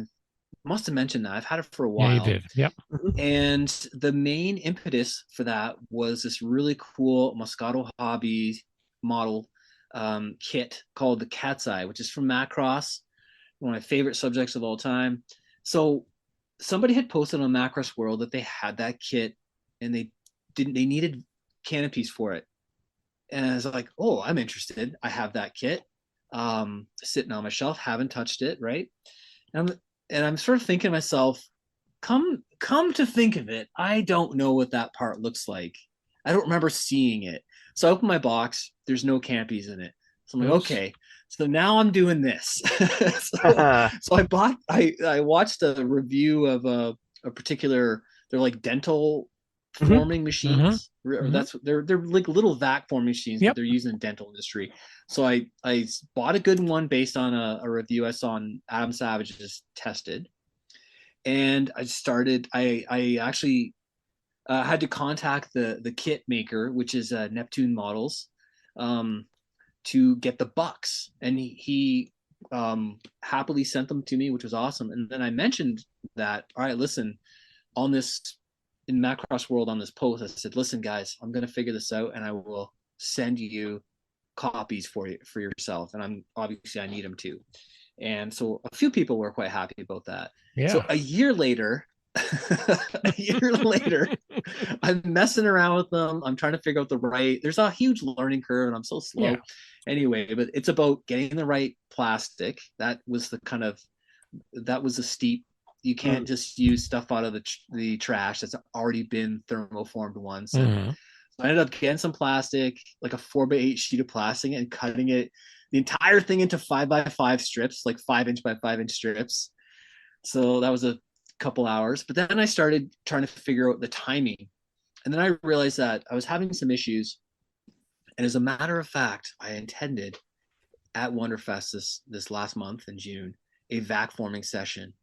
must have mentioned that. I've had it for a while. Yeah, you did. Yep. And the main impetus for that was this really cool Moscato Hobby model kit called the Cat's Eye, which is from Macross, one of my favorite subjects of all time. So somebody had posted on Macross World that they had that kit and they needed canopies for it. And I was like, oh, I'm interested. I have that kit sitting on my shelf, haven't touched it, right? And I'm sort of thinking to myself, come to think of it, I don't know what that part looks like. I don't remember seeing it. So I open my box, there's no canopies in it. So I'm like, okay, so now I'm doing this. so I watched a review of a particular, they're like dental forming machines. That's they're like little vac forming machines that they're using in the dental industry. So I bought a good one based on a review I saw on Adam Savage's Tested. And I actually had to contact the kit maker, which is Neptune Models, to get the bucks. And he happily sent them to me, which was awesome. And then I mentioned that, all right, listen, on this, in Macross World on this post, I said, listen, guys, I'm going to figure this out and I will send you copies for yourself. And I need them too. And so a few people were quite happy about that. Yeah. So a year later, I'm messing around with them. I'm trying to figure out there's a huge learning curve and I'm so slow. Yeah. Anyway, but it's about getting the right plastic. That was the steep. You can't just use stuff out of the trash that's already been thermoformed once. So I ended up getting some plastic, like a 4x8 sheet of plastic, and cutting it, the entire thing, into 5x5 strips, like 5-inch by 5-inch strips. So that was a couple hours. But then I started trying to figure out the timing. And then I realized that I was having some issues. And as a matter of fact, I intended at Wonderfest this last month in June, a vac forming session.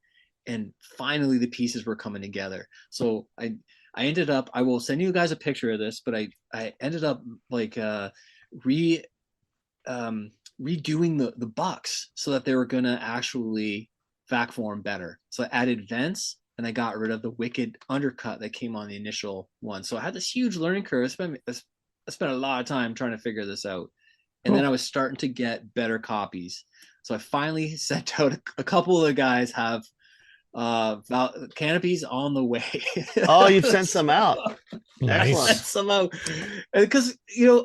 And finally the pieces were coming together. So I ended up, I will send you guys a picture of this, but I ended up like redoing the bucks so that they were going to actually vac form better. So I added vents and I got rid of the wicked undercut that came on the initial one. So I had this huge learning curve. I spent a lot of time trying to figure this out. And then I was starting to get better copies. So I finally sent out a couple of the guys have canopies on the way. Oh, you've sent some out. Nice. Excellent. Sent some out because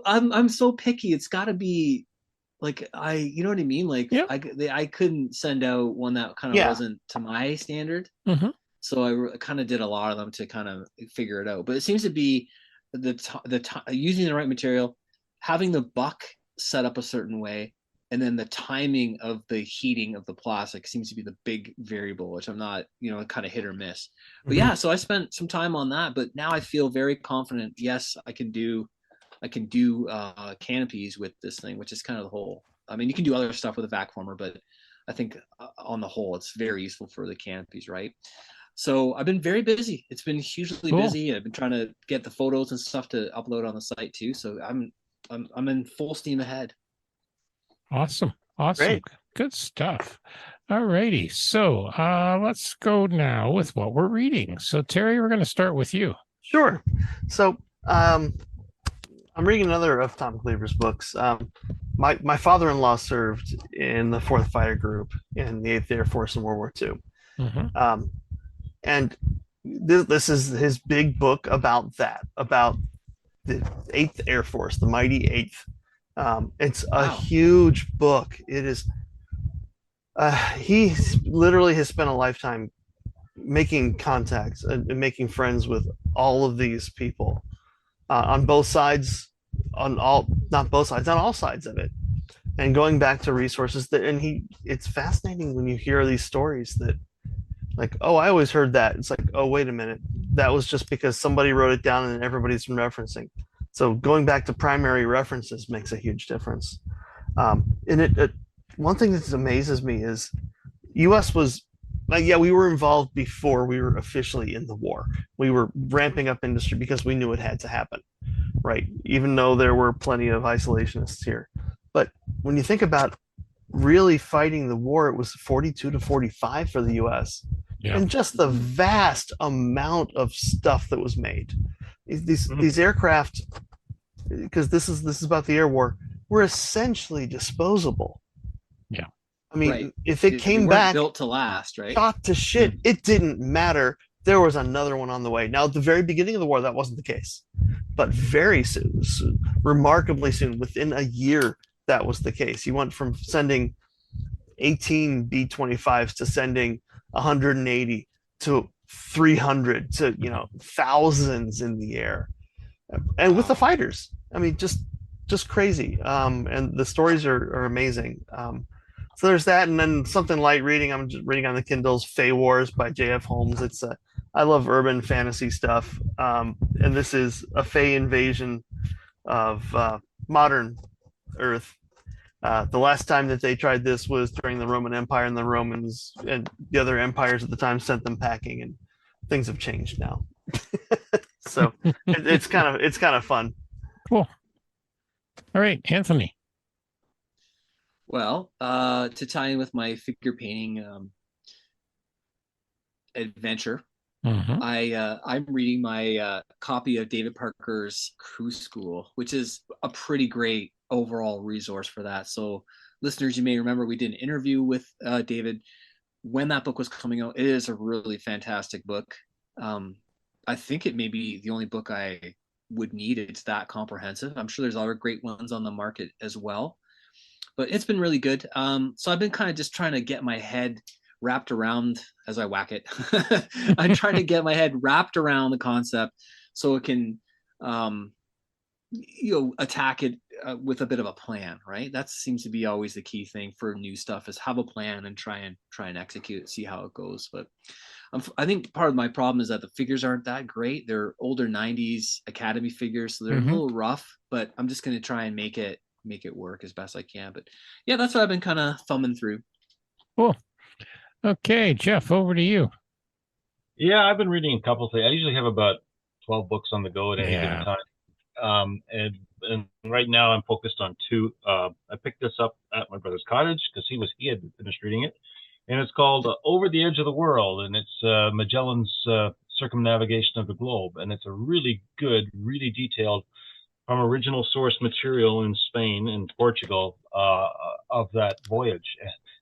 I'm so picky. It's got to be like you know what I mean? Like I couldn't send out one that kind of wasn't to my standard. So I kind of did a lot of them to kind of figure it out. But it seems to be using the right material, having the buck set up a certain way, and then the timing of the heating of the plastic seems to be the big variable, which I'm not, kind of hit or miss. But yeah, so I spent some time on that, but now I feel very confident. Yes, I can do canopies with this thing, which is kind of the whole. I mean, you can do other stuff with a vac former, but I think on the whole, it's very useful for the canopies, right? So I've been very busy. It's been hugely busy. I've been trying to get the photos and stuff to upload on the site too. So I'm in full steam ahead. Awesome. Great. Good stuff. All righty. So let's go now with what we're reading. So Terry, we're going to start with you. Sure. So I'm reading another of Tom Cleaver's books. My father-in-law served in the 4th Fighter Group in the 8th Air Force in World War II. And this is his big book about the 8th Air Force, the mighty 8th. It's a huge book. It is. He literally has spent a lifetime making contacts and making friends with all of these people on both sides, on all sides of it, and going back to resources it's fascinating when you hear these stories that, like, oh, I always heard that. It's like, oh, wait a minute, that was just because somebody wrote it down and everybody's been referencing. So going back to primary references makes a huge difference. And one thing that amazes me is U.S. was yeah, we were involved before we were officially in the war. We were ramping up industry because we knew it had to happen, right? Even though there were plenty of isolationists here. But when you think about really fighting the war, it was 42 to 45 for the US. Yeah. And just the vast amount of stuff that was made. These aircraft, because this is about the air war, were essentially disposable. Yeah. I mean, Right. if it They came weren't back built to last, right? shot to shit, it didn't matter. There was another one on the way. Now, at the very beginning of the war, that wasn't the case, but very soon, remarkably soon, within a year, that was the case. You went from sending 18 B-25s to sending 180 to 300 to thousands in the air, and with the fighters. I mean, just crazy. And the stories are amazing. So there's that, and then something light reading. I'm just reading on the Kindles, Fey Wars by J.F. Holmes. I love urban fantasy stuff, and this is a Fey invasion of modern Earth. The last time that they tried this was during the Roman Empire, and the Romans and the other empires at the time sent them packing, and things have changed now. So it's kind of fun. Cool. All right, Anthony. Well, to tie in with my figure painting adventure, I'm reading my copy of David Parker's Crew School, which is a pretty great overall resource for that. So, listeners, you may remember we did an interview with David when that book was coming out. It is a really fantastic book. I think it may be the only book I would need. It's that comprehensive. I'm sure there's other great ones on the market as well, but it's been really good. So I've been kind of just trying to get my head wrapped around as I whack it. I'm trying to get my head wrapped around the concept so it can, attack it with a bit of a plan, right? That seems to be always the key thing for new stuff, is have a plan and try and execute it, see how it goes. But I think part of my problem is that the figures aren't that great. They're older 90s Academy figures, so they're a little rough, but I'm just going to try and make it work as best I can. But yeah, that's what I've been kind of thumbing through. Cool. Okay, Jeff, over to you. Yeah, I've been reading a couple things. I usually have about 12 books on the go at any given time. And right now I'm focused on two. I picked this up at my brother's cottage because he had finished reading it. And it's called Over the Edge of the World, and it's Magellan's circumnavigation of the globe. And it's a really good, really detailed, from original source material in Spain and Portugal of that voyage.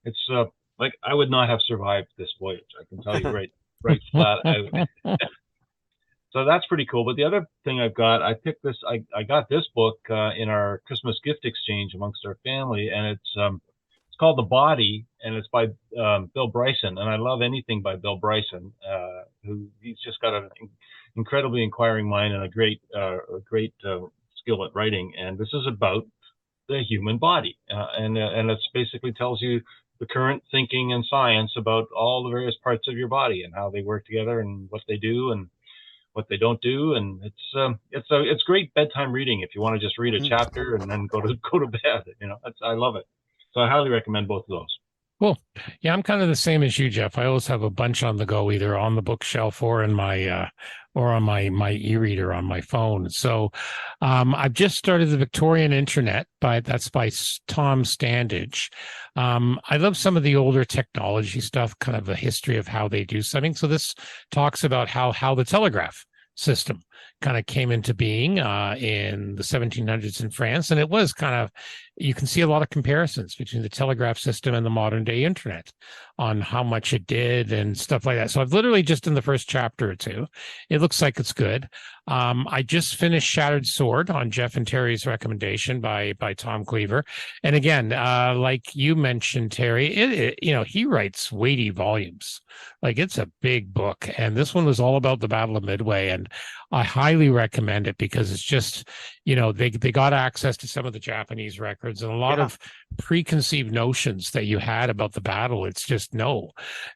It's like I would not have survived this voyage. I can tell you right flat out. So that's pretty cool. But the other thing I've got, I got this book in our Christmas gift exchange amongst our family, and it's called The Body, and it's by Bill Bryson. And I love anything by Bill Bryson, he's just got an incredibly inquiring mind and a great skill at writing. And this is about the human body, and it basically tells you the current thinking and science about all the various parts of your body and how they work together and what they do and what they don't do. And it's great bedtime reading if you want to just read a chapter and then go to bed. I love it. So I highly recommend both of those. Cool. Yeah, I'm kind of the same as you, Jeff. I always have a bunch on the go, either on the bookshelf or in my on my e-reader on my phone. So I've just started the Victorian Internet that's by Tom Standage. I love some of the older technology stuff, kind of the history of how they do something. So this talks about how the telegraph system kind of came into being in the 1700s in France. And it was kind of, you can see a lot of comparisons between the telegraph system and the modern day internet on how much it did and stuff like that. So I've literally just in the first chapter or two. It looks like it's good. I just finished Shattered Sword on Jeff and Terry's recommendation by Tom Cleaver. And again, like you mentioned, Terry, he writes weighty volumes. Like it's a big book. And this one was all about the Battle of Midway. And I highly recommend it because it's just, they got access to some of the Japanese records and a lot of preconceived notions that you had about the battle. It's just no.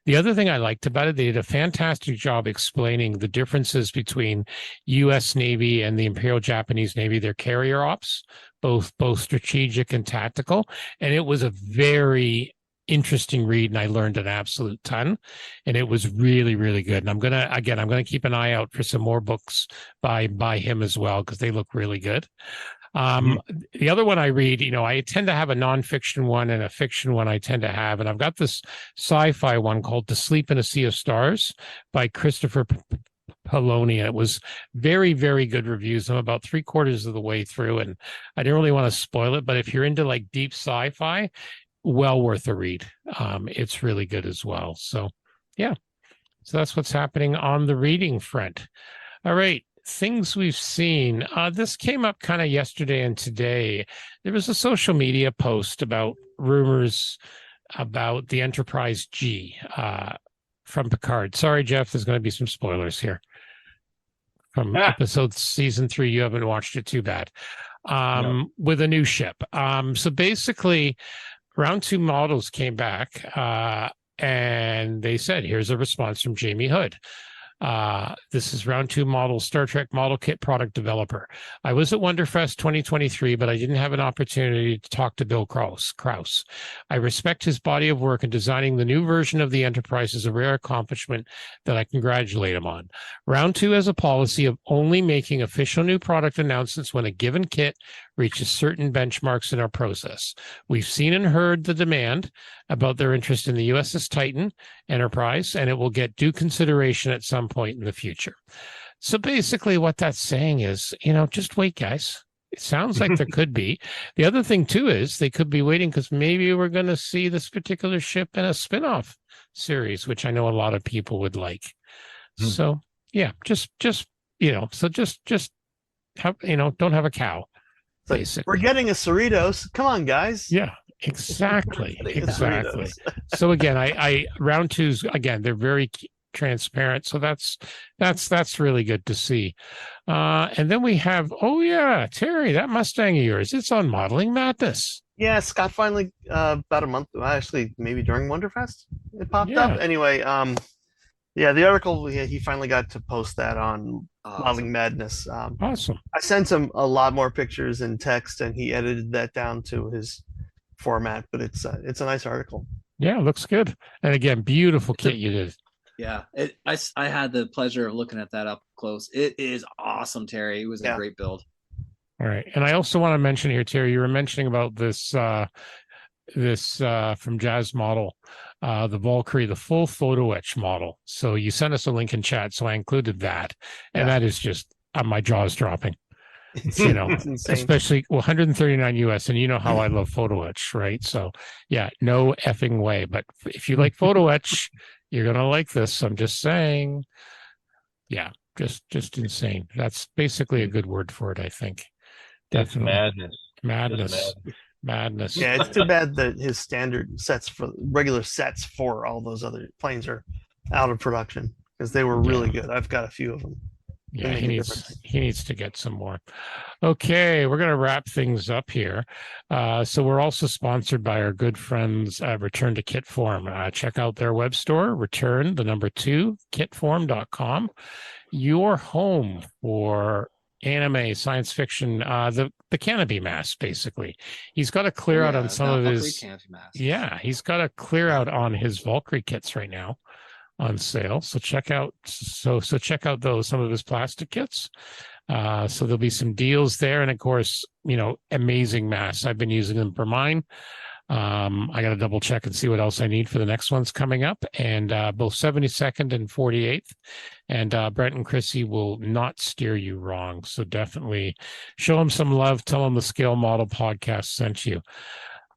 The other thing I liked about it, they did a fantastic job explaining the differences between U.S. Navy and the Imperial Japanese Navy, their carrier ops, both strategic and tactical. And it was a very interesting read, and I learned an absolute ton, and it was really, really good. And I'm gonna keep an eye out for some more books by him as well, because they look really good. The other one I read, I tend to have a nonfiction one and a fiction one I tend to have, and I've got this sci-fi one called To Sleep in a Sea of Stars by Christopher Poloni. It was very, very good reviews. I'm about 3/4 of the way through, and I didn't really want to spoil it, but if you're into like deep sci-fi, well worth a read. It's really good as well. So yeah, so that's what's happening on the reading front. All right, things we've seen. This came up kind of yesterday and today. There was a social media post about rumors about the Enterprise G from Picard. Sorry, Jeff, there's going to be some spoilers here from season 3. You haven't watched it, too bad. No. With a new ship. So basically, round 2 models came back and they said, here's a response from Jamie Hood. This is round 2 model Star Trek model kit product developer. I was at Wonderfest 2023, but I didn't have an opportunity to talk to Bill Krause. I respect his body of work, and designing the new version of the Enterprise is a rare accomplishment that I congratulate him on. Round 2 has a policy of only making official new product announcements when a given kit reaches certain benchmarks in our process. We've seen and heard the demand about their interest in the USS Titan Enterprise, and it will get due consideration at some point in the future. So basically what that's saying is, just wait, guys. It sounds like there could be. The other thing, too, is they could be waiting because maybe we're going to see this particular ship in a spin-off series, which I know a lot of people would like. So, yeah, just have, don't have a cow. Basically. We're getting a Cerritos. Come on, guys. Yeah, exactly. Exactly. So again, I round 2's, again, they're very transparent. So that's really good to see. And then we have, Terry, that Mustang of yours, it's on Modeling Madness. Yeah, Scott finally, about a month, actually, maybe during Wonderfest, it popped up. Anyway, the article, he finally got to post that on Modeling Madness. Awesome. I sent him a lot more pictures and text, and he edited that down to his format, but it's a nice article. Yeah, it looks good. And again, beautiful kit you did. Yeah, I had the pleasure of looking at that up close. It is awesome, Terry. It was a great build. All right. And I also want to mention here, Terry, you were mentioning about this from Jazz Model, the Valkyrie, the full photo etch model. So you sent us a link in chat, so I included that. And that is just my jaw's dropping. Especially 139 US, and you know how I love photo etch, right? So yeah, no effing way. But if you like photo etch, you're gonna like this. I'm just saying. Yeah, just insane. That's basically a good word for it, I think. Definitely. Madness. Yeah, it's too bad that his regular sets for all those other planes are out of production, because they were really good. I've got a few of them. Yeah, he needs to get some more. Okay, we're going to wrap things up here. So we're also sponsored by our good friends Return to Kitform. Check out their web store, kitform.com. Your home for anime, science fiction, the canopy mask, basically. He's got to clear out on some of his he's got to clear out on his Valkyrie kits right now on sale. So check out those, some of his plastic kits. So there'll be some deals there, and of course, amazing masks. I've been using them for mine. I got to double check and see what else I need for the next ones coming up. And both 72nd and 48th. And Brent and Chrissy will not steer you wrong. So definitely show them some love. Tell them the Scale Model Podcast sent you.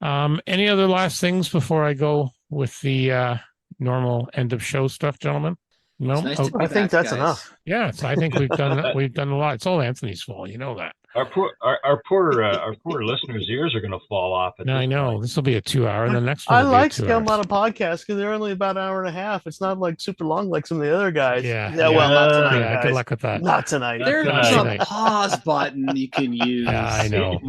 Any other last things before I go with the normal end of show stuff, gentlemen? No, nice I think that's enough. Yeah, so I think we've done a lot. It's all Anthony's fault, you know that. Our poor listeners' ears are going to fall off. I know this will be a 2-hour, and the next one. I like Scale Model Podcast because they're only about an hour and a half. It's not like super long like some of the other guys. Yeah. Well, not tonight. Yeah, good luck with that. Not tonight. There's a pause button you can use. Yeah, I know.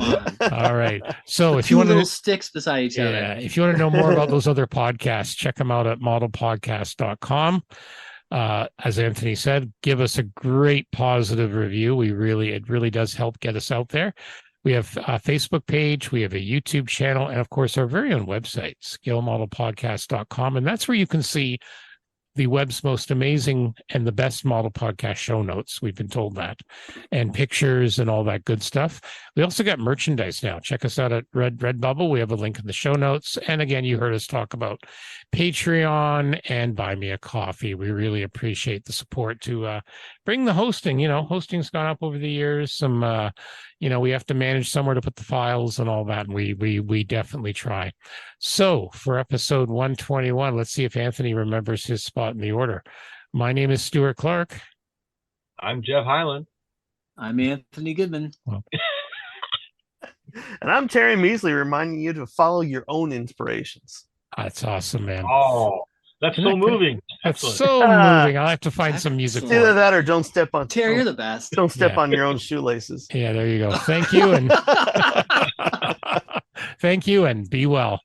All right. So if you want little sticks beside each other. Yeah, if you want to know more about those other podcasts, check them out at modelpodcast.com. As Anthony said, give us a great positive review. It really does help get us out there. We have a Facebook page, we have a YouTube channel, and of course, our very own website, scalemodelpodcast.com. And that's where you can see the web's most amazing and the best model podcast show notes. We've been told that, and pictures and all that good stuff. We also got merchandise now. Check us out at Redbubble. We have a link in the show notes. And again, you heard us talk about Patreon and Buy Me a Coffee. We really appreciate the support to bring the hosting. Hosting's gone up over the years. Some, we have to manage somewhere to put the files and all that. And we definitely try. So for episode 121, let's see if Anthony remembers his spot in the order. My name is Stuart Clark. I'm Jeff Hyland. I'm Anthony Goodman. Well, And I'm Terry Measley, reminding you to follow your own inspirations. that's awesome, man. Oh, that's so moving. That's Excellent. so moving. I'll have to find some music It's for either it. that or don't step on Terry, you're the best. Don't step Yeah. on your own shoelaces. Yeah, there you go. Thank you, and thank you, and be well.